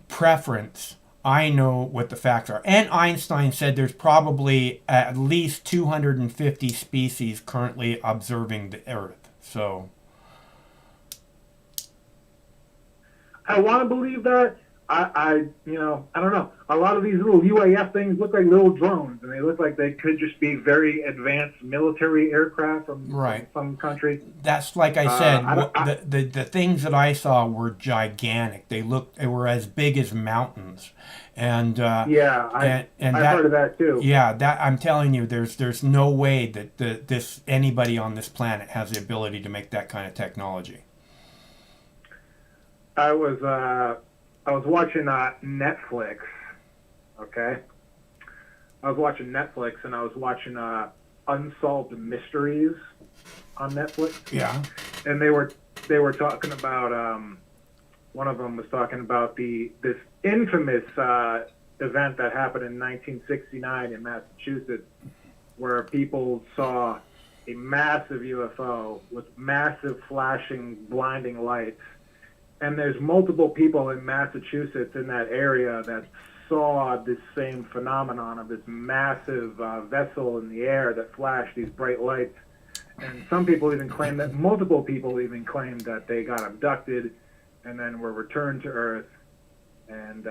preference. I know what the facts are. And Einstein said there's probably at least 250 species currently observing the Earth. So I want to believe that. I don't know. A lot of these little UAF things look like little drones, and they look like they could just be very advanced military aircraft from some country. That's like I said. The things that I saw were gigantic. They were as big as mountains, and I've heard of that too. Yeah, that I'm telling you, there's no way that anybody on this planet has the ability to make that kind of technology. I was watching Netflix, okay? I was watching Netflix, and I was watching Unsolved Mysteries on Netflix. Yeah. And they were talking about one of them was talking about this infamous event that happened in 1969 in Massachusetts, where people saw a massive UFO with massive flashing, blinding lights. And there's multiple people in Massachusetts in that area that saw this same phenomenon of this massive vessel in the air that flashed these bright lights. And multiple people even claimed that they got abducted and then were returned to Earth and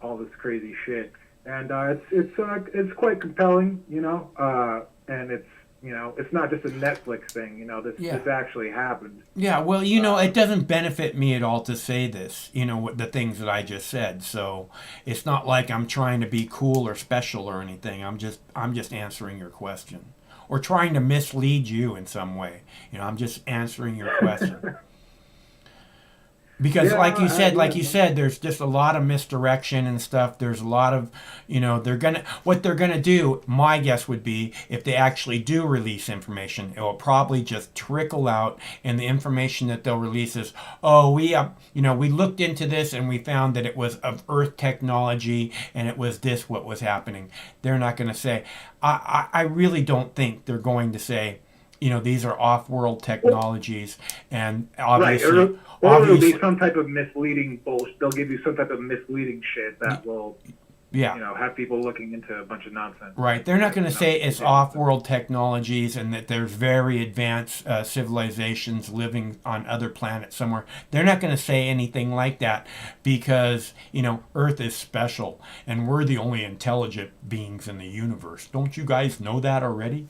all this crazy shit. And it's quite compelling, and it's not just a Netflix thing, this actually happened. Yeah, well, it doesn't benefit me at all to say this, the things that I just said. So it's not like I'm trying to be cool or special or anything. I'm just answering your question or trying to mislead you in some way. I'm just answering your question. Because like you said, there's just a lot of misdirection and stuff. There's a lot of, what they're gonna do, my guess would be, if they actually do release information, it will probably just trickle out, and the information that they'll release is, we looked into this and we found that it was of Earth technology and it was this what was happening. They're not gonna say, I really don't think they're going to say, these are off-world technologies, and obviously, or it'll be some type of misleading bullshit. They'll give you some type of misleading shit that will, have people looking into a bunch of nonsense. Right. They're not going to say it's off-world technologies and that there's very advanced civilizations living on other planets somewhere. They're not going to say anything like that because, Earth is special and we're the only intelligent beings in the universe. Don't you guys know that already?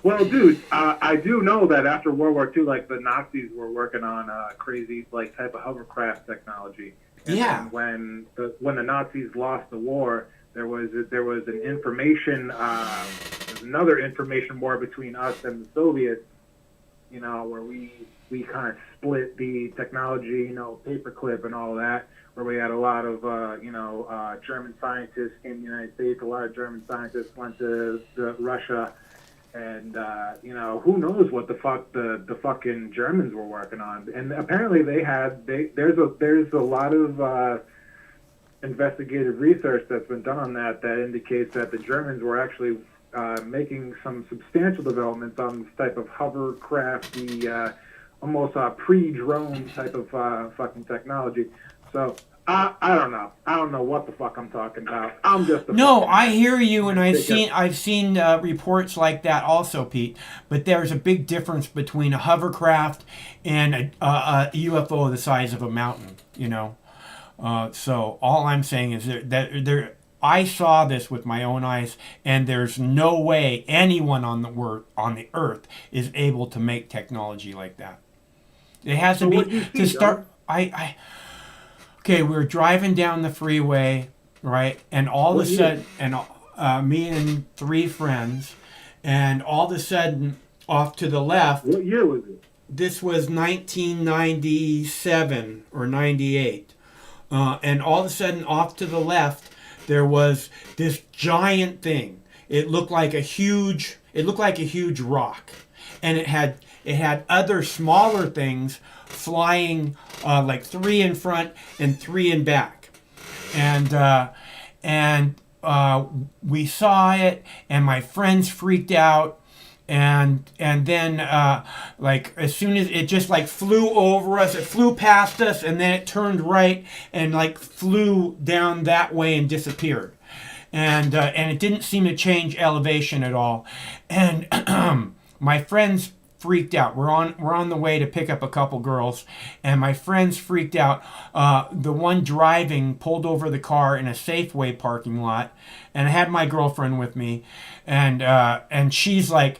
Well, dude, I do know that after World War II, the Nazis were working on crazy type of hovercraft technology. And when the Nazis lost the war, there was an information another information war between us and the Soviets. Where we kind of split the technology, paperclip and all that. Where we had a lot of German scientists in the United States. A lot of German scientists went to Russia. And who knows what the fuck the fucking Germans were working on? And apparently there's a lot of investigative research that's been done on that indicates that the Germans were actually making some substantial developments on this type of hovercrafty, almost pre-drone type of fucking technology. So I don't know. I don't know what the fuck I'm talking about. I'm just a No, fucking- I hear you, and I've Because- seen reports like that also, Pete. But there's a big difference between a hovercraft and a UFO the size of a mountain. You know, so all I'm saying is that there. I saw this with my own eyes, and there's no way anyone on the earth is able to make technology like that. It has to be to start. Okay, we were driving down the freeway, right? And all of a sudden, me and 3 friends, and all of a sudden, off to the left. What year was it? This was 1997 or 98. And all of a sudden, off to the left, there was this giant thing. It looked like a huge rock, and it had other smaller things flying, like 3 in front and 3 in back, and we saw it, and my friends freaked out. And then like as soon as it just like flew over us, it flew past us, and then it turned right and like flew down that way and disappeared. And it didn't seem to change elevation at all. And my friends freaked out. We're on the way to pick up a couple girls, and my friends freaked out. The one driving pulled over the car in a Safeway parking lot, and I had my girlfriend with me, and she's like,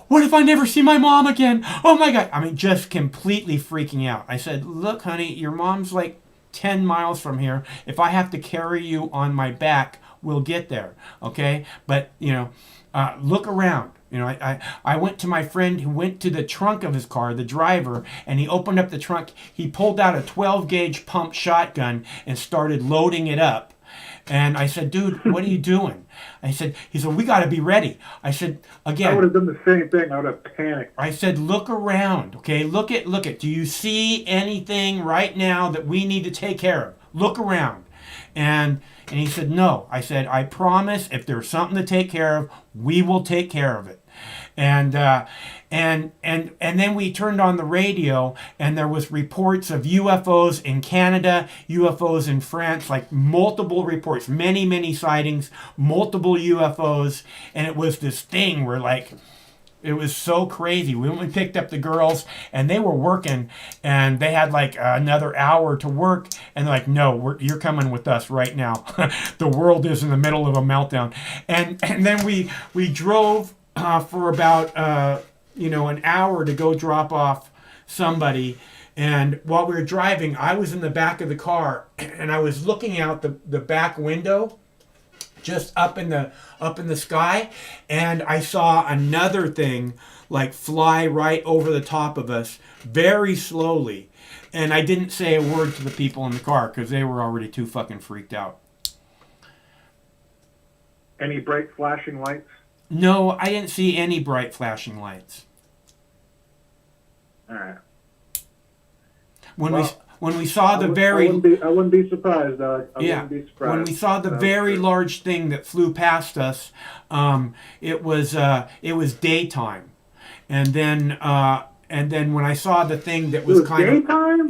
what if I never see my mom again? Oh my God! I mean, just completely freaking out. I said, look, honey, your mom's like 10 miles from here. If I have to carry you on my back, we'll get there, okay? But look around. I went to my friend who went to the trunk of his car, the driver, and he opened up the trunk. He pulled out a 12-gauge pump shotgun and started loading it up. And I said, dude, what are you doing? He said, we got to be ready. I said, again. I would have done the same thing. I would have panicked. I said, look around, okay? Look at. Do you see anything right now that we need to take care of? Look around. And he said, no. I said, I promise if there's something to take care of, we will take care of it. And then we turned on the radio, and there was reports of UFOs in Canada, UFOs in France, like multiple reports, many sightings, multiple UFOs, and it was this thing where like, it was so crazy. We went and picked up the girls, and they were working, and they had like another hour to work, and they're like, no, you're coming with us right now. The world is in the middle of a meltdown. And then we drove for about an hour to go drop off somebody, and while we were driving, I was in the back of the car, and I was looking out the back window, just up in the sky, and I saw another thing like fly right over the top of us very slowly, and I didn't say a word to the people in the car because they were already too fucking freaked out. Any bright flashing lights? No, I didn't see any bright flashing lights. All right. When we saw the I wouldn't be surprised. I wouldn't be surprised. When we saw the very large thing that flew past us, it was daytime, and then when I saw the thing that was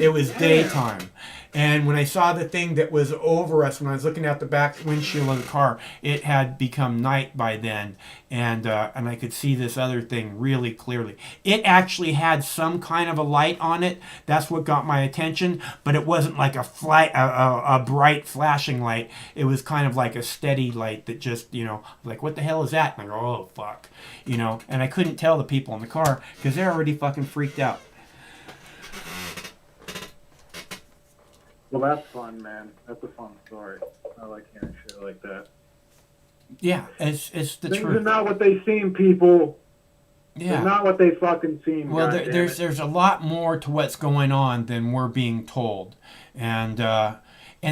it was daytime. And when I saw the thing that was over us, when I was looking out the back windshield of the car, it had become night by then, and I could see this other thing really clearly. It actually had some kind of a light on it. That's what got my attention, but it wasn't like a bright flashing light. It was kind of like a steady light that just, like, what the hell is that? And I go, oh, fuck, and I couldn't tell the people in the car because they're already fucking freaked out. Well, that's fun, man. That's a fun story. I like hearing shit like that. Yeah, it's the Things truth. are not what they seem, people. Yeah. They're not what they fucking seem. Well, there's a lot more to what's going on than we're being told, and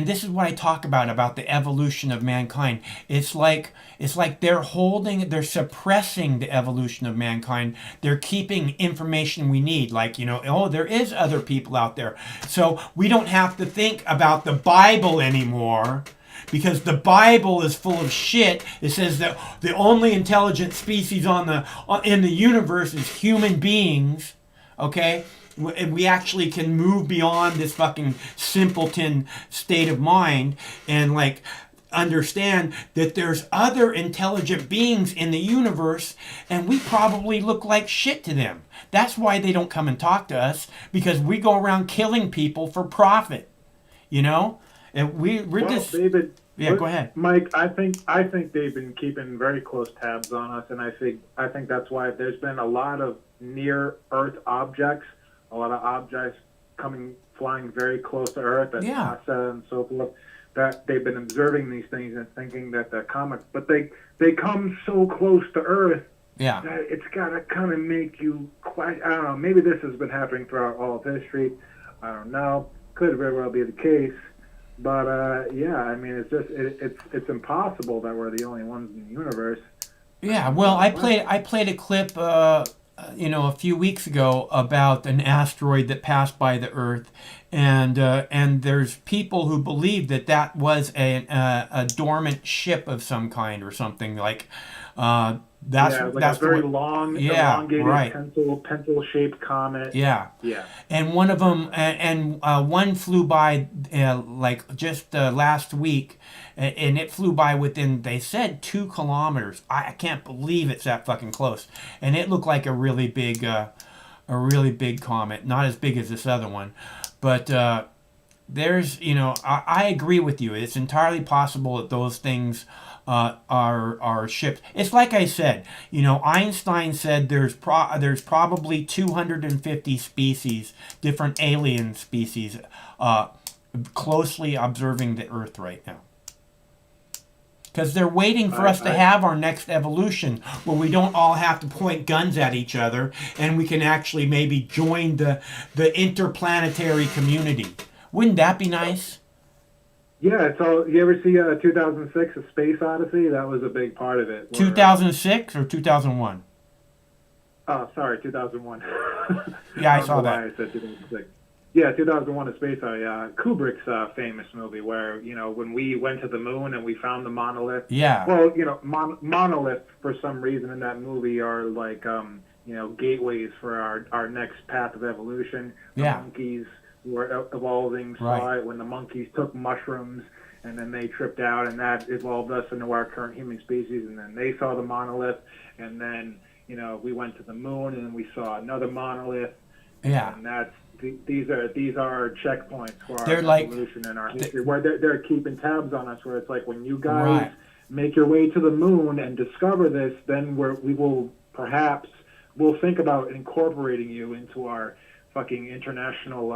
this is what I talk about the evolution of mankind. It's like they're suppressing the evolution of mankind. They're keeping information we need, like, there is other people out there. So we don't have to think about the Bible anymore, because the Bible is full of shit. It says that the only intelligent species in the universe is human beings, okay? we actually can move beyond this fucking simpleton state of mind and like understand that there's other intelligent beings in the universe and we probably look like shit to them. That's why they don't come and talk to us, because we go around killing people for profit, you know? And we're just... David, yeah, go ahead. Mike, I think they've been keeping very close tabs on us, and I think that's why there's been a lot of near Earth objects, a lot of objects flying very close to Earth, and NASA and so forth, that they've been observing these things and thinking that they're comets, but they come so close to Earth that it's got to kind of make you question. I don't know, maybe this has been happening throughout all of history. I don't know. Could very well be the case. But yeah, I mean, it's just it's impossible that we're the only ones in the universe. Yeah, well, I played a clip, a few weeks ago about an asteroid that passed by the Earth, and there's people who believe that was a dormant ship of some kind or something like. That's a that's very long, elongated pencil-shaped comet. Yeah. And one of them, one flew by just last week, and it flew by within, they said, 2 kilometers. I can't believe it's that fucking close, and it looked like a really big comet, not as big as this other one, but there's, I agree with you. It's entirely possible that those things are ships. It's like I said, Einstein said there's probably 250 species, different alien species, closely observing the Earth right now. Because they're waiting for us to have our next evolution where we don't all have to point guns at each other and we can actually maybe join the interplanetary community. Wouldn't that be nice? Yeah, you ever see 2006, A Space Odyssey? That was a big part of it. 2006 or 2001? Oh, sorry, 2001. Yeah, I saw that. I said 2006. Yeah, 2001, A Space Odyssey. Kubrick's famous movie where, when we went to the moon and we found the monolith. Yeah. Well, monoliths for some reason in that movie are like, gateways for our next path of evolution. The monkeys were evolving, saw it when the monkeys took mushrooms, and then they tripped out, and that evolved us into our current human species, and then they saw the monolith, and then, we went to the moon, and we saw another monolith. Yeah. And that's, these are checkpoints for our evolution and our history, where they're keeping tabs on us, where it's like, when you guys make your way to the moon and discover this, then we'll think about incorporating you into our fucking international,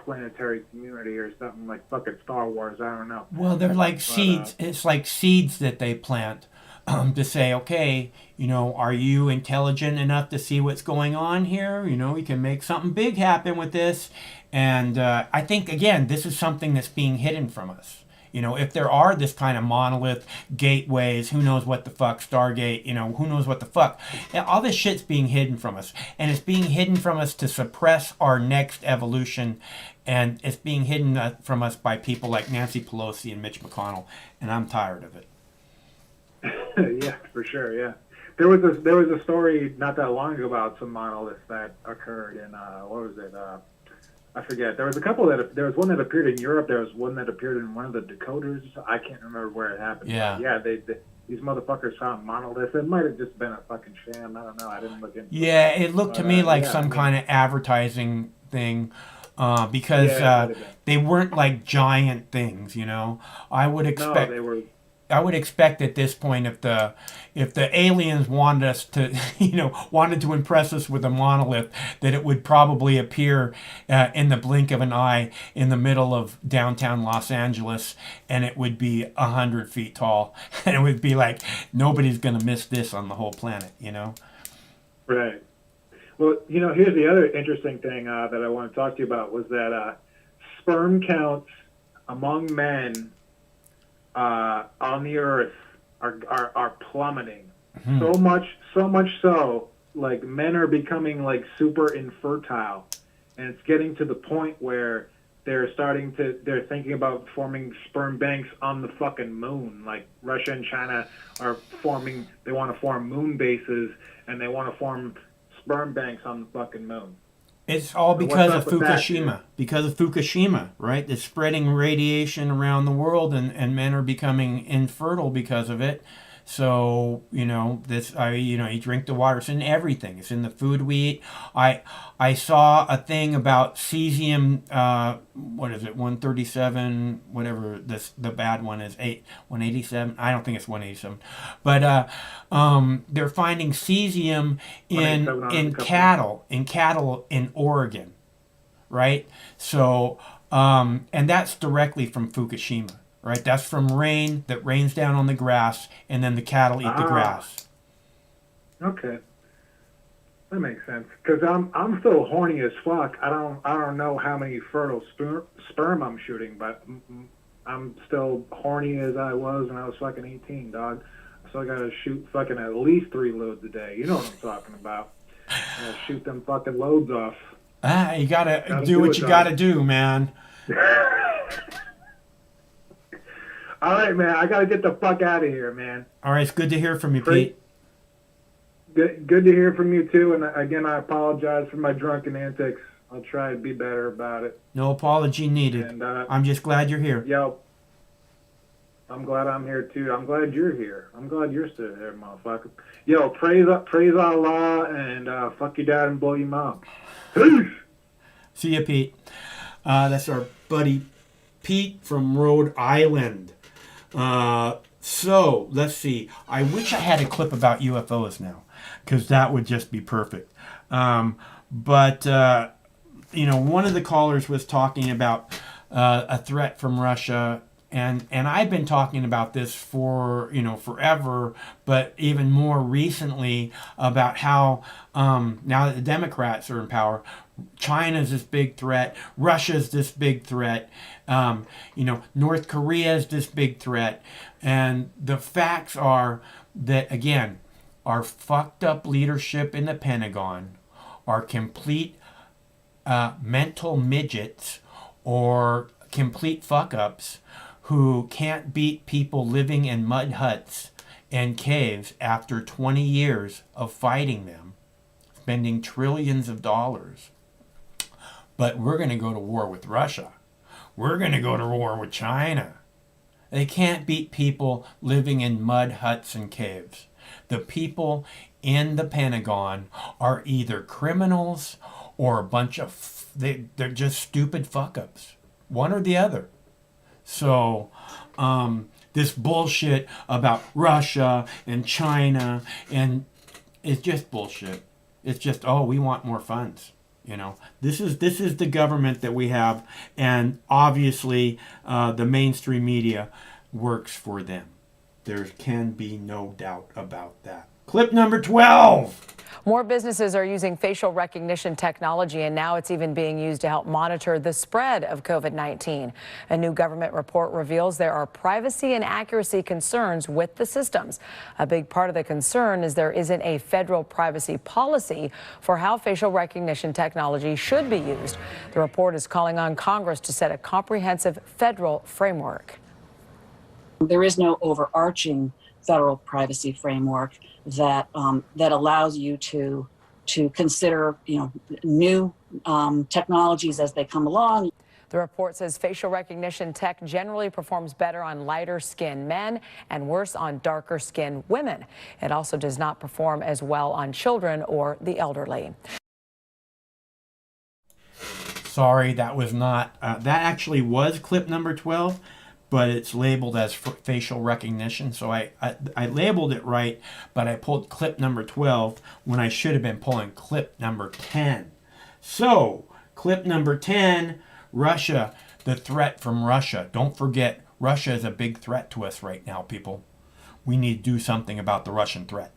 planetary community or something like fucking Star Wars. I don't know. Well, they're like seeds. It's like seeds that they plant to say, okay, are you intelligent enough to see what's going on here? We can make something big happen with this. And I think, again, this is something that's being hidden from us. If there are this kind of monolith, gateways, who knows what the fuck, Stargate, who knows what the fuck. All this shit's being hidden from us. And it's being hidden from us to suppress our next evolution. And it's being hidden from us by people like Nancy Pelosi and Mitch McConnell. And I'm tired of it. Yeah, for sure, yeah. There was a story not that long ago about some monoliths that occurred in, what was it, I forget. There was one that appeared in Europe. There was one that appeared in one of the Dakotas. I can't remember where it happened. Yeah. Yeah, these motherfuckers found monoliths. It might have just been a fucking sham. I don't know. I didn't look into it. Yeah, it looked to me like some kind of advertising thing because they weren't like giant things, I would expect... No, they were... I would expect at this point, if the aliens wanted us to, wanted to impress us with a monolith, that it would probably appear in the blink of an eye in the middle of downtown Los Angeles, and it would be 100 feet tall, and it would be like nobody's gonna miss this on the whole planet, Right. Well, here's the other interesting thing that I want to talk to you about was that sperm counts among men on the Earth are plummeting. Mm-hmm. So much so, like, men are becoming like super infertile, and it's getting to the point where they're thinking about forming sperm banks on the fucking moon. Like, Russia and China they want to form moon bases, and they want to form sperm banks on the fucking moon. It's all What's because up of with that, Fukushima. Because of Fukushima, right? It's spreading radiation around the world, and men are becoming infertile because of it. So, you know, you drink the water. It's in everything. It's in the food we eat. I saw a thing about cesium, what is it, 137, whatever the bad one is, 187. I don't think it's 187. But they're finding cesium in cattle in Oregon, right? So, and that's directly from Fukushima. Right, that's from rain that rains down on the grass, and then the cattle eat the grass. Okay, that makes sense. Cause I'm still horny as fuck. I don't know how many fertile sperm I'm shooting, but I'm still horny as I was when I was fucking 18, dog. So I gotta shoot fucking at least 3 loads a day. You know what I'm talking about? I gotta shoot them fucking loads off. You gotta do what you gotta do, man. All right, man. I gotta get the fuck out of here, man. All right, it's good to hear from you, Pete. Good to hear from you too. And again, I apologize for my drunken antics. I'll try to be better about it. No apology needed. And, I'm just glad you're here. Yo, I'm glad I'm here too. I'm glad you're here. I'm glad you're still here, motherfucker. Yo, praise Allah, and fuck your dad and blow your mom. Peace. See ya, Pete. That's our buddy Pete from Rhode Island. So let's see. I wish I had a clip about UFOs now, because that would just be perfect. But one of the callers was talking about a threat from Russia, and I've been talking about this for forever, but even more recently about how now that the Democrats are in power, China's this big threat, Russia's this big threat, North Korea's this big threat, and the facts are that, again, our fucked up leadership in the Pentagon are complete mental midgets or complete fuck-ups who can't beat people living in mud huts and caves after 20 years of fighting them, spending trillions of dollars. But we're going to go to war with Russia. We're going to go to war with China. They can't beat people living in mud huts and caves. The people in the Pentagon are either criminals or a bunch of... They're just stupid fuck-ups. One or the other. So, this bullshit about Russia and China, and it's just bullshit. It's just, we want more funds. This is the government that we have, and obviously the mainstream media works for them. There can be no doubt about that. Clip number 12. More businesses are using facial recognition technology, and now it's even being used to help monitor the spread of COVID-19. A new government report reveals there are privacy and accuracy concerns with the systems. A big part of the concern is there isn't a federal privacy policy for how facial recognition technology should be used. The report is calling on Congress to set a comprehensive federal framework. There is no overarching federal privacy framework that allows you to consider new technologies as they come along. The report says facial recognition tech generally performs better on lighter skinned men and worse on darker skinned women. It also does not perform as well on children or the elderly. Sorry, that was not, that actually was clip number 12. But it's labeled as facial recognition. So I labeled it right, but I pulled clip number 12 when I should have been pulling clip number 10. So, clip number 10, Russia, the threat from Russia. Don't forget, Russia is a big threat to us right now, people. We need to do something about the Russian threat.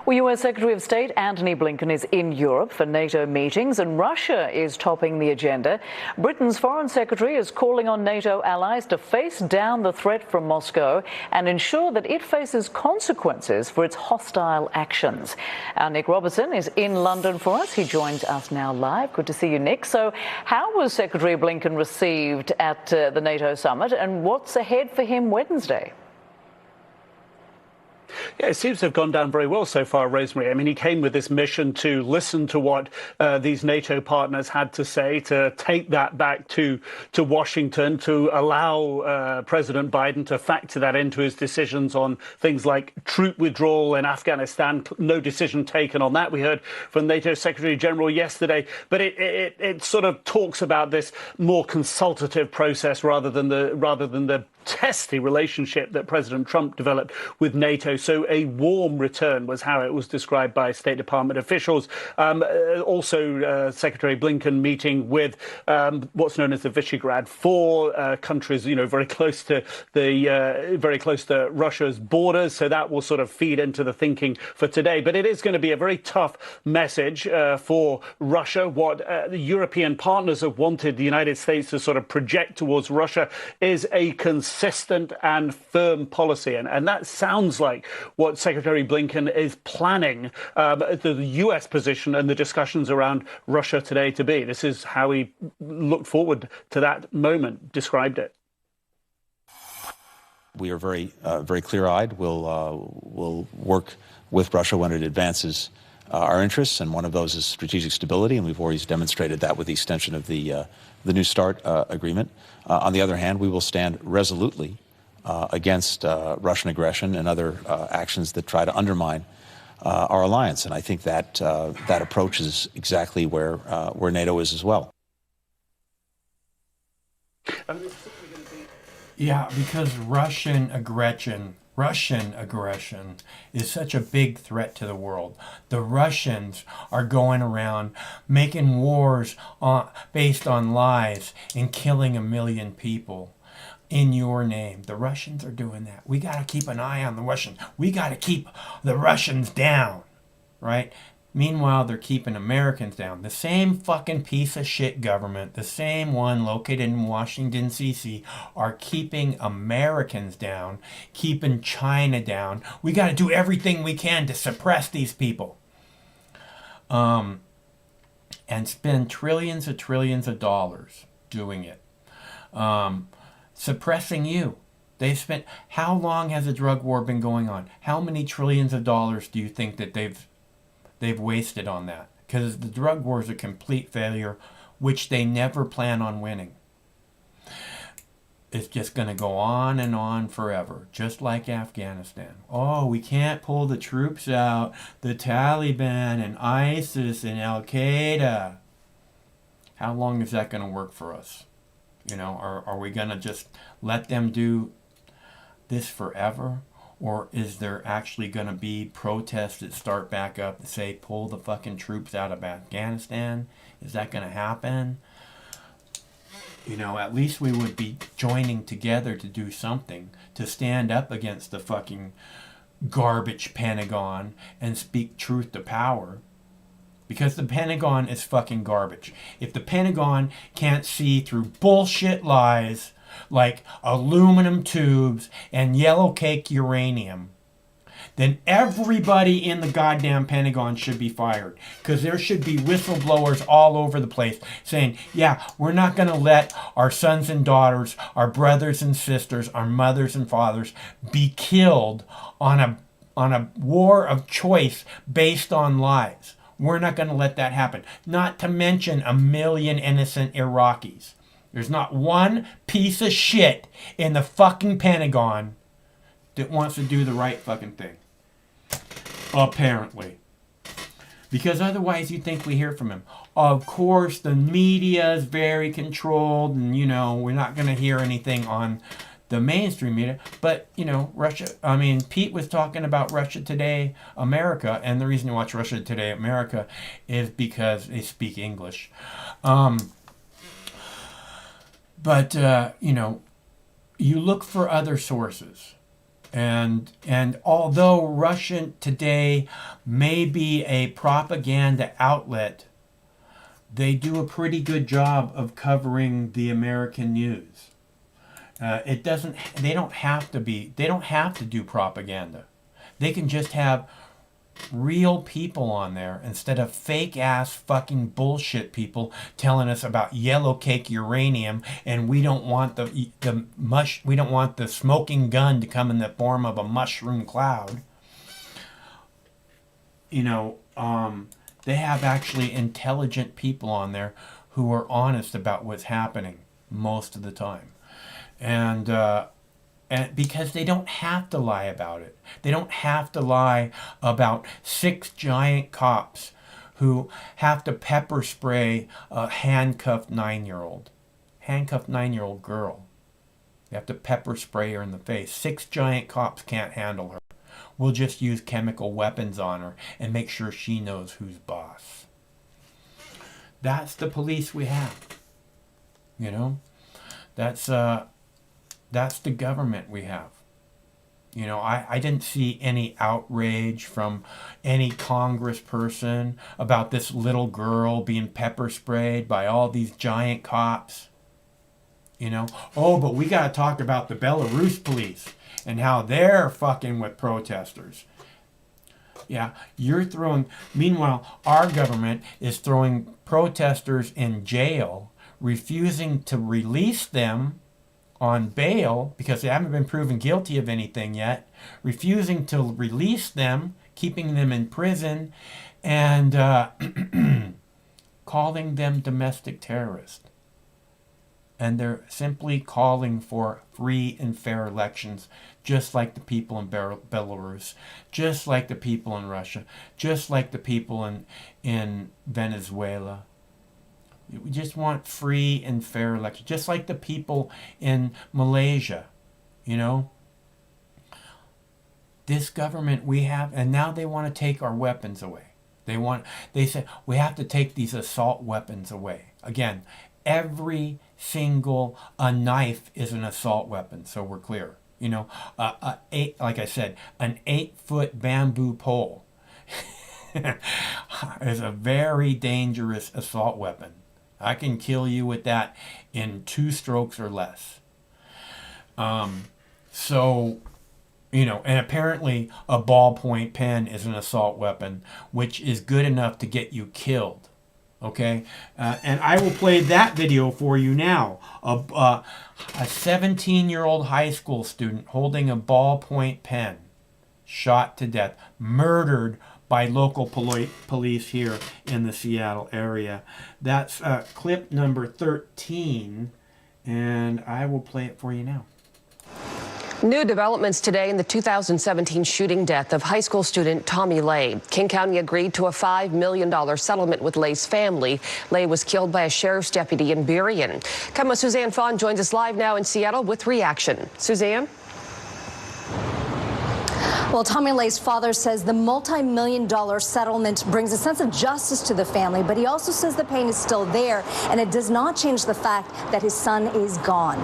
Well, U.S. Secretary of State Antony Blinken is in Europe for NATO meetings, and Russia is topping the agenda. Britain's Foreign Secretary is calling on NATO allies to face down the threat from Moscow and ensure that it faces consequences for its hostile actions. Our Nick Robertson is in London for us. He joins us now live. Good to see you, Nick. So how was Secretary Blinken received at the NATO summit, and what's ahead for him Wednesday? Yeah, it seems to have gone down very well so far, Rosemary. I mean, he came with this mission to listen to what these NATO partners had to say, to take that back to Washington, to allow President Biden to factor that into his decisions on things like troop withdrawal in Afghanistan. No decision taken on that. We heard from NATO Secretary General yesterday, but it sort of talks about this more consultative process rather than the testy relationship that President Trump developed with NATO. So a warm return was how it was described by State Department officials. Also, Secretary Blinken meeting with what's known as the Visegrad Four countries, very close to Russia's borders. So that will sort of feed into the thinking for today. But it is going to be a very tough message for Russia. What the European partners have wanted the United States to sort of project towards Russia is a consistent and firm policy. And that sounds like what Secretary Blinken is planning the U.S. position and the discussions around Russia today to be. This is how he looked forward to that moment, described it. We are very clear-eyed. We'll work with Russia when it advances our interests, and one of those is strategic stability, and we've already demonstrated that with the extension of the New START agreement. On the other hand, we will stand resolutely against Russian aggression and other actions that try to undermine our alliance, and I think that that approach is exactly where NATO is as well. Yeah, because Russian aggression is such a big threat to the world. The Russians are going around making wars based on lies and killing 1 million people in your name. The Russians are doing that. We got to keep an eye on the Russians. We got to keep the Russians down, right? Meanwhile, they're keeping Americans down. The same fucking piece of shit government, the same one located in Washington, D.C., are keeping Americans down, keeping China down. We got to do everything we can to suppress these people. And spend trillions of dollars doing it. Suppressing you. They've spent... How long has the drug war been going on? How many trillions of dollars do you think that they've wasted on that? Because the drug war is a complete failure, which they never plan on winning. It's just going to go on and on forever, just like Afghanistan. Oh, we can't pull the troops out. The Taliban and ISIS and Al-Qaeda. How long is that going to work for us? Are we going to just let them do this forever? Or is there actually going to be protests that start back up that say, pull the fucking troops out of Afghanistan? Is that going to happen? At least we would be joining together to do something, to stand up against the fucking garbage Pentagon and speak truth to power. Because the Pentagon is fucking garbage. If the Pentagon can't see through bullshit lies like aluminum tubes and yellow cake uranium, then everybody in the goddamn Pentagon should be fired. Because there should be whistleblowers all over the place saying, yeah, we're not going to let our sons and daughters, our brothers and sisters, our mothers and fathers be killed on a war of choice based on lies. We're not going to let that happen. Not to mention 1 million innocent Iraqis. There's not one piece of shit in the fucking Pentagon that wants to do the right fucking thing. Apparently. Because otherwise you'd think we hear from him. Of course, the media is very controlled and, we're not going to hear anything on the mainstream media. But, Pete was talking about Russia Today America, and the reason to watch Russia Today America is because they speak English. But you look for other sources. And although Russia Today may be a propaganda outlet, they do a pretty good job of covering the American news. They don't have to do propaganda. They can just have real people on there instead of fake ass fucking bullshit people telling us about yellow cake uranium, and we don't want the smoking gun to come in the form of a mushroom cloud. you know, they have actually intelligent people on there who are honest about what's happening most of the time. And because they don't have to lie about it. They don't have to lie about 6 giant cops who have to pepper spray a handcuffed 9-year-old. Handcuffed 9-year-old girl. They have to pepper spray her in the face. 6 giant cops can't handle her. We'll just use chemical weapons on her and make sure she knows who's boss. That's the police we have. You know? That's the government we have. You know, I didn't see any outrage from any congressperson about this little girl being pepper sprayed by all these giant cops. You know, oh, but we got to talk about the Belarus police and how they're fucking with protesters. Yeah, meanwhile, our government is throwing protesters in jail, refusing to release them on bail because they haven't been proven guilty of anything yet, refusing to release them, keeping them in prison, and calling them domestic terrorists. And they're simply calling for free and fair elections, just like the people in Belarus, just like the people in Russia, just like the people in Venezuela. We just want free and fair elections, just like the people in Malaysia, you know. This government we have, and now they want to take our weapons away. They say we have to take these assault weapons away. Again, every single knife is an assault weapon, so we're clear. You know, like I said, an 8-foot bamboo pole is a very dangerous assault weapon. I can kill you with that in 2 strokes or less. So, you know, and apparently a ballpoint pen is an assault weapon, which is good enough to get you killed. Okay? And I will play that video for you now. A 17-year-old high school student holding a ballpoint pen, shot to death, murdered by local police here in the Seattle area. That's clip number 13, and I will play it for you now. New developments today in the 2017 shooting death of high school student Tommy Lay. King County agreed to a $5 million settlement with Lay's family. Lay was killed by a sheriff's deputy in Burien. KOMO's Suzanne Fawn joins us live now in Seattle with reaction. Suzanne? Well, Tommy Lay's father says the multi-million-dollar settlement brings a sense of justice to the family, but he also says the pain is still there, and it does not change the fact that his son is gone.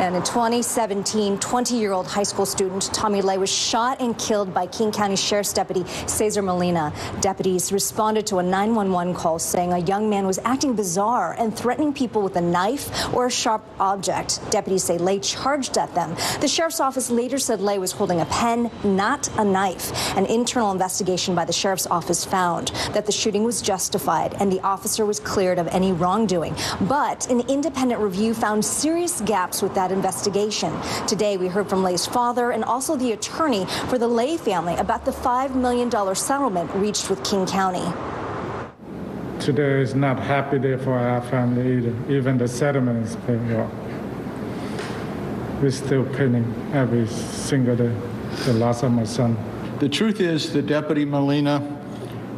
And in 2017, 20-year-old high school student Tommy Lay was shot and killed by King County Sheriff's Deputy Cesar Molina. Deputies responded to a 911 call saying a young man was acting bizarre and threatening people with a knife or a sharp object. Deputies say Lay charged at them. The sheriff's office later said Lay was holding a pen, not a knife. An internal investigation by the sheriff's office found that the shooting was justified and the officer was cleared of any wrongdoing. But an independent review found serious gaps with that investigation. Today, we heard from Lay's father and also the attorney for the Lay family about the $5 million settlement reached with King County. Today is not a happy day for our family either. Even the settlement is paying off. We're still paying every single day. The loss of my son. The truth is that Deputy Molina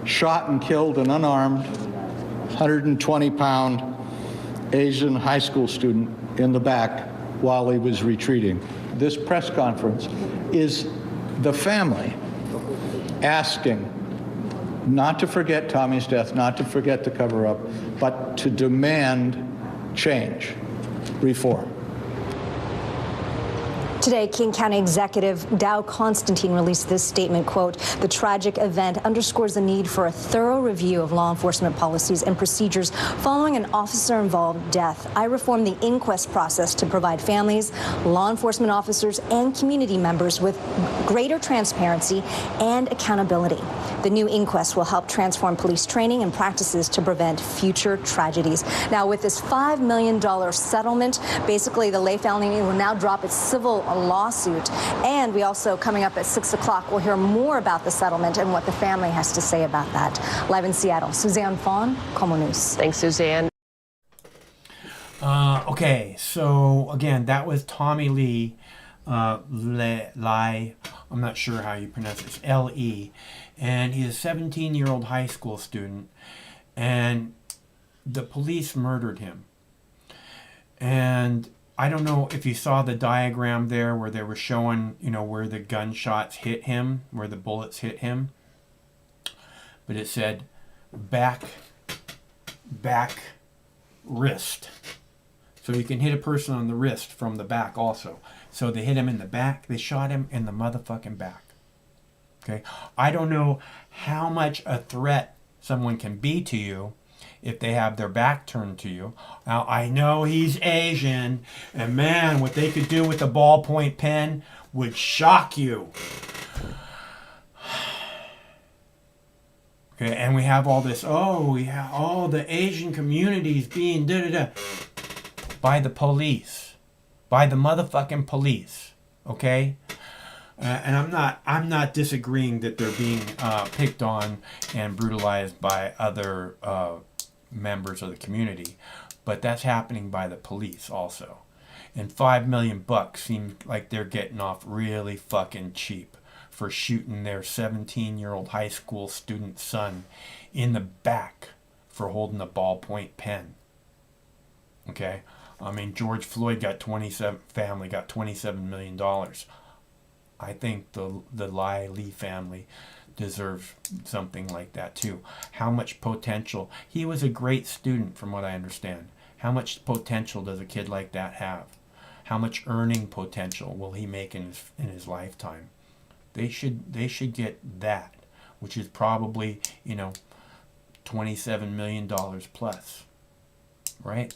shot and killed an unarmed 120-pound Asian high school student in the back while he was retreating. This press conference is the family asking not to forget Tommy's death, not to forget the cover-up, but to demand change, reform. Today, King County Executive Dow Constantine released this statement, quote, "The tragic event underscores the need for a thorough review of law enforcement policies and procedures following an officer-involved death. I reformed the inquest process to provide families, law enforcement officers, and community members with greater transparency and accountability. The new inquest will help transform police training and practices to prevent future tragedies." Now, with this $5 million settlement, basically the Lay family will now drop its civil a lawsuit. And we also, coming up at 6 o'clock, we'll hear more about the settlement and what the family has to say about that. Live in Seattle, Suzanne Fawn, Como News. Thanks, Suzanne. Okay, so again, that was Tommy Lee. Lai, I'm not sure how you pronounce it. It's L-E. And he's a 17-year-old high school student. And the police murdered him. And I don't know if you saw the diagram there where they were showing, you know, where the gunshots hit him, where the bullets hit him. But it said back, wrist. So you can hit a person on the wrist from the back also. So they hit him in the back. They shot him in the motherfucking back. Okay? I don't know how much a threat someone can be to you if they have their back turned to you. Now, I know he's Asian, and man, what they could do with a ballpoint pen would shock you. Okay, and we have all this, we have all the Asian communities being da-da-da by the police. By the motherfucking police. Okay? And I'm not disagreeing that they're being picked on and brutalized by other members of the community, but that's happening by the police also. And $5 million seems like they're getting off really fucking cheap for shooting their 17-year-old high school student son in the back for holding a ballpoint pen. Okay? I mean, George Floyd family got $27 million. I think the Lai Lee family deserves something like that too. How much potential? He was a great student from what I understand. How much potential does a kid like that have? How much earning potential will he make in his lifetime? They should get that, which is probably, you know, $27 million plus, right?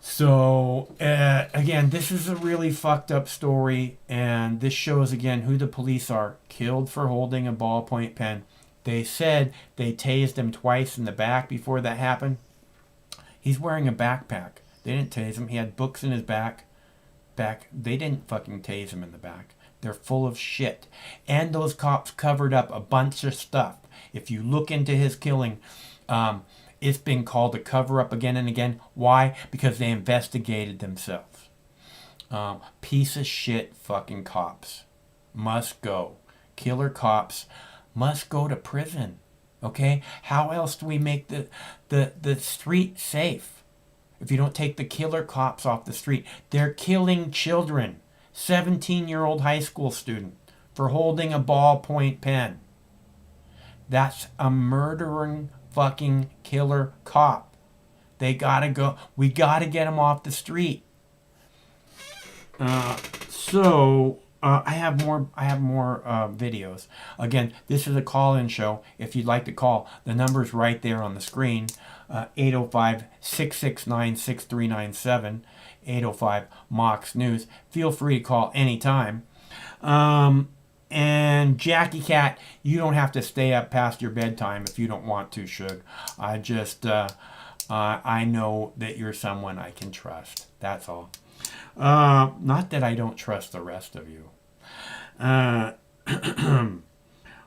So, again, this is a really fucked up story, and this shows, again, who the police are. Killed for holding a ballpoint pen. They said they tased him twice in the back before that happened. He's wearing a backpack. They didn't tase him. He had books in his back. They didn't fucking tase him in the back. They're full of shit. And those cops covered up a bunch of stuff. If you look into his killing, it's been called a cover-up again and again. Why? Because they investigated themselves. Piece of shit fucking cops must go. Killer cops must go to prison. Okay? How else do we make the street safe? If you don't take the killer cops off the street, they're killing children. 17-year-old high school student for holding a ballpoint pen. That's a murdering fucking killer cop. They gotta go. We gotta get them off the street. I have more videos. Again, this is a call-in show. If you'd like to call, the number's right there on the screen. 805-669-6397. 805 Mox News. Feel free to call anytime. And Jackie Cat, you don't have to stay up past your bedtime if you don't want to, Shug. I know that you're someone I can trust. That's all. Not that I don't trust the rest of you. I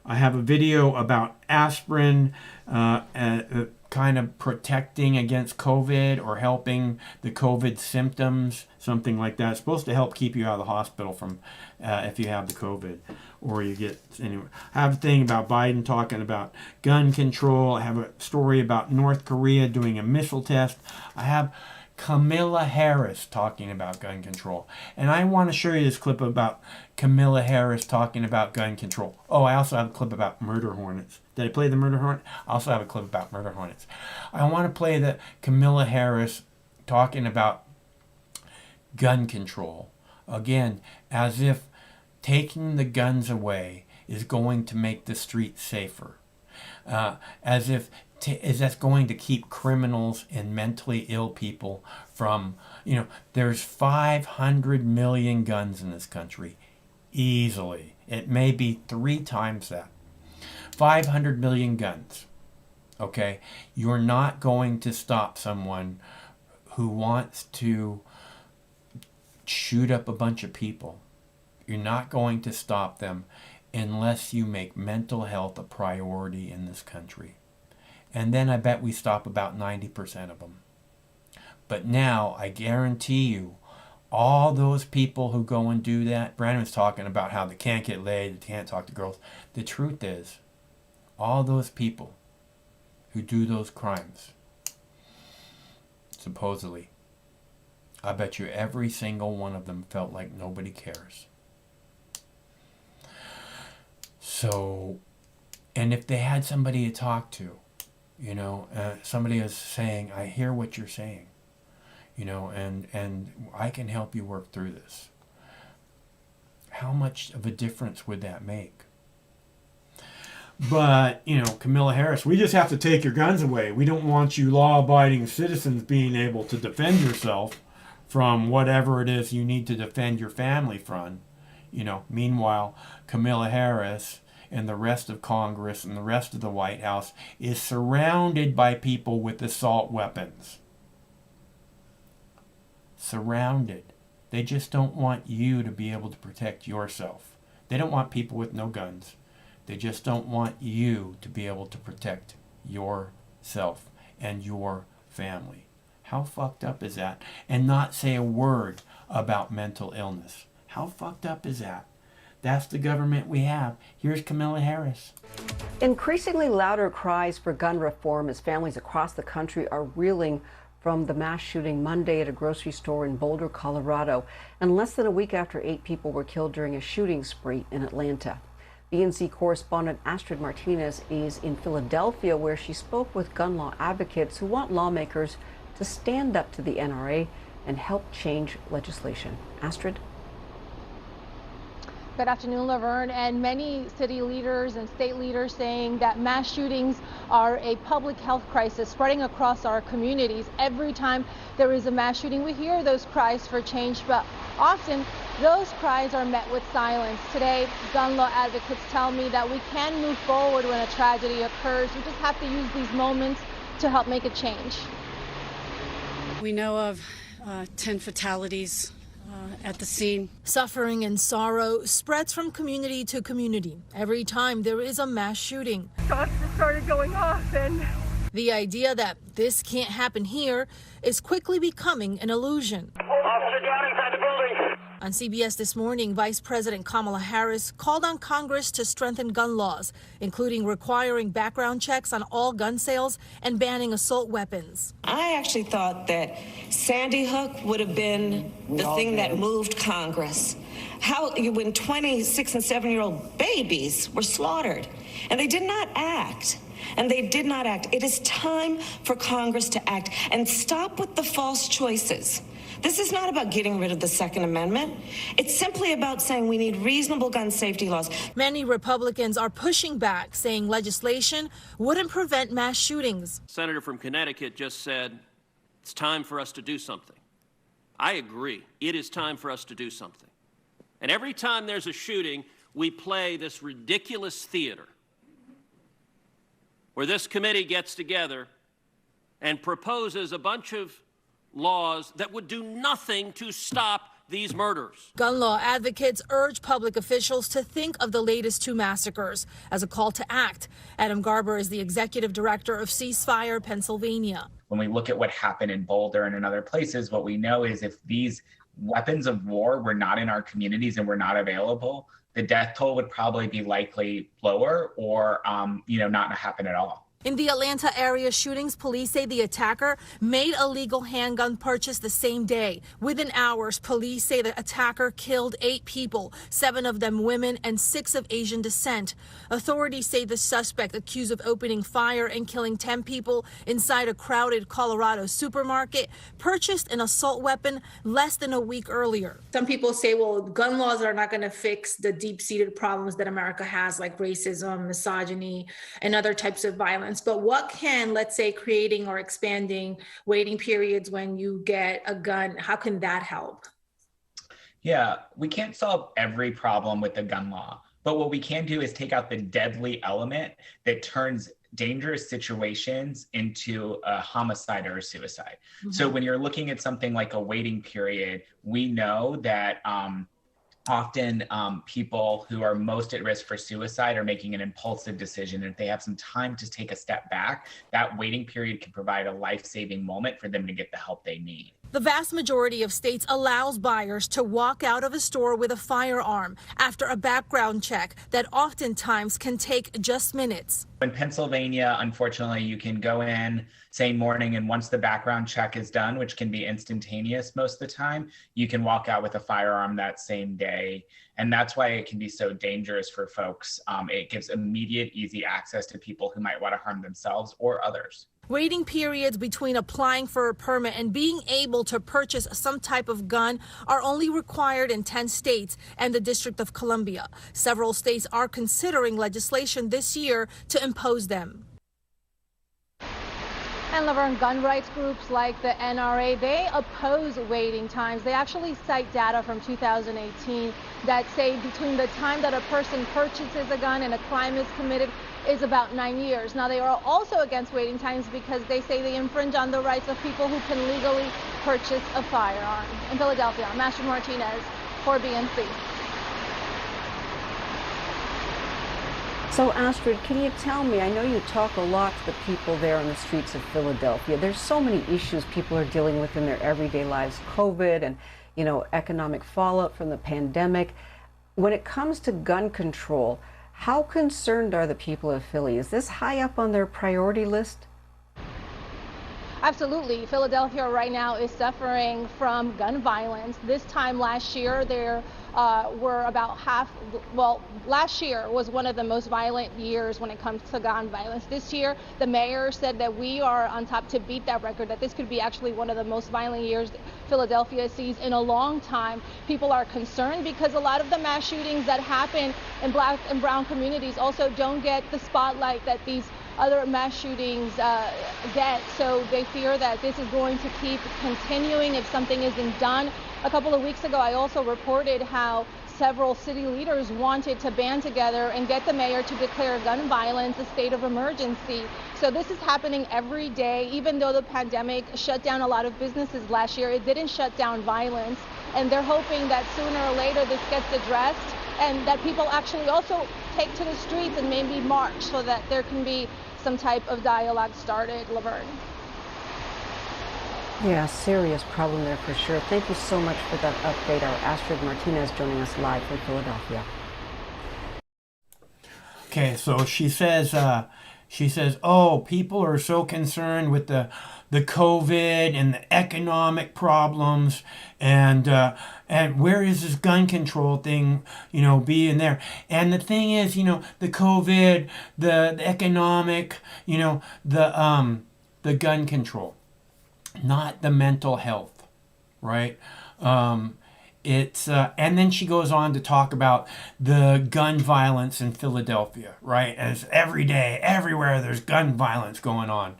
have a video about aspirin kind of protecting against COVID or helping the COVID symptoms, something like that. It's supposed to help keep you out of the hospital from if you have the COVID or you get anywhere. I have a thing about Biden talking about gun control. I have a story about North Korea doing a missile test. I have Kamala Harris talking about gun control. And I want to show you this clip about Kamala Harris talking about gun control. Oh, I also have a clip about murder hornets. Did I play the murder hornet? I also have a clip about murder hornets. I want to play the Kamala Harris talking about gun control. Again, as if taking the guns away is going to make the streets safer. As if is that's going to keep criminals and mentally ill people from, there's 500 million guns in this country. Easily. It may be 3 times that. 500 million guns. Okay? You're not going to stop someone who wants to shoot up a bunch of people. You're not going to stop them unless you make mental health a priority in this country. And then I bet we stop about 90% of them. But now, I guarantee you, all those people who go and do that, Brandon was talking about how they can't get laid, they can't talk to girls. The truth is, all those people who do those crimes, supposedly, I bet you every single one of them felt like nobody cares. So, and if they had somebody to talk to, you know, somebody is saying, I hear what you're saying, you know, and I can help you work through this. How much of a difference would that make? But, you know, Kamala Harris, we just have to take your guns away. We don't want you law-abiding citizens being able to defend yourself from whatever it is you need to defend your family from. You know, meanwhile, Kamala Harris and the rest of Congress and the rest of the White House is surrounded by people with assault weapons. Surrounded. They just don't want you to be able to protect yourself. They don't want people with no guns. They just don't want you to be able to protect yourself and your family. How fucked up is that? And not say a word about mental illness. How fucked up is that? That's the government we have. Here's Kamala Harris. Increasingly louder cries for gun reform as families across the country are reeling from the mass shooting Monday at a grocery store in Boulder, Colorado, and less than a week after 8 people were killed during a shooting spree in Atlanta. BNC correspondent Astrid Martinez is in Philadelphia, where she spoke with gun law advocates who want lawmakers to stand up to the NRA and help change legislation. Astrid? Good afternoon, Laverne. And many city leaders and state leaders saying that mass shootings are a public health crisis spreading across our communities. Every time there is a mass shooting, we hear those cries for change, but often those cries are met with silence. Today, gun law advocates tell me that we can move forward when a tragedy occurs. We just have to use these moments to help make a change. We know of 10 fatalities at the scene. Suffering and sorrow spreads from community to community every time there is a mass shooting. Shots started going off, and the idea that this can't happen here is quickly becoming an illusion. Officer down inside the building. On CBS This Morning, Vice President Kamala Harris called on Congress to strengthen gun laws, including requiring background checks on all gun sales and banning assault weapons. I actually thought that Sandy Hook would have been the thing that moved Congress. When 26 and 7-year-old babies were slaughtered, and they did not act. And they did not act. It is time for Congress to act and stop with the false choices. This is not about getting rid of the Second Amendment. It's simply about saying we need reasonable gun safety laws. Many Republicans are pushing back, saying legislation wouldn't prevent mass shootings. Senator from Connecticut just said, it's time for us to do something. I agree. It is time for us to do something. And every time there's a shooting, we play this ridiculous theater where this committee gets together and proposes a bunch of laws that would do nothing to stop these murders. Gun law advocates urge public officials to think of the latest 2 massacres as a call to act. Adam Garber is the executive director of Ceasefire Pennsylvania. When we look at what happened in Boulder and in other places, what we know is if these weapons of war were not in our communities and were not available, the death toll would probably be likely lower or, not happen at all. In the Atlanta area shootings, police say the attacker made a legal handgun purchase the same day. Within hours, police say the attacker killed 8 people, 7 of them women and 6 of Asian descent. Authorities say the suspect, accused of opening fire and killing 10 people inside a crowded Colorado supermarket, purchased an assault weapon less than a week earlier. Some people say, well, gun laws are not going to fix the deep-seated problems that America has, like racism, misogyny, and other types of violence. But what can, let's say, creating or expanding waiting periods when you get a gun, how can that help? Yeah, we can't solve every problem with the gun law, but what we can do is take out the deadly element that turns dangerous situations into a homicide or a suicide. So when you're looking at something like a waiting period, we know that often people who are most at risk for suicide are making an impulsive decision. If they have some time to take a step back, that waiting period can provide a life-saving moment for them to get the help they need. The vast majority of states allows buyers to walk out of a store with a firearm after a background check that oftentimes can take just minutes. In Pennsylvania, unfortunately, you can go in same morning, and once the background check is done, which can be instantaneous most of the time, you can walk out with a firearm that same day. And that's why it can be so dangerous for folks. It gives immediate, easy access to people who might want to harm themselves or others. Waiting periods between applying for a permit and being able to purchase some type of gun are only required in 10 states and the District of Columbia. Several states are considering legislation this year to impose them. And Laverne, gun rights groups like the NRA, they oppose waiting times. They actually cite data from 2018 that say between the time that a person purchases a gun and a crime is committed is about 9 years. Now, they are also against waiting times because they say they infringe on the rights of people who can legally purchase a firearm. In Philadelphia, I'm Astrid Martinez for BNC. So Astrid, can you tell me, I know you talk a lot to the people there on the streets of Philadelphia. There's so many issues people are dealing with in their everyday lives, COVID and, economic fallout from the pandemic. When it comes to gun control, how concerned are the people of Philly? Is this high up on their priority list? Absolutely. Philadelphia right now is suffering from gun violence. This time last year, there were about last year was one of the most violent years when it comes to gun violence. This year, the mayor said that we are on top to beat that record, that this could be actually one of the most violent years Philadelphia sees in a long time. People are concerned because a lot of the mass shootings that happen in Black and brown communities also don't get the spotlight that these other mass shootings get. So they fear that this is going to keep continuing if something isn't done. A couple of weeks ago, I also reported how several city leaders wanted to band together and get the mayor to declare gun violence a state of emergency. So this is happening every day. Even though the pandemic shut down a lot of businesses last year, it didn't shut down violence. And they're hoping that sooner or later this gets addressed and that people actually also take to the streets and maybe march so that there can be some type of dialogue started. Laverne. Yeah, serious problem there for sure. Thank you so much for that update. Our Astrid Martinez joining us live from Philadelphia. Okay, so she says, oh, people are so concerned with the COVID and the economic problems, and where is this gun control thing, being there? And the thing is, the COVID, the economic, the gun control, not the mental health, right? It's and then she goes on to talk about the gun violence in Philadelphia, right? As every day, everywhere there's gun violence going on.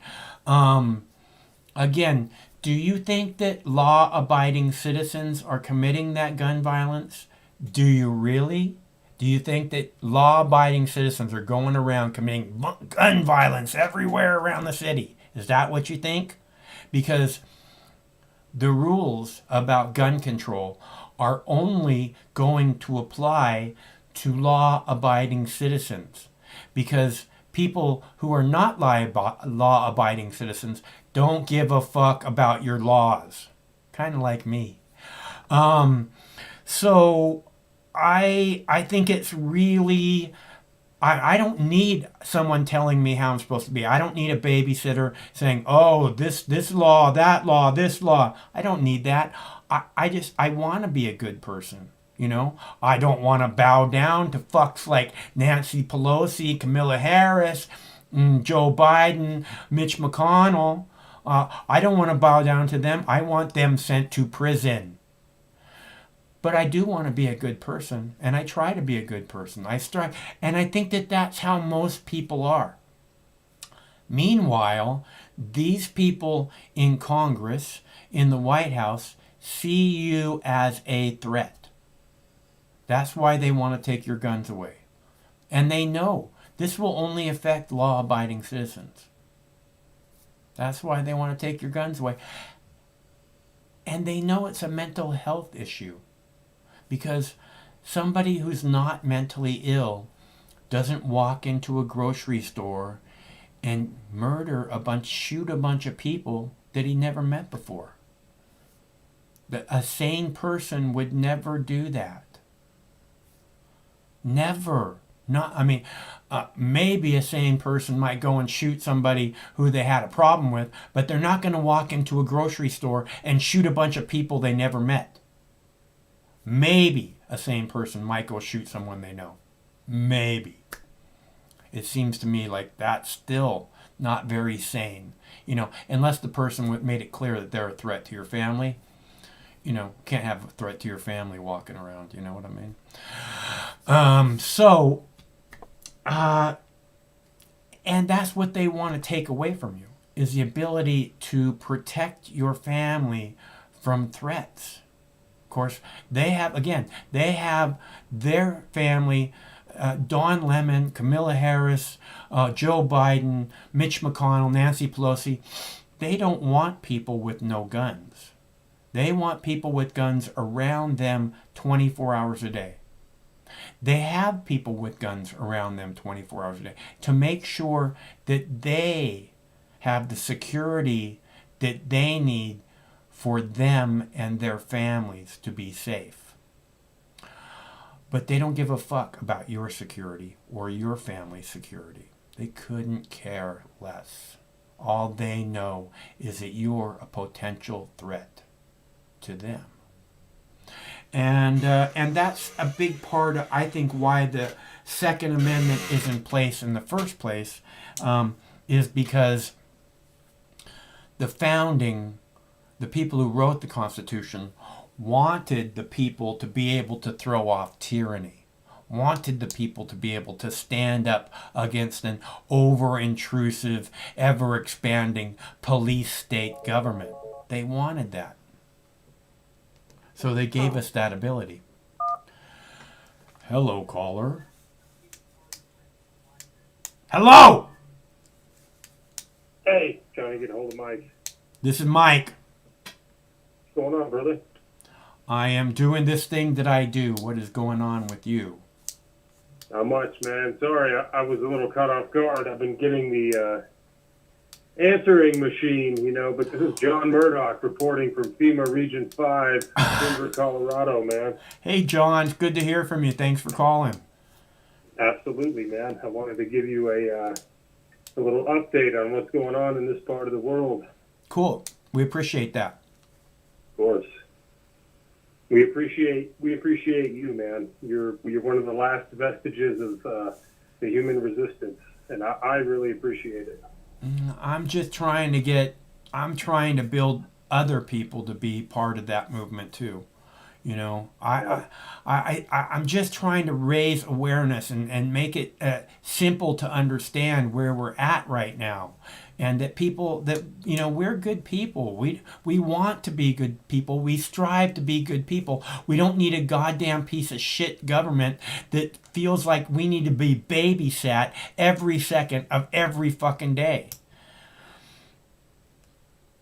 Again, do you think that law-abiding citizens are committing that gun violence? Do you really? Do you think that law-abiding citizens are going around committing gun violence everywhere around the city? Is that what you think? Because the rules about gun control are only going to apply to law-abiding citizens, because people who are not law-abiding citizens don't give a fuck about your laws. Kind of like me. So I think it's really... I don't need someone telling me how I'm supposed to be. I don't need a babysitter saying, oh, this law, that law, this law. I don't need that. I want to be a good person, I don't want to bow down to fucks like Nancy Pelosi, Kamala Harris, Joe Biden, Mitch McConnell. I don't want to bow down to them. I want them sent to prison. But I do want to be a good person, and I try to be a good person. I strive, and I think that that's how most people are. Meanwhile, these people in Congress, in the White House, see you as a threat. That's why they want to take your guns away. And they know This will only affect law-abiding citizens. That's why they want to take your guns away. And they know it's a mental health issue. Because somebody who's not mentally ill doesn't walk into a grocery store and shoot a bunch of people that he never met before. A sane person would never do that. Never. Maybe a sane person might go and shoot somebody who they had a problem with, but they're not going to walk into a grocery store and shoot a bunch of people they never met. Maybe a sane person might go shoot someone they know. Maybe. It seems to me like that's still not very sane. Unless the person made it clear that they're a threat to your family. Can't have a threat to your family walking around. You know what I mean? And that's what they want to take away from you, is the ability to protect your family from threats. Of course, they have their family, Don Lemon, Kamala Harris, Joe Biden, Mitch McConnell, Nancy Pelosi. They don't want people with no guns. They want people with guns around them 24 hours a day. They have people with guns around them 24 hours a day to make sure that they have the security that they need for them and their families to be safe. But they don't give a fuck about your security or your family's security. They couldn't care less. All they know is that you're a potential threat to them. And that's a big part of, I think, why the Second Amendment is in place in the first place, is because the people who wrote the Constitution wanted the people to be able to throw off tyranny, wanted the people to be able to stand up against an over-intrusive, ever-expanding police state government. They wanted that. So they gave us that ability. Hello, caller. Hello! Hey, trying to get a hold of Mike. This is Mike. What's going on, brother? I am doing this thing that I do. What is going on with you? Not much, man. Sorry, I was a little caught off guard. I've been getting the answering machine, but this is John Murdoch reporting from FEMA Region 5, Denver, Colorado, man. Hey, John. It's good to hear from you. Thanks for calling. Absolutely, man. I wanted to give you a little update on what's going on in this part of the world. Cool. We appreciate that. Of course. We appreciate you, man. You're one of the last vestiges of the human resistance, and I really appreciate it. I'm trying to build other people to be part of that movement too. I'm just trying to raise awareness and make it simple to understand where we're at right now. And that we're good people. We want to be good people. We strive to be good people. We don't need a goddamn piece of shit government that feels like we need to be babysat every second of every fucking day.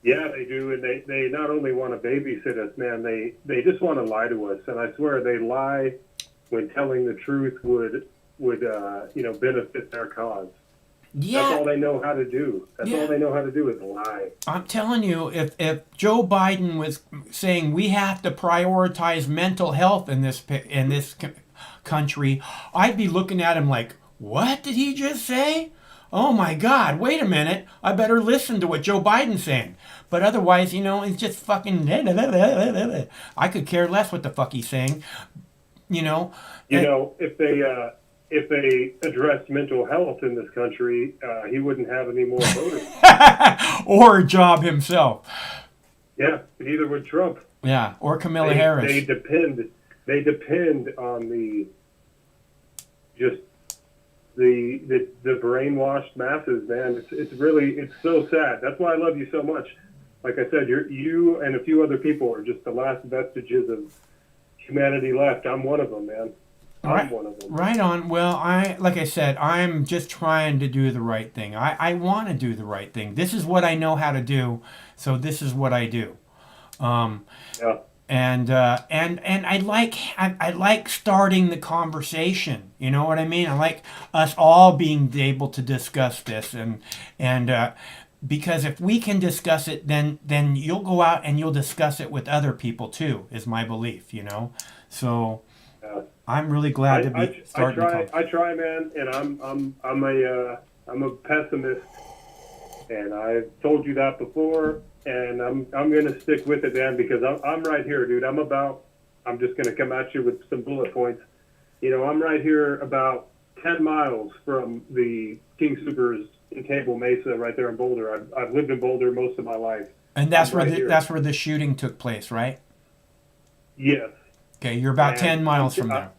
Yeah, they do, and they not only want to babysit us, man, they just want to lie to us, and I swear they lie when telling the truth would benefit their cause. Yeah. That's all they know how to do. All they know how to do is lie. I'm telling you, if Joe Biden was saying we have to prioritize mental health in this country, I'd be looking at him like, what did he just say? Oh my God, wait a minute. I better listen to what Joe Biden's saying. But otherwise, it's just fucking... I could care less what the fuck he's saying. If they addressed mental health in this country, he wouldn't have any more voters. Or a job himself. Yeah, neither would Trump. Yeah, or Kamala Harris. They depend on the brainwashed masses, man. It's so sad. That's why I love you so much. Like I said, you and a few other people are just the last vestiges of humanity left. I'm one of them, man. I'm one of them. Right on. Well, like I said, I'm just trying to do the right thing. I want to do the right thing. This is what I know how to do, so this is what I do. Yeah. And I like starting the conversation. You know what I mean? I like us all being able to discuss this, and because if we can discuss it, then you'll go out and you'll discuss it with other people too. Is my belief. You know, so. I'm really glad to be starting. I try, man, and I'm a pessimist, and I've told you that before, and I'm gonna stick with it, man, because I'm right here, dude. I'm just gonna come at you with some bullet points. You know, I'm right here about 10 miles from the King Soopers in Table Mesa, right there in Boulder. I've lived in Boulder most of my life. And that's where the shooting took place, right? Yes. Okay, you're about 10 miles from there.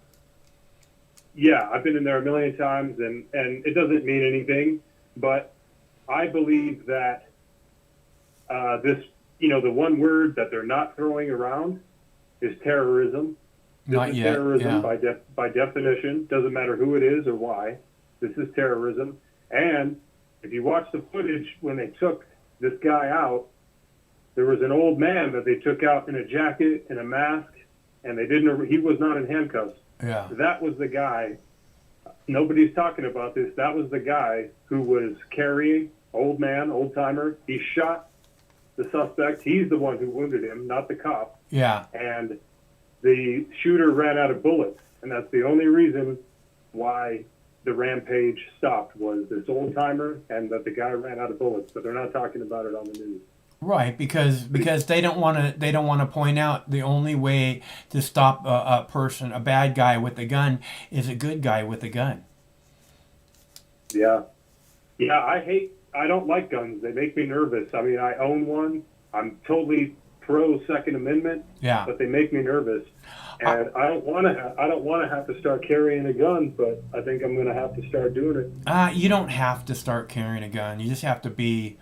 Yeah, I've been in there a million times, and it doesn't mean anything, but I believe that this, the one word that they're not throwing around is terrorism. This is terrorism by definition. Doesn't matter who it is or why. This is terrorism. And if you watch the footage when they took this guy out, there was an old man that they took out in a jacket and a mask, and he was not in handcuffs. Yeah. That was the guy. Nobody's talking about this. That was the guy who was carrying, old man, old timer. He shot the suspect. He's the one who wounded him, not the cop. Yeah. And the shooter ran out of bullets. And that's the only reason why the rampage stopped, was this old timer and that the guy ran out of bullets. But they're not talking about it on the news. Right, because they don't want to point out the only way to stop a bad guy with a gun, is a good guy with a gun. Yeah, I don't like guns. They make me nervous. I mean, I own one. I'm totally pro Second Amendment. Yeah. But they make me nervous, and I don't want to have to start carrying a gun. But I think I'm going to have to start doing it. You don't have to start carrying a gun. You just have to be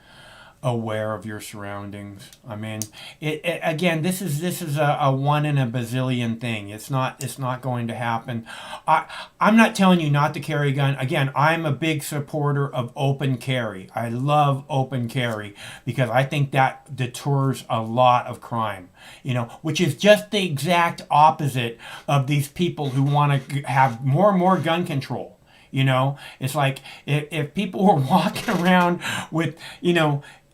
aware of your surroundings. I mean, again, this is a one in a bazillion thing. It's not going to happen. I'm not telling you not to carry a gun. Again, I'm a big supporter of open carry. I love open carry because I think that deters a lot of crime, which is just the exact opposite of these people who want to have more and more gun control. It's like if people were walking around with,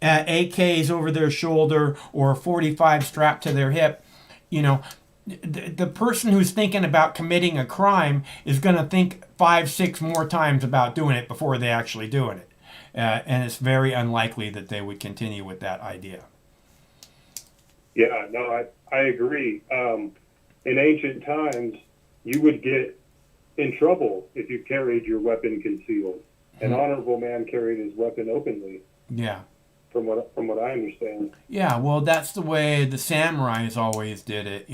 AKs over their shoulder or 45 strapped to their hip, the person who's thinking about committing a crime is going to think 5-6 more times about doing it before they actually doing it. And it's very unlikely that they would continue with that idea. Yeah, no, I agree. In ancient times, you would get in trouble if you carried your weapon concealed. An honorable man carried his weapon openly. Yeah. From what I understand. Yeah, well, that's the way the samurais always did it.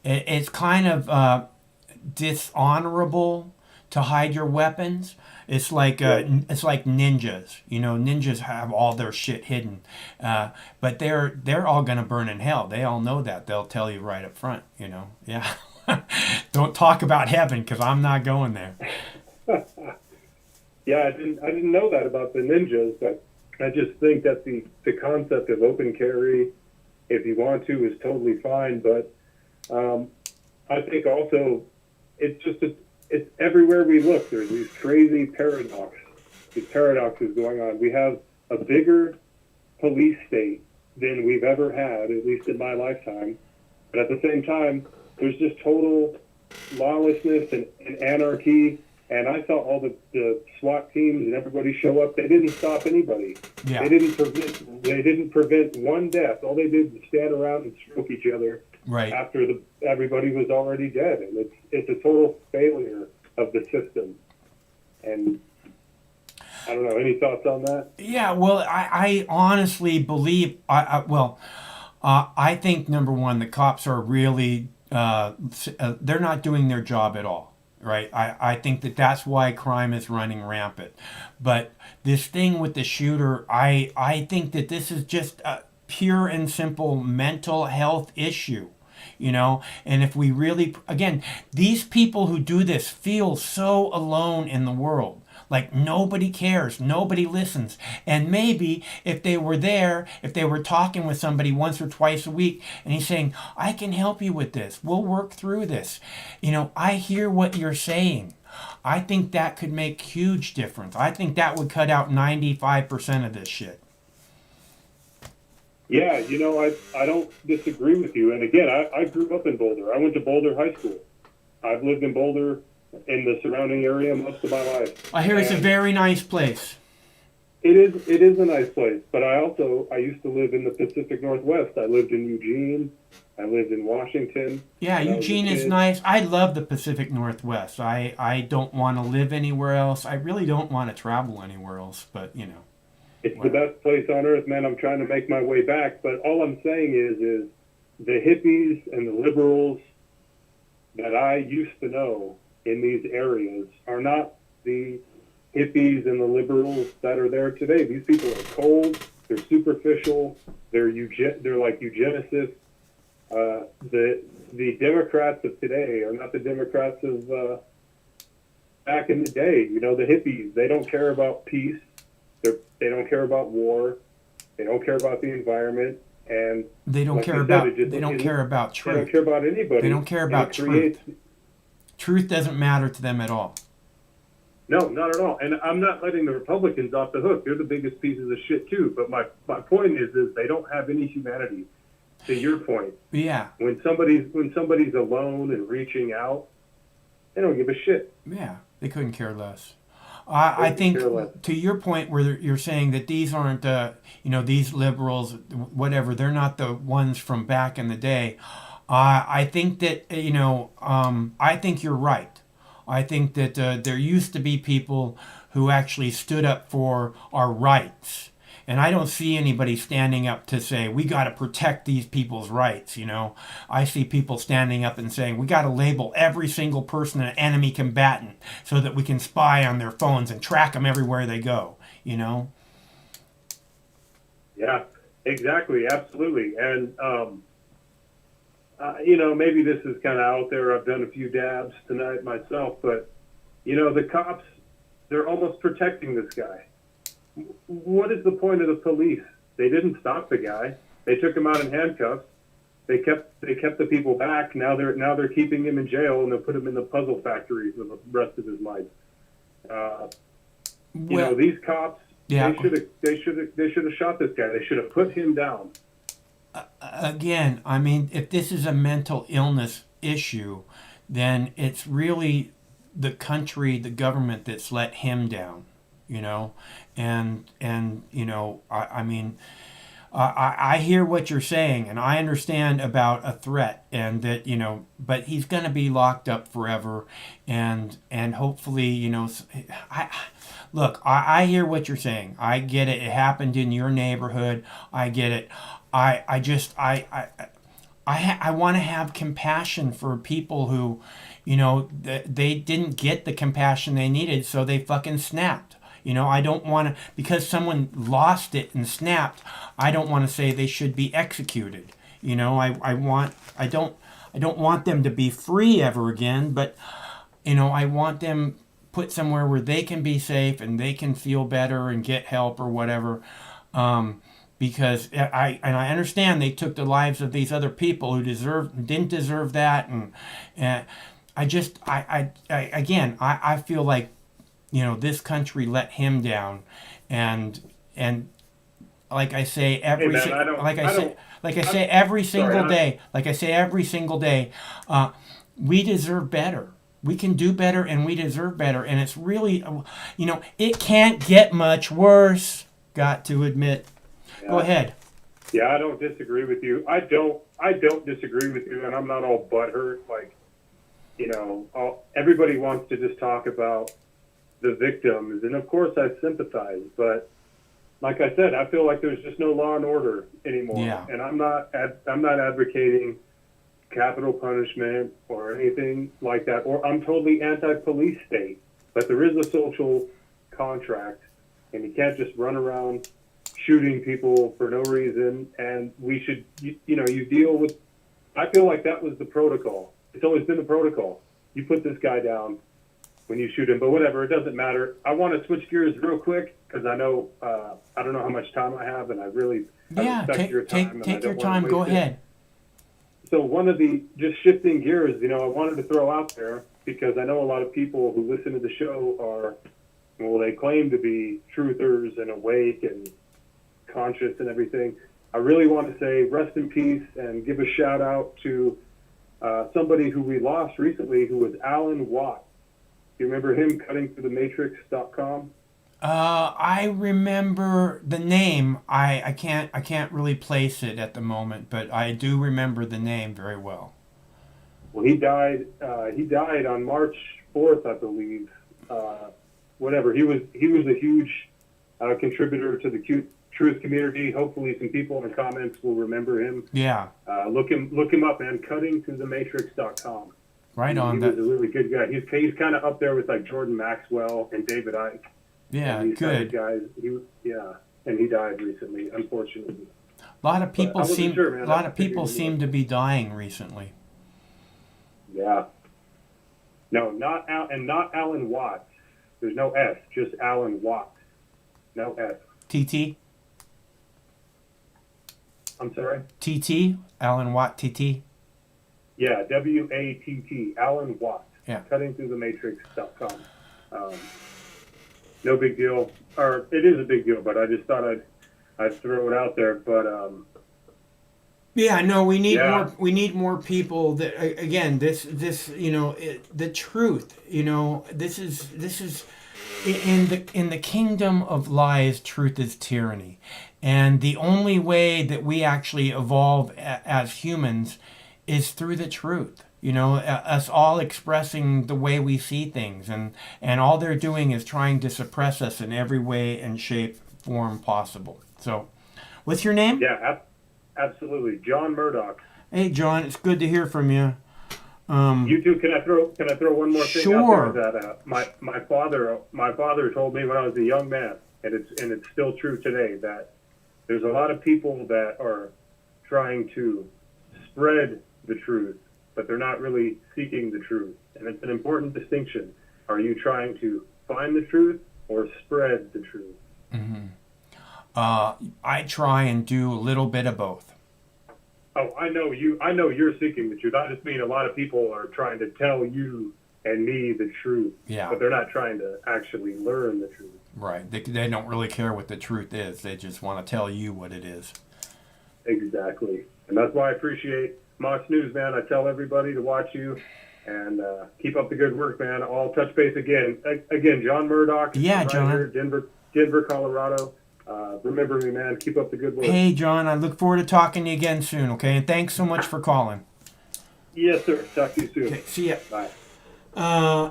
It's kind of dishonorable to hide your weapons. It's like ninjas. Ninjas have all their shit hidden, but they're all gonna burn in hell. They all know that. They'll tell you right up front. Yeah. Don't talk about heaven because I'm not going there. Yeah, I didn't know that about the ninjas, but I just think that the concept of open carry, if you want to, is totally fine. But I think also it's everywhere we look. There's these crazy paradoxes going on. We have a bigger police state than we've ever had, at least in my lifetime. But at the same time, there's just total lawlessness and anarchy. And I saw all the SWAT teams and everybody show up. They didn't stop anybody. Yeah. They didn't prevent one death. All they did was stand around and stroke each other. Right. After everybody was already dead, and it's a total failure of the system. And I don't know. Any thoughts on that? Yeah. Well, I honestly believe. I think number one, the cops are really they're not doing their job at all. Right. I think that's why crime is running rampant. But this thing with the shooter, I think that this is just a pure and simple mental health issue. you know? And if we really, again, these people who do this feel so alone in the world. Like nobody cares, nobody listens. And maybe if they were there, if they were talking with somebody once or twice a week and he's saying, I can help you with this, we'll work through this. You know, I hear what you're saying. I think that could make huge difference. I think that would cut out 95% of this shit. Yeah, you know, I don't disagree with you. And again, I grew up in Boulder. I went to Boulder High School. I've lived in Boulder in the surrounding area most of my life. I hear it's a very nice place. It is a nice place, but I used to live in the Pacific Northwest. I lived in Eugene. I lived in Washington. Yeah, Eugene is nice. I love the Pacific Northwest. I don't want to live anywhere else. I really don't want to travel anywhere else, but you know. It's the best place on earth, man. I'm trying to make my way back, but all I'm saying is the hippies and the liberals that I used to know in these areas are not the hippies and the liberals that are there today. These people are cold. They're superficial. They're like eugenicists. The Democrats of today are not the Democrats of back in the day. You know, the hippies. They don't care about peace. They don't care about war. They don't care about the environment, and they don't care about. They don't care about truth. They don't care about anybody. They don't care about truth. Truth doesn't matter to them at all. No, not at all. And I'm not letting the Republicans off the hook. They're the biggest pieces of shit too. But my point is they don't have any humanity. To your point. Yeah. When somebody's alone and reaching out, they don't give a shit. Yeah, they couldn't care less. I think to your point where you're saying that these aren't, these liberals, whatever, they're not the ones from back in the day. I think that, I think you're right. I think that there used to be people who actually stood up for our rights. And I don't see anybody standing up to say, we got to protect these people's rights, you know. I see people standing up and saying, we got to label every single person an enemy combatant so that we can spy on their phones and track them everywhere they go, you know. Yeah, exactly. Absolutely. And, maybe this is kind of out there. I've done a few dabs tonight myself, but, the cops, they're almost protecting this guy. What is the point of the police? They didn't stop the guy. They took him out in handcuffs. They kept the people back. Now they're keeping him in jail, and they'll put him in the puzzle factory for the rest of his life. These cops. Yeah. They should have shot this guy. They should have put him down. Again, I mean, if this is a mental illness issue, then it's really the country, the government that's let him down. I hear what you're saying, and I understand about a threat, and that, but he's going to be locked up forever, and hopefully, I hear what you're saying. I get it. It happened in your neighborhood. I get it. I want to have compassion for people who, they didn't get the compassion they needed, so they fucking snapped. I don't want to, because someone lost it and snapped, I don't want to say they should be executed. I don't want them to be free ever again, but, I want them put somewhere where they can be safe and they can feel better and get help or whatever. Because I understand they took the lives of these other people who didn't deserve that. And I feel like, this country let him down, and like I say every single day, we deserve better. We can do better, and we deserve better. And it's really, it can't get much worse. Got to admit. Yeah. Go ahead. Yeah, I don't disagree with you. I don't disagree with you, and I'm not all butthurt. Like, everybody wants to just talk about the victims, and of course I sympathize, but like I said, I feel like there's just no law and order anymore. Yeah. And I'm not advocating capital punishment or anything like that, or I'm totally anti-police state, but there is a social contract, and you can't just run around shooting people for no reason. And we should, you deal with I feel like that was the protocol. It's always been the protocol. You put this guy down when you shoot him, but whatever, it doesn't matter. I want to switch gears real quick because I know I don't know how much time I have, and I respect your time. Take your time. Go ahead. So one of the, just shifting gears, I wanted to throw out there, because I know a lot of people who listen to the show are, well, they claim to be truthers and awake and conscious and everything. I really want to say rest in peace and give a shout out to somebody who we lost recently, who was Alan Watt. Do you remember him, cuttingthroughthematrix.com? I remember the name. I can't really place it at the moment, but I do remember the name very well. Well, he died. He died on March 4th, I believe. Whatever. He was a huge contributor to the truth community. Hopefully, some people in the comments will remember him. Yeah. Look him up, man. Cuttingthroughthematrix.com. Right on. He was a really good guy. He's kind of up there with like Jordan Maxwell and David Icke. Yeah, and these good guys. And he died recently, unfortunately. A lot of people seem to be dying recently. Yeah. No, not Alan Watts. There's no S, just Alan Watts. No S. TT? I'm sorry? TT? Alan Watt TT? Yeah, WATT, Alan Watts. Yeah. Cuttingthroughthematrix.com. No big deal. Or it is a big deal, but I just thought I'd throw it out there. But yeah, no, we need more people that, again, this the truth, this is in the kingdom of lies, truth is tyranny. And the only way that we actually evolve as humans is through the truth. Us all expressing the way we see things, and all they're doing is trying to suppress us in every way and shape, form possible. So, what's your name? Yeah, absolutely, John Murdoch. Hey, John, it's good to hear from you. You too. Can I throw one more thing Sure. out there? That my father told me when I was a young man, and it's still true today, that there's a lot of people that are trying to spread the truth, but they're not really seeking the truth. And it's an important distinction. Are you trying to find the truth or spread the truth? Mm-hmm. I try and do a little bit of both. Oh, I know you're seeking the truth. I just mean a lot of people are trying to tell you and me the truth. Yeah. But they're not trying to actually learn the truth. Right. They don't really care what the truth is. They just want to tell you what it is. Exactly. And that's why I appreciate Mox News, man. I tell everybody to watch you and keep up the good work, man. I'll touch base again. Again, John Murdoch. Yeah, right John. Here, Denver, Colorado. Remember me, man. Keep up the good work. Hey, John, I look forward to talking to you again soon, okay? And thanks so much for calling. Yes, sir. Talk to you soon. Okay, see ya. Bye.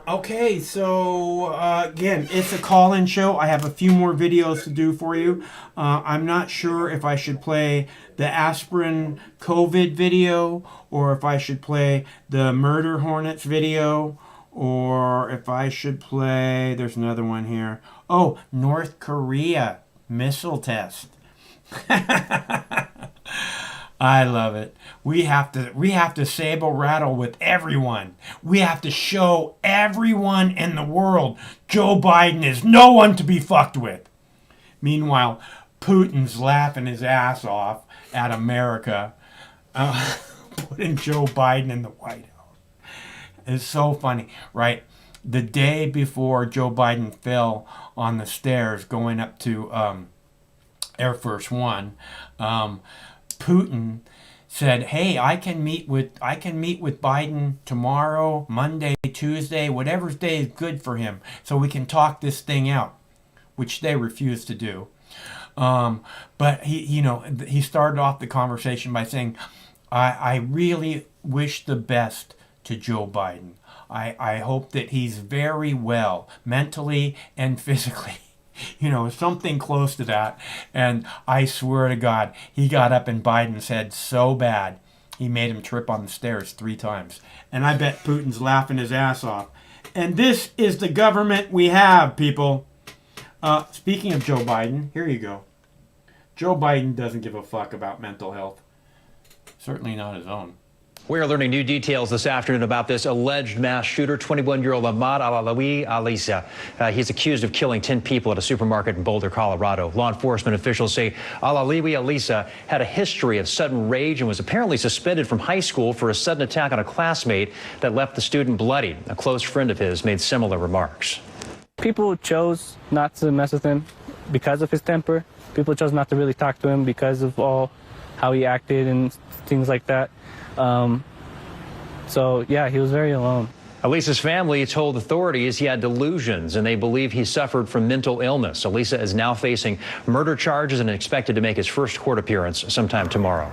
Okay, so again, it's a call-in show. I have a few more videos to do for you. I'm not sure if I should play the aspirin COVID video, or if I should play the murder hornets video, or if I should play, there's another one here. Oh, North Korea missile test. I love it. We have to sable rattle with everyone. We have to show everyone in the world Joe Biden is no one to be fucked with. Meanwhile, Putin's laughing his ass off at America, putting Joe Biden in the White House. It's so funny, right? The day before Joe Biden fell on the stairs going up to Air Force One, Putin said, "Hey, I can meet with Biden tomorrow, Monday, Tuesday, whatever day is good for him, so we can talk this thing out," which they refused to do. But he started off the conversation by saying, "I really wish the best to Joe Biden. I hope that he's very well, mentally and physically." Something close to that. And I swear to God, he got up in Biden's head so bad, he made him trip on the stairs 3 times. And I bet Putin's laughing his ass off. And this is the government we have, people. Speaking of Joe Biden, here you go. Joe Biden doesn't give a fuck about mental health. Certainly not his own. We're learning new details this afternoon about this alleged mass shooter, 21-year-old Ahmad Alalawi Alisa. He's accused of killing 10 people at a supermarket in Boulder, Colorado. Law enforcement officials say Alalawi Alisa had a history of sudden rage and was apparently suspended from high school for a sudden attack on a classmate that left the student bloody. A close friend of his made similar remarks. People chose not to mess with him because of his temper. People chose not to really talk to him because of all how he acted and things like that. So, yeah, he was very alone. Elisa's family told authorities he had delusions, and they believe he suffered from mental illness. Elisa is now facing murder charges and expected to make his first court appearance sometime tomorrow.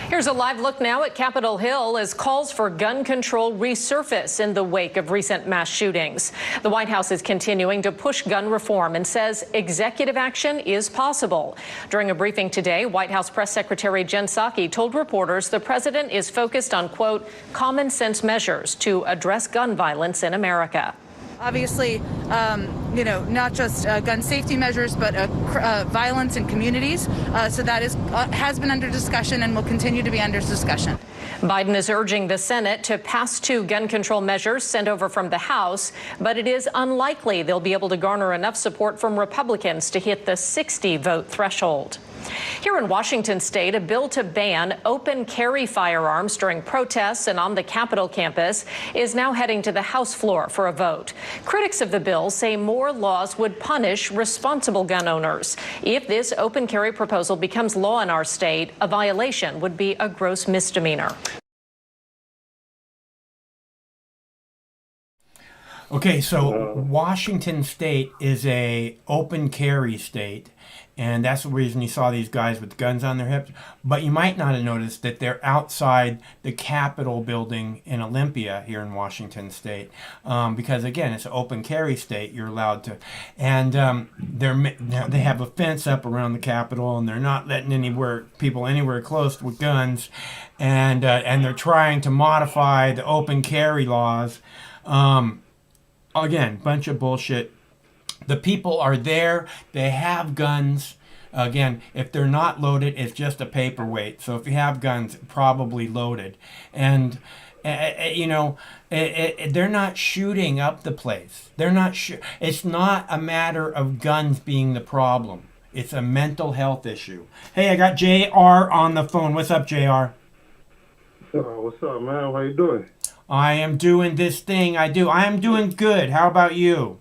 Here's a live look now at Capitol Hill as calls for gun control resurface in the wake of recent mass shootings. The White House is continuing to push gun reform and says executive action is possible. During a briefing today, White House Press Secretary Jen Psaki told reporters the president is focused on, quote, common sense measures to address gun violence in America. Obviously, not just gun safety measures, but violence in communities. So that has been under discussion and will continue to be under discussion. Biden is urging the Senate to pass 2 gun control measures sent over from the House, but it is unlikely they'll be able to garner enough support from Republicans to hit the 60-vote threshold. Here in Washington state, a bill to ban open carry firearms during protests and on the Capitol campus is now heading to the House floor for a vote. Critics of the bill say more laws would punish responsible gun owners. If this open carry proposal becomes law in our state, a violation would be a gross misdemeanor. Okay, so Washington state is a open carry state, and that's the reason you saw these guys with guns on their hips. But you might not have noticed that they're outside the Capitol building in Olympia here in Washington state, because again, it's an open carry state. You're allowed to, and they have a fence up around the Capitol, and they're not letting people anywhere close with guns, and they're trying to modify the open carry laws. Again, bunch of bullshit. The people are there. They have guns. Again, if they're not loaded, it's just a paperweight. So if you have guns, probably loaded. And, they're not shooting up the place. It's not a matter of guns being the problem. It's a mental health issue. Hey, I got JR on the phone. What's up, JR? What's up, man? How you doing? I am doing this thing I do. I am doing good. How about you?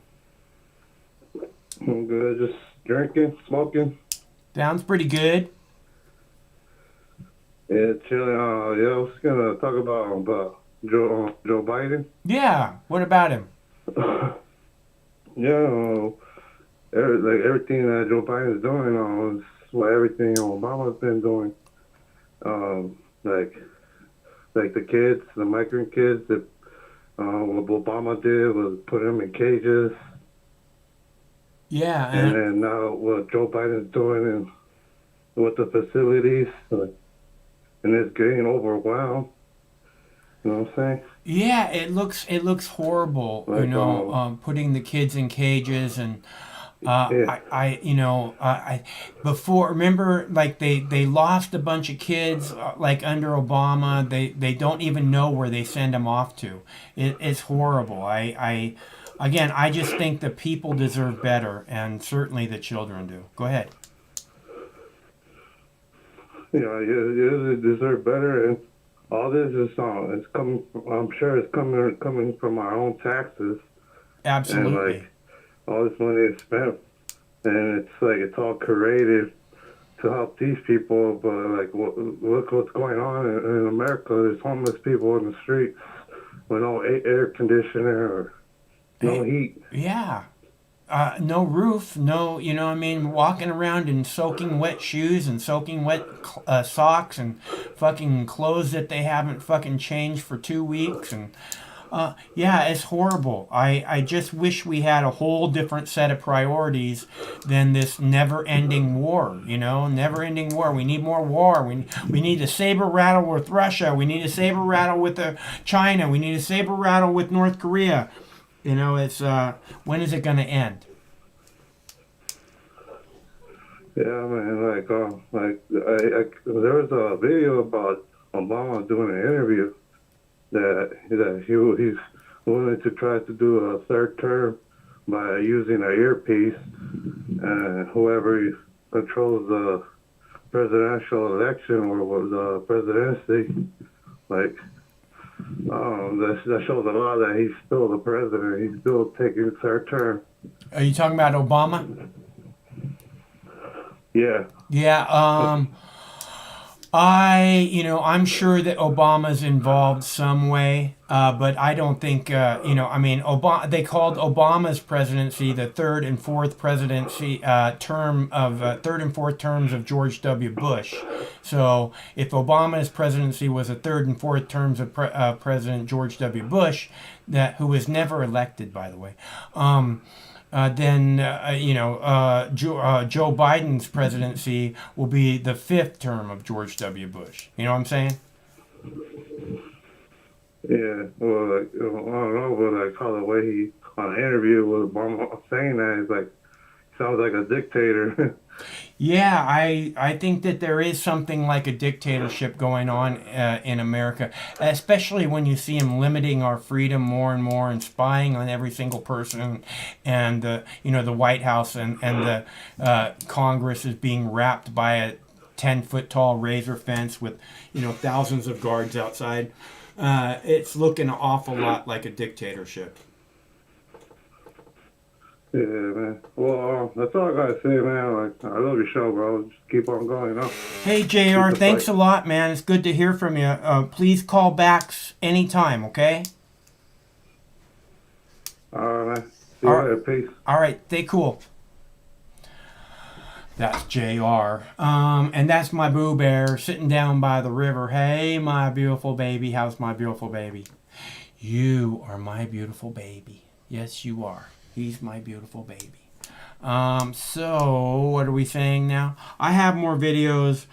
I'm good. Just drinking, smoking. Sounds pretty good. Yeah, chilling. I was gonna talk about Joe Biden. Yeah. What about him? Yeah, everything that Joe Biden is doing is what everything Obama's been doing. Like the kids, the migrant kids, that what Obama did was put them in cages. Yeah. And now what Joe Biden's doing with the facilities, and it's getting overwhelmed. You know what I'm saying? Yeah, it looks horrible. Putting the kids in cages and. Before, remember, like they lost a bunch of kids, like under Obama. They don't even know where they send them off to. It's horrible. I just think the people deserve better, and certainly the children do. Go ahead. Yeah, they deserve better, and all this is it's coming. I'm sure it's coming from our own taxes. Absolutely. And all this money is spent, and it's all created to help these people. But look what's going on in America. There's homeless people in the streets with no air conditioner or no heat. Yeah. No roof, walking around in soaking wet shoes and soaking wet socks and fucking clothes that they haven't fucking changed for 2 weeks. And it's horrible. I just wish we had a whole different set of priorities than this never-ending war, never-ending war. We need more war. We need to saber rattle with Russia. We need to saber rattle with China. We need to saber rattle with North Korea. It's when is it going to end? Yeah, man. There was a video about Obama doing an interview, that he's willing to try to do a third term by using an earpiece, and whoever controls the presidential election or the presidency, like, that shows a lot that he's still the president. He's still taking a third term. Are you talking about Obama? Yeah. Yeah. I'm sure that Obama's involved some way, but I don't think, Obama. They called Obama's presidency the third and fourth presidency third and fourth terms of George W. Bush. So if Obama's presidency was the third and fourth terms of President George W. Bush, who was never elected, by the way. Then Joe Biden's presidency will be the fifth term of George W. Bush. You know what I'm saying? Yeah. Well, I don't know, but how the way he on an interview with Obama saying that, he's like, sounds like a dictator. Yeah, I think that there is something like a dictatorship going on in America, especially when you see him limiting our freedom more and more and spying on every single person, and the White House and the Congress is being wrapped by a 10-foot tall razor fence with thousands of guards outside. It's looking an awful lot like a dictatorship. Yeah, man. Well, that's all I gotta say, man. Like, I love your show, bro. Just keep on going, Hey, JR, thanks a lot, man. It's good to hear from you. Please call back anytime, okay? All right, man. See you later. Peace. All right, stay cool. That's JR. And that's my Boo Bear sitting down by the river. Hey, my beautiful baby. How's my beautiful baby? You are my beautiful baby. Yes, you are. He's my beautiful baby. So what are we saying now? I have more videos.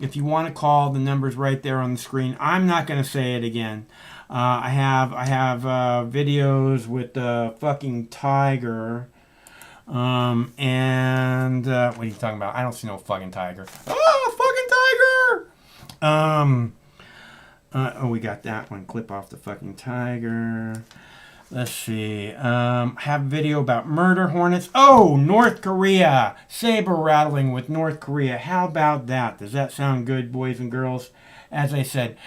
If you want to call, the number's right there on the screen. I'm not going to say it again. I have videos with the fucking tiger. And what are you talking about? I don't see no fucking tiger. Oh, fucking tiger! We got that one. Clip off the fucking tiger. Let's see. Have a video about murder hornets. Oh, North Korea. Saber rattling with North Korea. How about that? Does that sound good, boys and girls? As I said,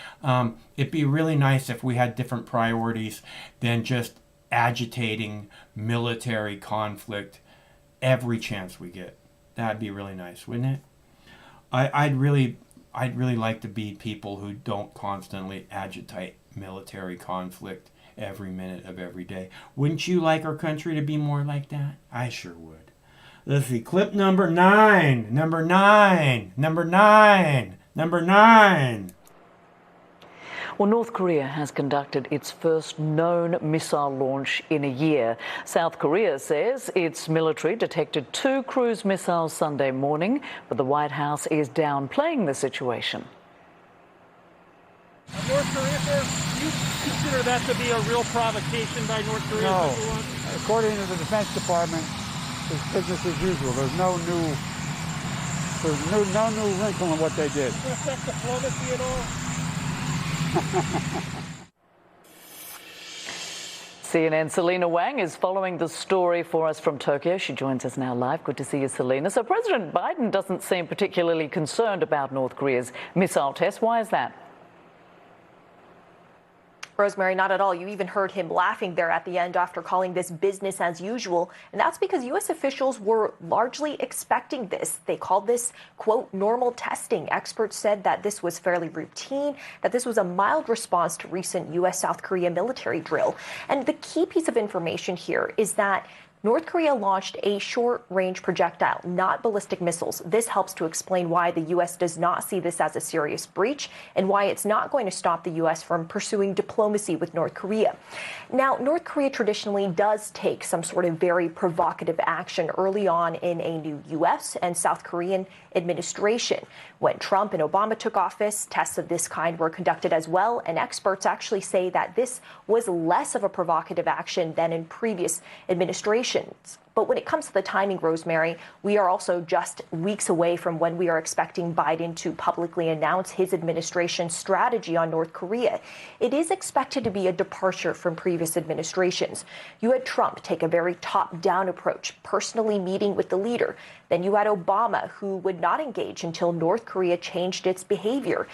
it'd be really nice if we had different priorities than just agitating military conflict every chance we get. That'd be really nice, wouldn't it? I'd really like to be people who don't constantly agitate military conflict every minute of every day. Wouldn't you like our country to be more like that? I sure would. Let's see. Clip number 9. Number 9. Number 9. Number 9. Well, North Korea has conducted its first known missile launch in a year. South Korea says its military detected 2 cruise missiles Sunday morning, but the White House is downplaying the situation. North Korea, sir, do you consider that to be a real provocation by North Korea? No. According to the Defense Department, it's business as usual. There's no new wrinkle in what they did. Does it affect diplomacy at all? CNN Selena Wang is following the story for us from Tokyo. She joins us now live. Good to see you, Selena. So President Biden doesn't seem particularly concerned about North Korea's missile test. Why is that? Rosemary, not at all. You even heard him laughing there at the end after calling this business as usual. And that's because U.S. officials were largely expecting this. They called this, quote, normal testing. Experts said that this was fairly routine, that this was a mild response to recent U.S.-South Korea military drill. And the key piece of information here is that North Korea launched a short-range projectile, not ballistic missiles. This helps to explain why the U.S. does not see this as a serious breach and why it's not going to stop the U.S. from pursuing diplomacy with North Korea. Now, North Korea traditionally does take some sort of very provocative action early on in a new U.S. and South Korean administration. When Trump and Obama took office, tests of this kind were conducted as well, and experts actually say that this was less of a provocative action than in previous administrations. administrations. But when it comes to the timing, Rosemary, we are also just weeks away from when we are expecting Biden to publicly announce his administration's strategy on North Korea. It is expected to be a departure from previous administrations. You had Trump take a very top-down approach, personally meeting with the leader. Then you had Obama, who would not engage until North Korea changed its behavior.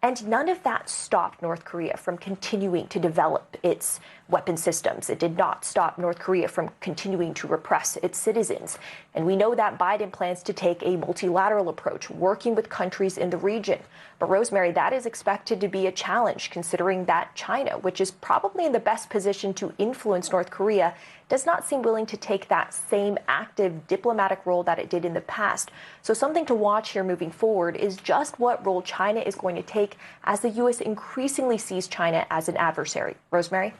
And none of that stopped North Korea from continuing to develop its weapon systems. It did not stop North Korea from continuing to repress its citizens. And we know that Biden plans to take a multilateral approach, working with countries in the region. But Rosemary, that is expected to be a challenge, considering that China, which is probably in the best position to influence North Korea, does not seem willing to take that same active diplomatic role that it did in the past. So something to watch here moving forward is just what role China is going to take as the U.S. increasingly sees China as an adversary. Rosemary?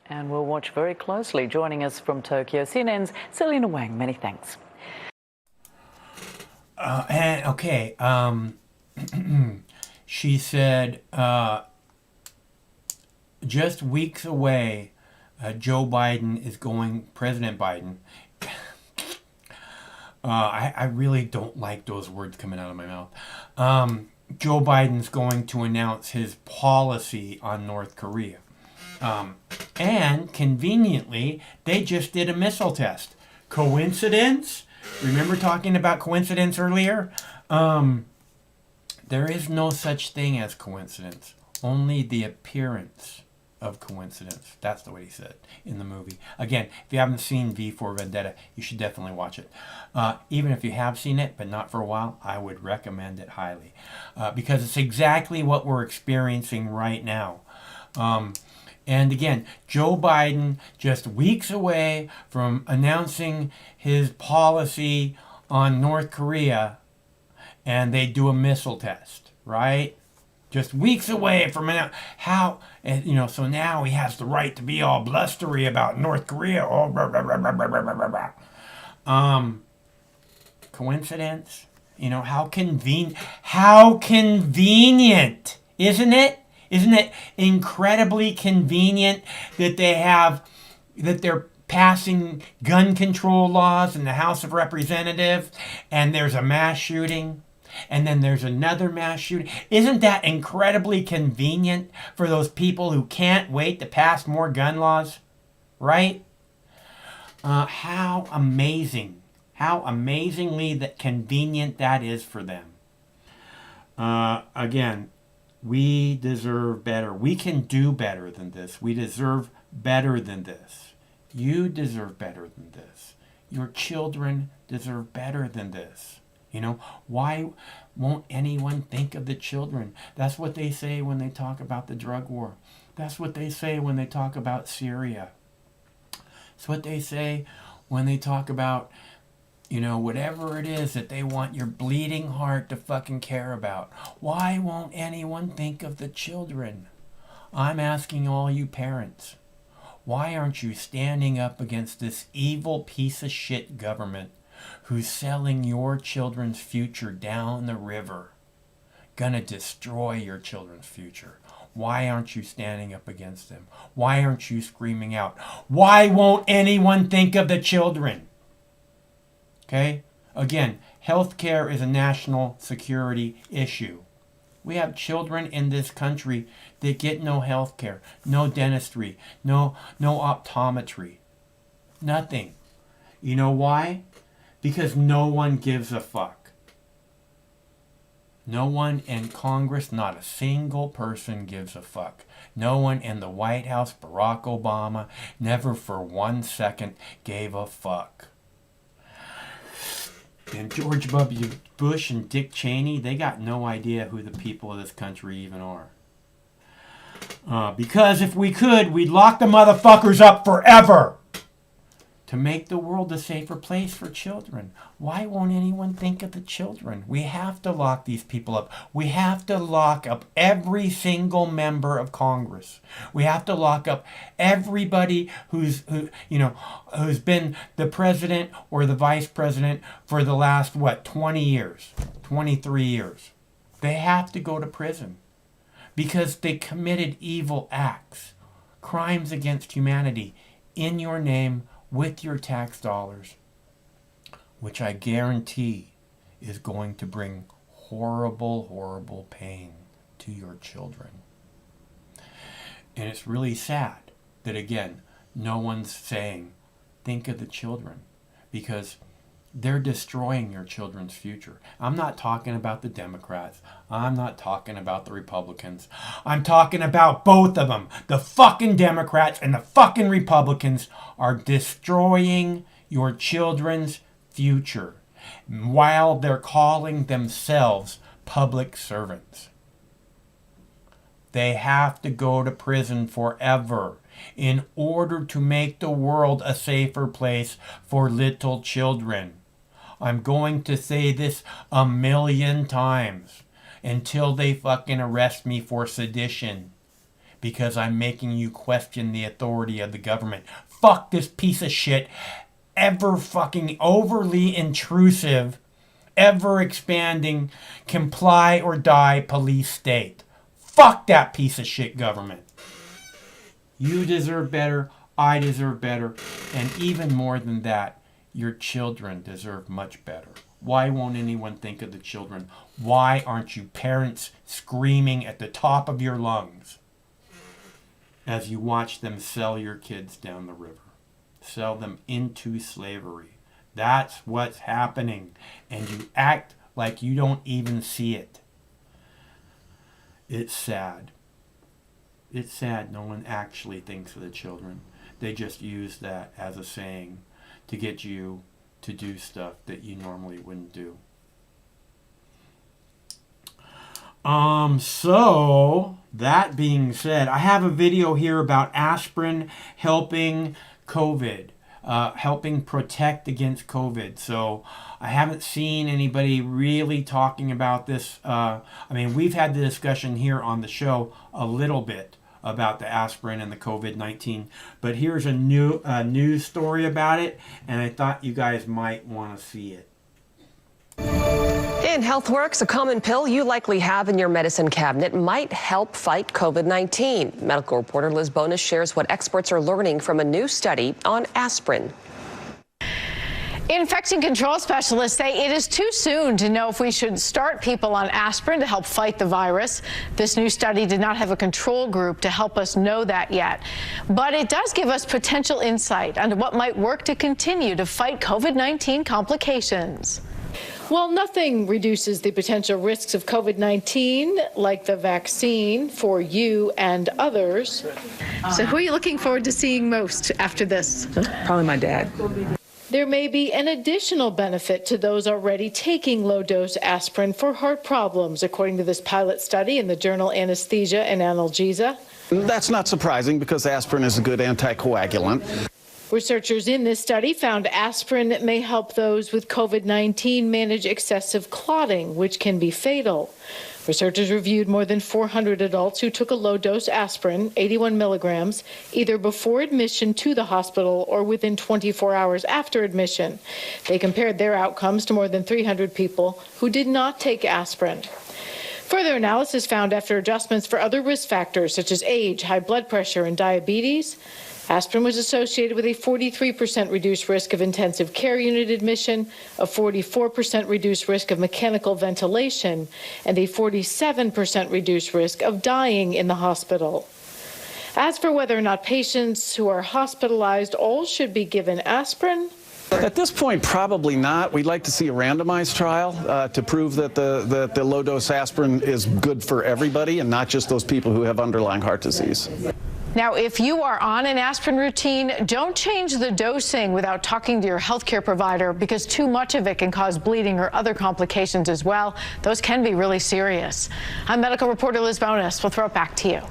And we'll watch very closely. Joining us from Tokyo, CNN's Selena Wang. Many thanks. She said just weeks away, Joe Biden is going, President Biden. I really don't like those words coming out of my mouth. Joe Biden's going to announce his policy on North Korea. And conveniently, they just did a missile test. Coincidence? Remember talking about coincidence earlier? There is no such thing as coincidence. Only the appearance of coincidence. That's the way he said in the movie. Again, if you haven't seen V for Vendetta, you should definitely watch it. Even if you have seen it, but not for a while, I would recommend it highly. Because it's exactly what we're experiencing right now. And again, Joe Biden, just weeks away from announcing his policy on North Korea, and they do a missile test, right? Just weeks away from how, so now he has the right to be all blustery about North Korea. Oh, blah, blah, blah, blah, blah, blah, blah. Coincidence? How convenient, isn't it? Isn't it incredibly convenient that they're passing gun control laws in the House of Representatives, and there's a mass shooting, and then there's another mass shooting? Isn't that incredibly convenient for those people who can't wait to pass more gun laws? Right? How amazingly convenient that is for them. Again, we deserve better. We can do better than this. We deserve better than this. You deserve better than this. Your children deserve better than this. Why won't anyone think of the children? That's what they say when they talk about the drug war. That's what they say when they talk about Syria. It's what they say when they talk about, whatever it is that they want your bleeding heart to fucking care about. Why won't anyone think of the children? I'm asking all you parents, why aren't you standing up against this evil piece of shit government who's selling your children's future down the river? Gonna destroy your children's future. Why aren't you standing up against them? Why aren't you screaming out? Why won't anyone think of the children? Okay? Again, healthcare is a national security issue. We have children in this country that get no healthcare, no dentistry, no optometry. Nothing. You know why? Because no one gives a fuck. No one in Congress, not a single person gives a fuck. No one in the White House, Barack Obama, never for 1 second gave a fuck. And George W. Bush and Dick Cheney, they got no idea who the people of this country even are. Because if we could, we'd lock the motherfuckers up forever to make the world a safer place for children. Why won't anyone think of the children? We have to lock these people up. We have to lock up every single member of Congress. We have to lock up everybody who's been the president or the vice president for the last 20 years, 23 years. They have to go to prison because they committed evil acts, crimes against humanity in your name with your tax dollars, which I guarantee is going to bring horrible, horrible pain to your children. And it's really sad that, again, no one's saying, think of the children, because they're destroying your children's future. I'm not talking about the Democrats. I'm not talking about the Republicans. I'm talking about both of them. The fucking Democrats and the fucking Republicans are destroying your children's future while they're calling themselves public servants. They have to go to prison forever in order to make the world a safer place for little children. I'm going to say this 1,000,000 times until they fucking arrest me for sedition, because I'm making you question the authority of the government. Fuck this piece of shit, ever fucking overly intrusive, ever expanding, comply or die police state. Fuck that piece of shit government. You deserve better, I deserve better, and even more than that, your children deserve much better. Why won't anyone think of the children? Why aren't you parents screaming at the top of your lungs as you watch them sell your kids down the river? Sell them into slavery. That's what's happening. And you act like you don't even see it. It's sad. It's sad no one actually thinks of the children. They just use that as a saying to get you to do stuff that you normally wouldn't do. So that being said, I have a video here about aspirin helping COVID, helping protect against COVID. So I haven't seen anybody really talking about this. I mean, we've had the discussion here on the show a little bit about the aspirin and the COVID-19, but here's a new news story about it, and I thought you guys might want to see it. In HealthWorks, a common pill you likely have in your medicine cabinet might help fight COVID-19. Medical reporter Liz Bonus shares what experts are learning from a new study on aspirin. Infection control specialists say it is too soon to know if we should start people on aspirin to help fight the virus. This new study did not have a control group to help us know that yet. But it does give us potential insight into what might work to continue to fight COVID-19 complications. Well, nothing reduces the potential risks of COVID-19 like the vaccine for you and others. So who are you looking forward to seeing most after this? Probably my dad. There may be an additional benefit to those already taking low-dose aspirin for heart problems, according to this pilot study in the journal Anesthesia and Analgesia. That's not surprising because aspirin is a good anticoagulant. Researchers in this study found aspirin may help those with COVID-19 manage excessive clotting, which can be fatal. Researchers reviewed more than 400 adults who took a low-dose aspirin, 81 milligrams, either before admission to the hospital or within 24 hours after admission. They compared their outcomes to more than 300 people who did not take aspirin. Further analysis found after adjustments for other risk factors such as age, high blood pressure, and diabetes, aspirin was associated with a 43% reduced risk of intensive care unit admission, a 44% reduced risk of mechanical ventilation, and a 47% reduced risk of dying in the hospital. As for whether or not patients who are hospitalized all should be given aspirin, At this point, probably not. We'd like to see a randomized trial to prove that the low-dose aspirin is good for everybody and not just those people who have underlying heart disease. now, if you are on an aspirin routine, don't change the dosing without talking to your healthcare provider, because too much of it can cause bleeding or other complications as well. Those can be really serious. I'm medical reporter Liz Bonus. We'll throw it back to you.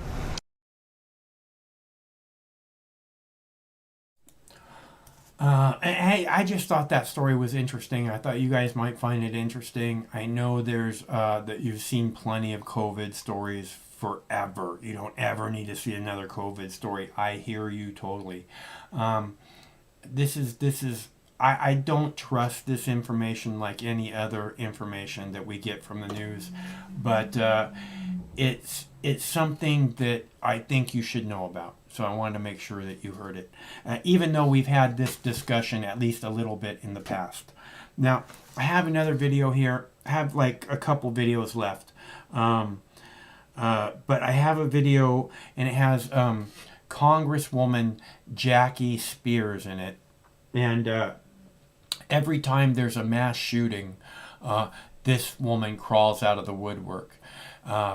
Hey, I just thought that story was interesting. I thought you guys might find it interesting. I know there's that you've seen plenty of COVID stories forever. You don't ever need to see another COVID story. I hear you totally. This is I don't trust this information like any other information that we get from the news, but it's something that I think you should know about. So I wanted to make sure that you heard it, even though we've had this discussion at least a little bit in the past. Now, I have another video here. I have like a couple videos left. But I have a video, and it has Congresswoman Jackie Spears in it. And every time there's a mass shooting, this woman crawls out of the woodwork.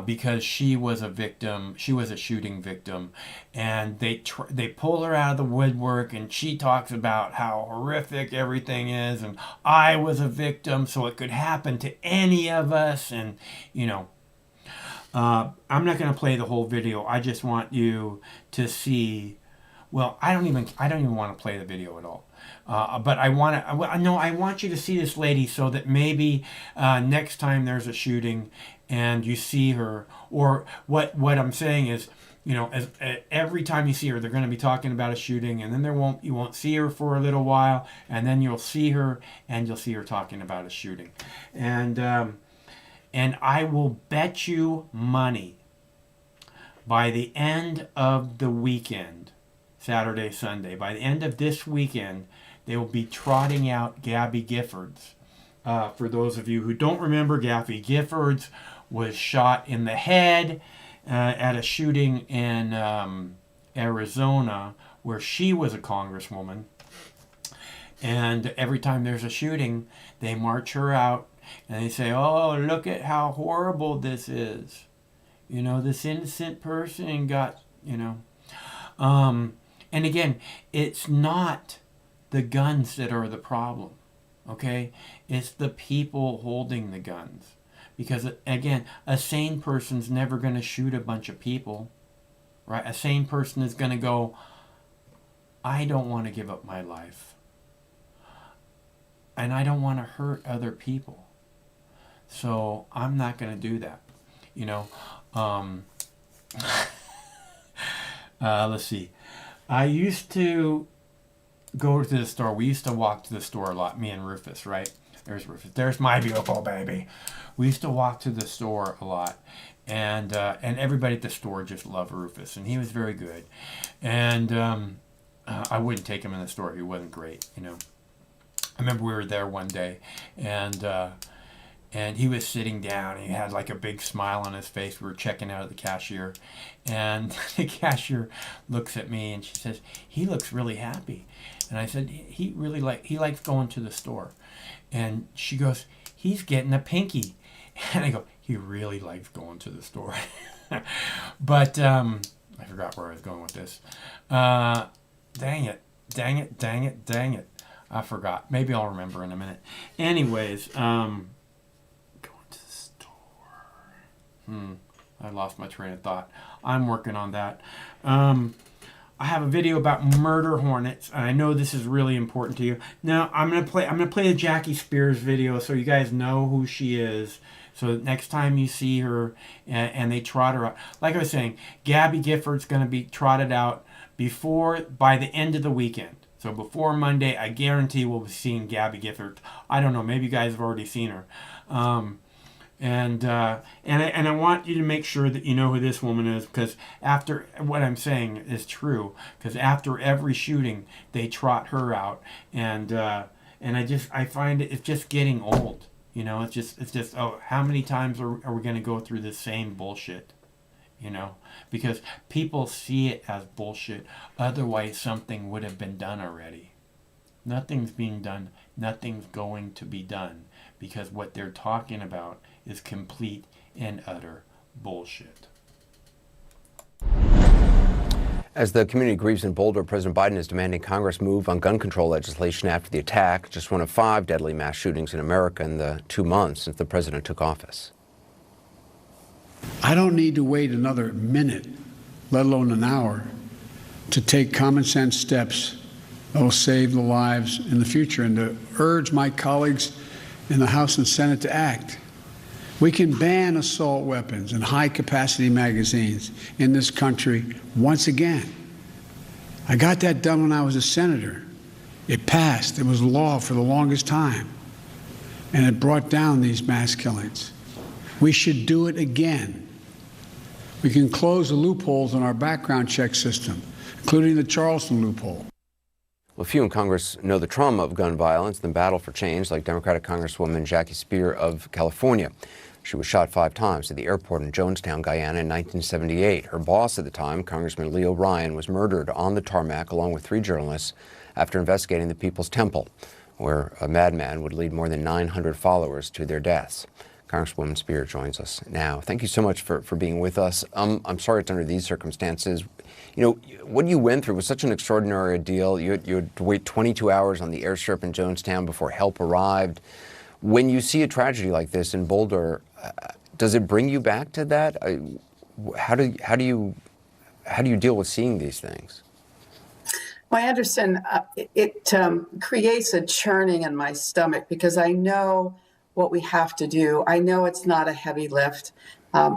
Because she was a victim, she was a shooting victim, and they pull her out of the woodwork, and she talks about how horrific everything is, and I was a victim, so it could happen to any of us, and you know. I'm not going to play the whole video. I just want you to see. Well, I don't even want to play the video at all. But I want you to see this lady so that maybe next time there's a shooting and you see her, or what I'm saying is, you know, every time you see her, they're going to be talking about a shooting, and then you won't see her for a little while, and then you'll see her, and you'll see her talking about a shooting, and I will bet you money by the end of the weekend, Saturday, Sunday, by the end of this weekend, they will be trotting out Gabby Giffords. For those of you who don't remember, Gabby Giffords was shot in the head at a shooting in Arizona where she was a congresswoman. And every time there's a shooting, they march her out and they say, oh, look at how horrible this is. You know, this innocent person got, you know. And again, it's not the guns that are the problem, okay? It's the people holding the guns. Because, again, a sane person's never going to shoot a bunch of people, right? A sane person is going to go, I don't want to give up my life. And I don't want to hurt other people. So I'm not going to do that, you know. Let's see. I used to go to the store. We used to walk to the store a lot, me and Rufus, right? There's Rufus. There's my beautiful baby. We used to walk to the store a lot. And everybody at the store just loved Rufus. And he was very good. And I wouldn't take him in the store if he wasn't great, you know. I remember we were there one day. And he was sitting down. He had like a big smile on his face. We were checking out at the cashier. And the cashier looks at me and she says, he looks really happy. And I said, he likes going to the store. And she goes, he's getting a pinky. And I go, he really likes going to the store. But I forgot where I was going with this. Dang it. I forgot. Maybe I'll remember in a minute. Anyways, going to the store. I lost my train of thought. I'm working on that. I have a video about murder hornets, and I know this is really important to you. Now I'm gonna play the Jackie Spears video so you guys know who she is. So that next time you see her and they trot her out, like I was saying, Gabby Giffords gonna be trotted out by the end of the weekend. So before Monday, I guarantee we'll be seeing Gabby Giffords. I don't know, maybe you guys have already seen her. And I want you to make sure that you know who this woman is, because after what I'm saying is true, because after every shooting they trot her out, and I find it's just getting old, you know. It's just oh, how many times are we going to go through the same bullshit, you know? Because people see it as bullshit. Otherwise, something would have been done already. Nothing's being done. Nothing's going to be done, because what they're talking about is complete and utter bullshit. As the community grieves in Boulder, President Biden is demanding Congress move on gun control legislation after the attack, just one of 5 deadly mass shootings in America in the 2 months since the president took office. I don't need to wait another minute, let alone an hour, to take common sense steps that will save the lives in the future, and to urge my colleagues in the House and Senate to act. We can ban assault weapons and high-capacity magazines in this country once again. I got that done when I was a senator. It passed. It was law for the longest time. And it brought down these mass killings. We should do it again. We can close the loopholes in our background check system including the Charleston loophole. Well, few in Congress know the trauma of gun violence and the battle for change, like Democratic Congresswoman Jackie Speer of California. She was shot 5 times at the airport in Jonestown, Guyana in 1978. Her boss at the time, Congressman Leo Ryan, was murdered on the tarmac along with 3 journalists after investigating the People's Temple, where a madman would lead more than 900 followers to their deaths. Congresswoman Speer joins us now. Thank you so much for being with us. I'm sorry it's under these circumstances. You know, what you went through was such an extraordinary ordeal. You had to wait 22 hours on the airstrip in Jonestown before help arrived. When you see a tragedy like this in Boulder, does it bring you back to that? How do you deal with seeing these things? Well, Anderson, it creates a churning in my stomach because I know what we have to do. I know it's not a heavy lift.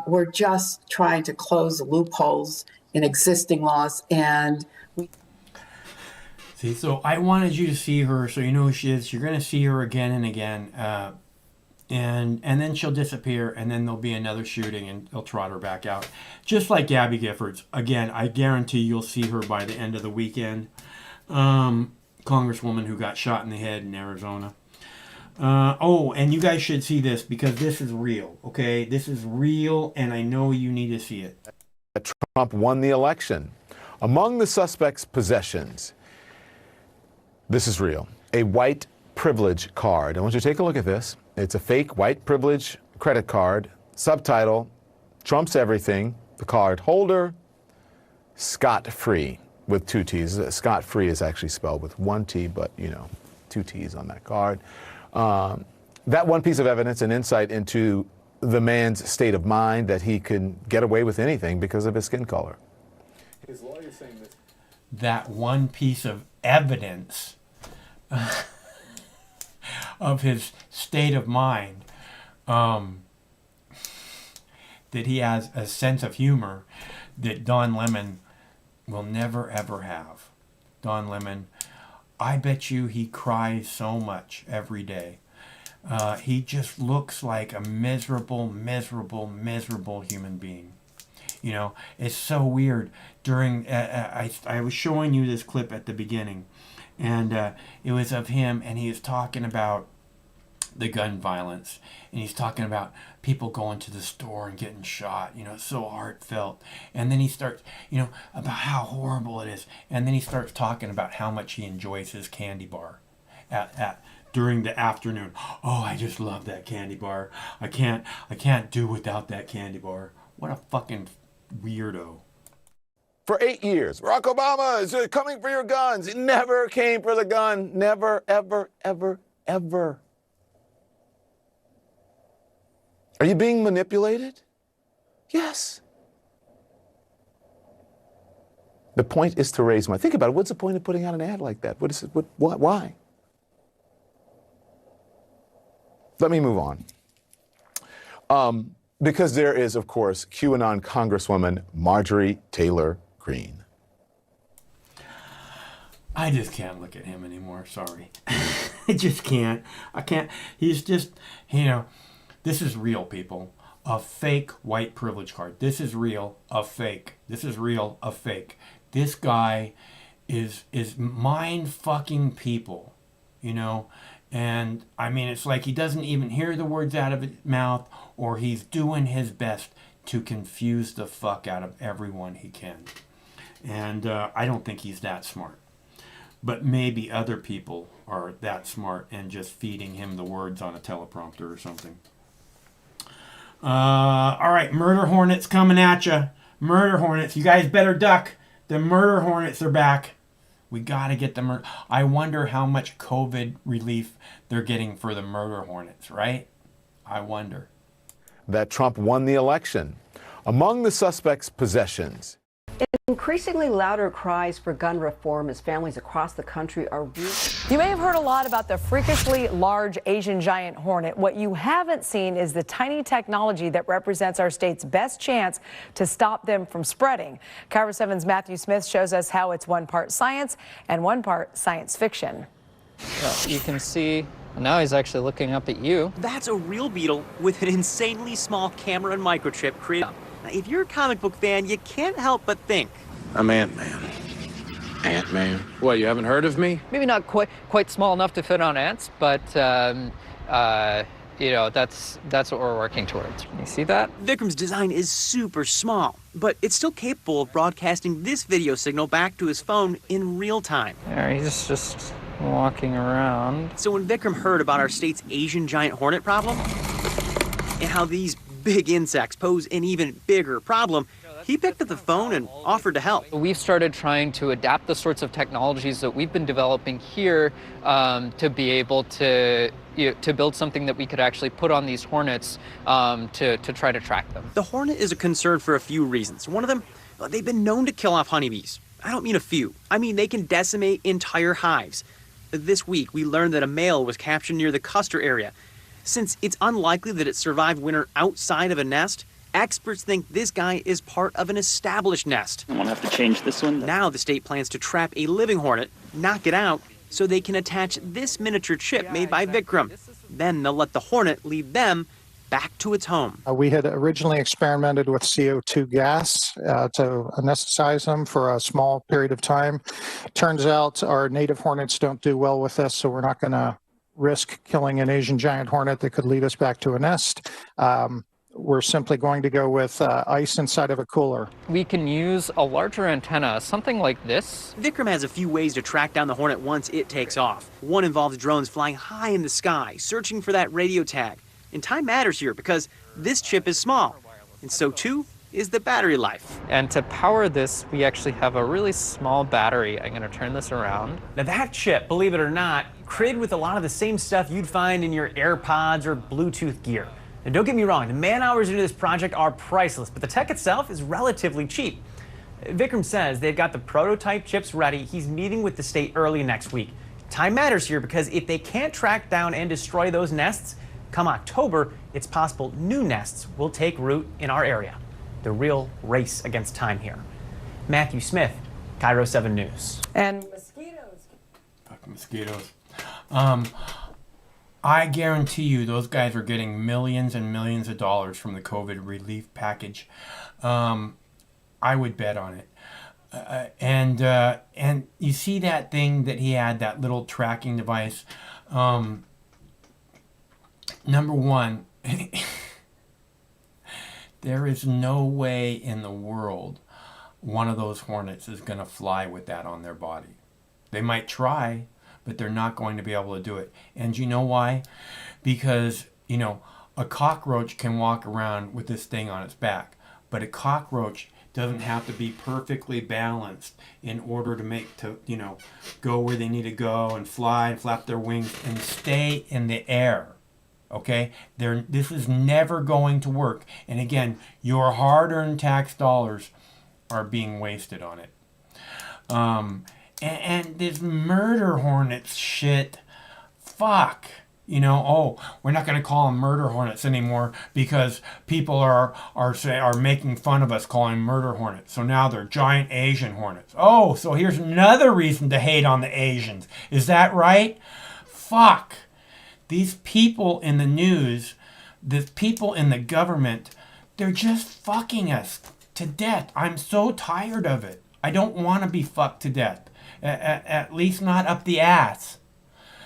We're just trying to close loopholes in existing laws, and see, so I wanted you to see her so you know who she is. You're going to see her again and again, and then she'll disappear, and then there'll be another shooting, and they'll trot her back out. Just like Gabby Giffords. Again, I guarantee you'll see her by the end of the weekend. Congresswoman who got shot in the head in Arizona. Oh, and you guys should see this because this is real, okay? This is real, and I know you need to see it. Trump won the election. Among the suspects' possessions, this is real, a white privilege card. I want you to take a look at this. It's a fake white privilege credit card. Subtitle, Trump's everything. The card holder, scot-free with 2 T's. Scot-free is actually spelled with 1 T, but, you know, 2 T's on that card. That one piece of evidence, an insight into the man's state of mind, that he can get away with anything because of his skin color. His lawyer saying this. That one piece of evidence of his state of mind, that he has a sense of humor that Don Lemon will never ever have. Don Lemon, I bet you he cries so much every day. He just looks like a miserable, miserable, miserable human being. You know, it's so weird. During, I was showing you this clip at the beginning, and it was of him, and he was talking about the gun violence, and he's talking about people going to the store and getting shot, you know, so heartfelt. And then he starts, you know, about how horrible it is, and then he starts talking about how much he enjoys his candy bar during the afternoon. Oh, I just love that candy bar. I can't do without that candy bar. What a fucking weirdo. For 8 years, Barack Obama is coming for your guns. He never came for the gun. Never, ever, ever, ever. Are you being manipulated? Yes. The point is to raise money. Think about it. What's the point of putting out an ad like that? What is it? Why? Let me move on. Because there is, of course, QAnon Congresswoman Marjorie Taylor Greene. I just can't look at him anymore. Sorry. I just can't. I can't. He's just, you know, this is real, people. A fake white privilege card. This is real, a fake. This is real, a fake. This guy is mind fucking people, you know? And I mean, it's like he doesn't even hear the words out of his mouth, or he's doing his best to confuse the fuck out of everyone he can. And I don't think he's that smart. But maybe other people are that smart and just feeding him the words on a teleprompter or something. All right, murder hornets coming at you. Murder hornets, you guys better duck. The murder hornets are back. We got to get the murder. I wonder how much COVID relief they're getting for the murder hornets, right? I wonder. That Trump won the election. Among the suspects' possessions. Increasingly louder cries for gun reform as families across the country are You may have heard a lot about the freakishly large Asian giant hornet. What you haven't seen is the tiny technology that represents our state's best chance to stop them from spreading. KIRO 7's Matthew Smith shows us how it's one part science and one part science fiction. Well, you can see now he's actually looking up at you. That's a real beetle with an insanely small camera and microchip created. Now, if you're a comic book fan, you can't help but think. I'm Ant-Man. Ant-Man? What, you haven't heard of me? Maybe not quite small enough to fit on ants, but you know, that's what we're working towards. You see that? Vikram's design is super small, but it's still capable of broadcasting this video signal back to his phone in real time. There, he's just walking around. So when Vikram heard about our state's Asian giant hornet problem, and how these big insects pose an even bigger problem, he picked up the phone and offered to help. We've started trying to adapt the sorts of technologies that we've been developing here to be able to build something that we could actually put on these hornets to try to track them. The hornet is a concern for a few reasons. One of them, they've been known to kill off honeybees. I don't mean a few. I mean they can decimate entire hives. This week, we learned that a male was captured near the Custer area. Since it's unlikely that it survived winter outside of a nest, experts think this guy is part of an established nest. I'm gonna have to change this one. Now the state plans to trap a living hornet, knock it out, so they can attach this miniature chip made by Vikram. Then they'll let the hornet lead them back to its home. We had originally experimented with CO2 gas to anesthetize them for a small period of time. Turns out our native hornets don't do well with this, so we're not going to risk killing an Asian giant hornet that could lead us back to a nest. We're simply going to go with ice inside of a cooler. We can use a larger antenna, something like this. Vikram has a few ways to track down the hornet once it takes off. One involves drones flying high in the sky, searching for that radio tag. And time matters here because this chip is small, and so too is the battery life. And to power this, we actually have a really small battery. I'm gonna turn this around. Now that chip, believe it or not, created with a lot of the same stuff you'd find in your AirPods or Bluetooth gear. Now don't get me wrong, the man hours into this project are priceless, but the tech itself is relatively cheap. Vikram says they've got the prototype chips ready. He's meeting with the state early next week. Time matters here because if they can't track down and destroy those nests, come October, it's possible new nests will take root in our area. The real race against time here. Matthew Smith, Cairo 7 News. And mosquitoes. Fucking mosquitoes. I guarantee you those guys are getting millions and millions of dollars from the COVID relief package. I would bet on it. And you see that thing that he had, that little tracking device. Number one, there is no way in the world one of those hornets is going to fly with that on their body. They might try, but they're not going to be able to do it. And you know why? Because, you know, a cockroach can walk around with this thing on its back, but a cockroach doesn't have to be perfectly balanced in order to go where they need to go and fly and flap their wings and stay in the air. Okay? This is never going to work. And again, your hard-earned tax dollars are being wasted on it. And this murder hornets shit, fuck. You know, we're not going to call them murder hornets anymore because people are making fun of us calling them murder hornets. So now they're giant Asian hornets. Oh, so here's another reason to hate on the Asians. Is that right? Fuck. These people in the news, the people in the government, they're just fucking us to death. I'm so tired of it. I don't want to be fucked to death. At least not up the ass.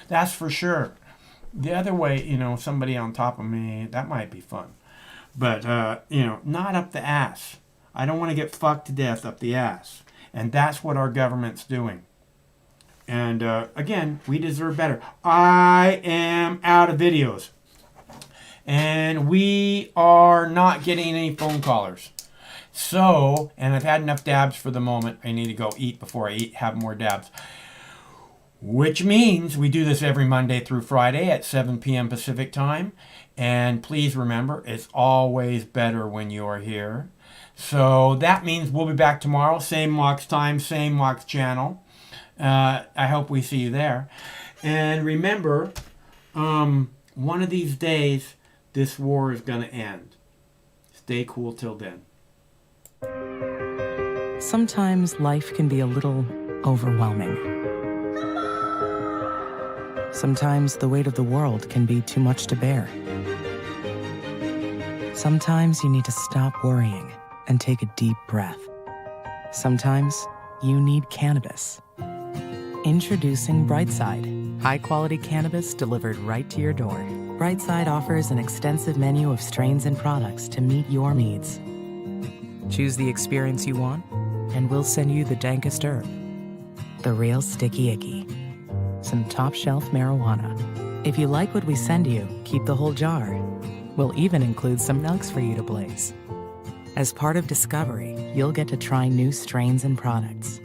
That's for sure. The other way, you know, somebody on top of me, that might be fun. But, not up the ass. I don't want to get fucked to death up the ass. And that's what our government's doing. And, again, we deserve better. I am out of videos. And we are not getting any phone callers. So, and I've had enough dabs for the moment. I need to go eat before I have more dabs. Which means we do this every Monday through Friday at 7 p.m. Pacific time. And please remember, it's always better when you are here. So that means we'll be back tomorrow. Same Mox time, same Mox channel. I hope we see you there. And remember, one of these days, this war is going to end. Stay cool till then. Sometimes life can be a little overwhelming. Sometimes the weight of the world can be too much to bear. Sometimes you need to stop worrying and take a deep breath. Sometimes you need cannabis. Introducing Brightside, high-quality cannabis delivered right to your door. Brightside offers an extensive menu of strains and products to meet your needs. Choose the experience you want, and we'll send you the dankest herb, the real sticky icky, some top-shelf marijuana. If you like what we send you, keep the whole jar. We'll even include some nugs for you to blaze. As part of Discovery, you'll get to try new strains and products.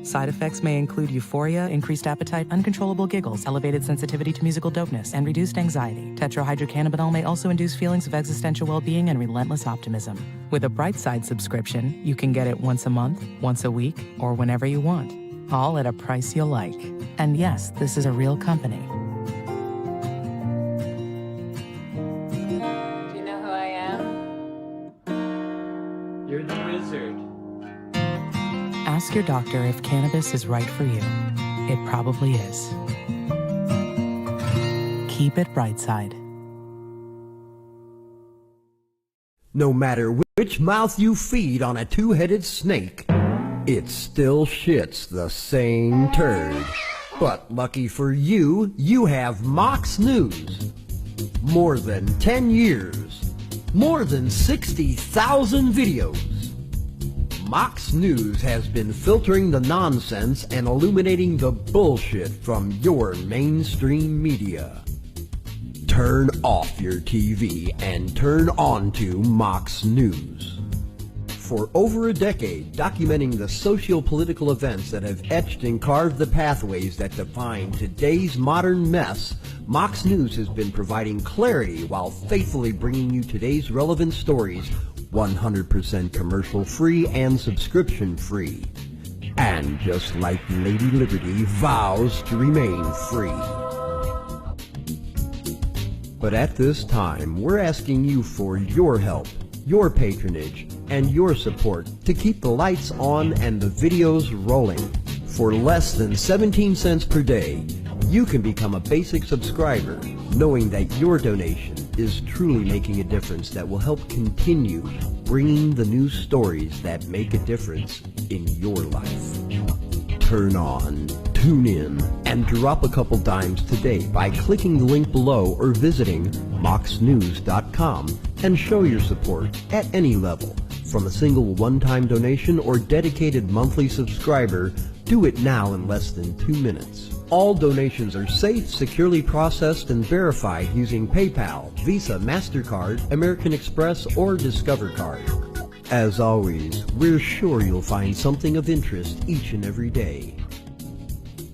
Side effects may include euphoria, increased appetite, uncontrollable giggles, elevated sensitivity to musical dopeness, and reduced anxiety. Tetrahydrocannabinol may also induce feelings of existential well-being and relentless optimism. With a Brightside subscription, you can get it once a month, once a week, or whenever you want, all at a price you'll like. And yes, this is a real company. Do you know who I am? You're the wizard. Ask your doctor if cannabis is right for you. It probably is. Keep it Brightside. No matter which mouth you feed on a two-headed snake, it still shits the same turd. But lucky for you, you have Mox News. More than 10 years. More than 60,000 videos. Mox News has been filtering the nonsense and illuminating the bullshit from your mainstream media. Turn off your TV and turn on to Mox News. For over a decade, documenting the socio-political events that have etched and carved the pathways that define today's modern mess, Mox News has been providing clarity while faithfully bringing you today's relevant stories 100% commercial-free and subscription-free. And just like Lady Liberty vows to remain free. But at this time, we're asking you for your help, your patronage, and your support to keep the lights on and the videos rolling. For less than 17 cents per day, you can become a basic subscriber, knowing that your donation is truly making a difference that will help continue bringing the news stories that make a difference in your life. Turn on, tune in, and drop a couple dimes today by clicking the link below or visiting moxnews.com and show your support at any level. From a single one-time donation or dedicated monthly subscriber, do it now in less than 2 minutes. All donations are safe, securely processed, and verified using PayPal, Visa, MasterCard, American Express, or Discover Card. As always, we're sure you'll find something of interest each and every day.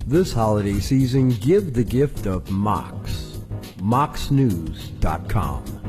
This holiday season, give the gift of Mox. moxnews.com.